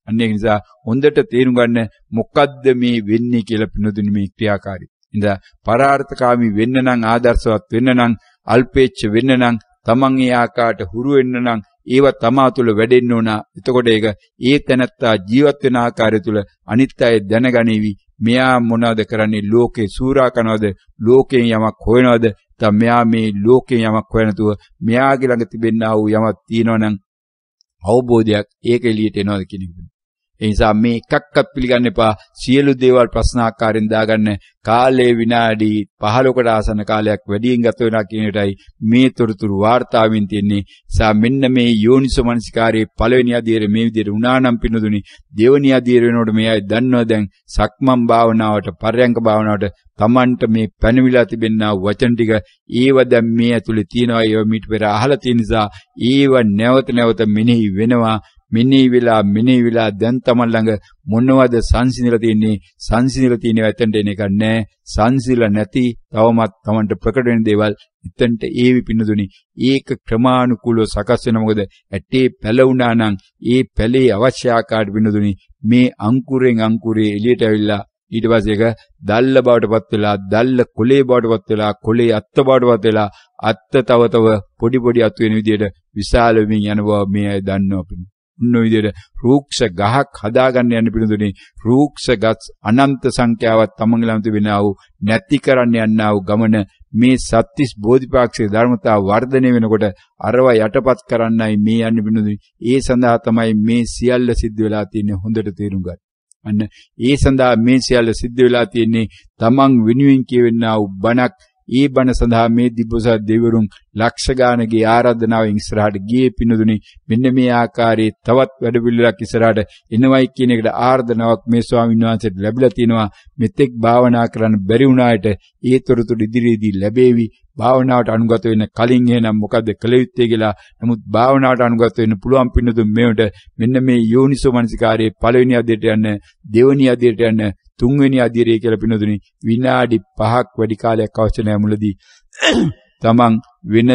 අන්න ඒ නිසා හොඳට තේරුම් ගන්න මොකද්ද මේ වෙන්නේ කියලා පිනදුනි මේ ක්‍රියාකාරී. ඉතින් පරාර්ථකාමී වෙන්න නම්, ආදර්ශවත් වෙන්න නම්, අල්පේච්ඡ වෙන්න නම්, තමන් ඒ ආකාරයට හුරු වෙන්න නම් ඒව තමා තුළ වැඩෙන්න ඕන. එතකොට ඒක ඒ තැනත්තා ජීවත් වෙන ආකාරය තුළ අනිත් අය දැනගනීවි. මෙයා මොනවද කරන්නේ? ලෝකේ සූරා කරනවද? ලෝකයෙන් යමක් හොයනවද? නැත්නම් මෙයා මේ ලෝකයෙන් යමක් හොය නැතුව මෙයාගේ ළඟ තිබෙනා වූ යමක් තියෙනවනම් අවබෝධයක් ඒක එළියට එනවද කියන එක. ඒ නිසා මේ එකක්වත් පිළිගන්න එපා. සියලු දේවල් ප්‍රශ්නාකාරයෙන් දාගන්න. කාලේ විනාඩි 15කට ආසන්න කාලයක් වැඩියෙන් ගත වෙනවා කියන එකයි මේ තොරතුරු වාර්තාවෙන් තියෙන්නේ. සා මෙන්න මේ යෝනිසෝ මනසිකාරයේ පළවෙනි අධීරය මේ විදිහට උනා නම් පිනුදුනි. දෙවෙනි අධීරය වෙනකොට මේ අය දන්නවා දැන් සක්මන් භාවනාවට, පර්යංක භාවනාවට තමන්ට මේ පැනවිලා තිබෙනා වචන ටික ඒව දැන් මේ ඇතුලේ තියෙනවා. ඒව මීට පෙර අහලා තියෙන නිසා ඒව නැවත මෙනෙහි වෙනවා. මෙනෙහි වෙලා දැන් තමන් ළඟ මොනවද සංසිඳලා තියෙන්නේ? සංසිඳලා තියෙනවා එතනට එන එක නෑ. සංසිඳලා නැති තවමත් තමන්ට ප්‍රකට වෙන දේවල් එතනට ඒවි පින්නදුනි. ඒක ක්‍රමානුකූලව සකස් වෙන මොකද ඇටේ පැලුණා නම් ඒ පැලේ අවශ්‍ය ආකාරයට පින්නදුනි මේ අංකුරේ එළියට ඇවිල්ලා ඊට පස්සේ ඒක දැල්ල බවටපත් වෙලා, දැල්ල කොලේ බවටපත් වෙලා, කොලේ අත්ත බවටපත් වෙලා, අත්ත තව පොඩි අතු වෙන විදිහට විශාල වෙමින් යන බව මේ අය දන්නවා. උන්න විදිහට රූක්ෂ ගහක් හදාගන්න යන පිළිඳුනේ රූක්ෂ ගස් අනන්ත සංඛ්‍යාවක් තමන්ගේ ළඟ තිබෙනා වූ නැති කරන්න යන්නා වූ ගමන මේ සත්‍තිස් බෝධිපාක්ෂික ධර්මතා වර්ධනය වෙනකොට අරව යටපත් කරන්නයි මේ යන්නේ පිළිඳුනේ. ඒ සඳහා තමයි මේ සියල්ල සිද්ධ වෙලා තියෙන්නේ. හොඳට තේරුම් ගන්න. අන්න ඒ සඳහා මේ සියල්ල සිද්ධ වෙලා තියෙන්නේ තමන් වෙනුවෙන් කියවෙනා වූ බණක්. ඒ බණ සඳහා මේ දිබ්බසත් දෙවිවරුන් ලක්ෂ ගානගේ ආරාධනාවෙන් ඉස්සරහට ගියේ පිනුදුනි. මෙන්න මේ ආකාරයේ තවත් වැඩ පිළිවෙලක් ඉස්සරහට එනවයි කියන එකට ආරාධනාවක් මේ ස්වාමීන් වහන්සේට ලැබිලා තිනවා. මෙතෙක් භාවනා කරන්න බැරි වුණාට ඒ තොරතුරු ඉදිරියේදී ලැබේවි. භාවනාවට අනුගත වෙන්න කලින් එහෙනම් මොකද්ද කළ යුත්තේ කියලා. නමුත් භාවනාවට අනුගත වෙන්න පුළුවන් පින්නතුන් මේකට මෙන්න මේ යෝනිසෝ මනසිකාරයේ පළවෙනි අධ්‍යයට යන්න, දෙවෙනි අධ්‍යයට යන්න, තුන්වෙනි අධ්‍යයය කියලා පින්නතුනි විනාඩි 5ක් වැඩි කාලයක් අවශ්‍ය නැහැ. මුලදී තමන් වෙන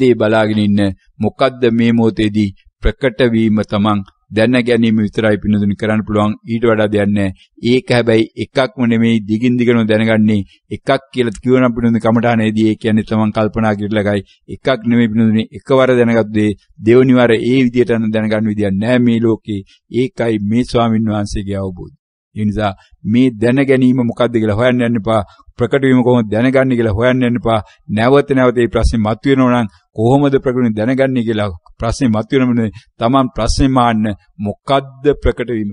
දේ බලාගෙන ඉන්න මොකද්ද මේ මොහොතේදී ප්‍රකට වීම තමන් දැන ගැනීම විතරයි පින්නතුනි කරන්න පුළුවන්. ඊට වඩා දෙයක් නැහැ. ඒක හැබැයි එකක්ම නෙමෙයි, දිගින් දිගටම දැනගන්නේ. එකක් කියලා කියවනම් පින්නතුනි කමඨානේදී ඒ කියන්නේ තමන් කල්පනා කරලගයි. එකක් නෙමෙයි පින්නතුනි, එකවර දැනගත්තු දේ දෙවෙනි වර ඒ විදිහට දැනගන්න විදියක් නැහැ මේ ලෝකේ. ඒකයි මේ ස්වාමීන් වහන්සේගේ අවබෝධය. ඒ නිසා මේ දැන ගැනීම මොකද්ද කියලා හොයන්න යන්න එපා. ප්‍රකට වීම කොහොමද දැනගන්නේ කියලා හොයන්න යන්න එපා. නැවත මේ ප්‍රශ්නේ මතුවෙනවා නම් කොහොමද ප්‍රකට දැනගන්නේ කියලා ප්‍රශ්නේ මතුවෙනම තමන් ප්‍රශ්නේ මාන්න මොකද්ද ප්‍රකට වීම?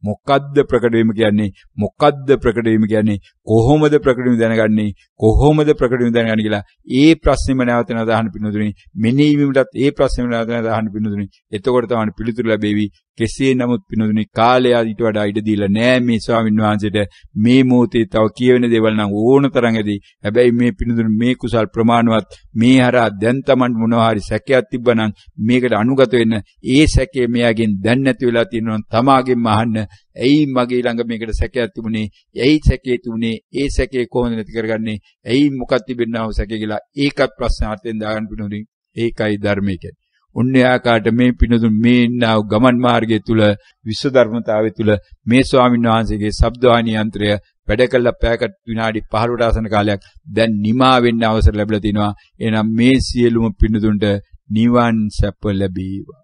මොකද්ද ප්‍රකට වීම කියන්නේ? මොකද්ද ප්‍රකට වීම කියන්නේ? කොහොමද ප්‍රකට වීම දැනගන්නේ? කොහොමද ප්‍රකට වීම දැනගන්නේ කියලා ඒ ප්‍රශ්නෙම නැවත අහන්න පින්නතුනි. මෙනෙහි වීමටත් ඒ ප්‍රශ්නෙම නැවත අහන්න පින්නතුනි. එතකොට තමයි පිළිතුරු ලැබෙවි. කෙසේ නමුත් පිනදුනි කාලය ඊට වඩා ඉඩ දීලා නෑ මේ ස්වාමීන් වහන්සේට මේ මොහොතේ තව කියවෙන දේවල් නම් ඕන තරම් ඇති. හැබැයි මේ පිනදුනි මේ කුසල් ප්‍රමාණවත් මේ හරහා දැන් Taman මොනවා හරි සැකයක් තිබ්බනම් මේකට අනුගත වෙන්න. ඒ සැකේ මෙයාගෙන් දැන් නැති වෙලා තියෙනවා තමාගෙන්ම අහන්න. ඇයි මගේ ළඟ මේකට සැකයක් තිබුණේ? ඇයි සැකේ තිබුණේ? ඒ සැකේ කොහොමද නැති කරගන්නේ? ඇයි මොකක්ද තිබෙන්නව සැකේ කියලා ඒකත් ප්‍රශ්නාර්ථයෙන් දාගන්න පිනදුනි. ඒකයි ධර්මය කියන්නේ. උන්නේ ආකාරයට මේ පිනදුන් මේ ඉන්නා ගමන් මාර්ගය තුල විශ්ව ධර්මතාවය තුල මේ ස්වාමීන් වහන්සේගේ ශබ්දවාණී යන්ත්‍රය වැඩ කළා පැයකට විනාඩි 15ට ආසන කාලයක් දැන් නිමා වෙන්න අවසර ලැබිලා තිනවා. එහෙනම් මේ සියලුම පිනදුන්ට නිවන් සැප ලැබේවා.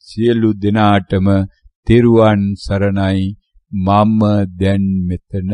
සියලු දෙනාටම තෙරුවන් සරණයි. මම දැන් මෙතන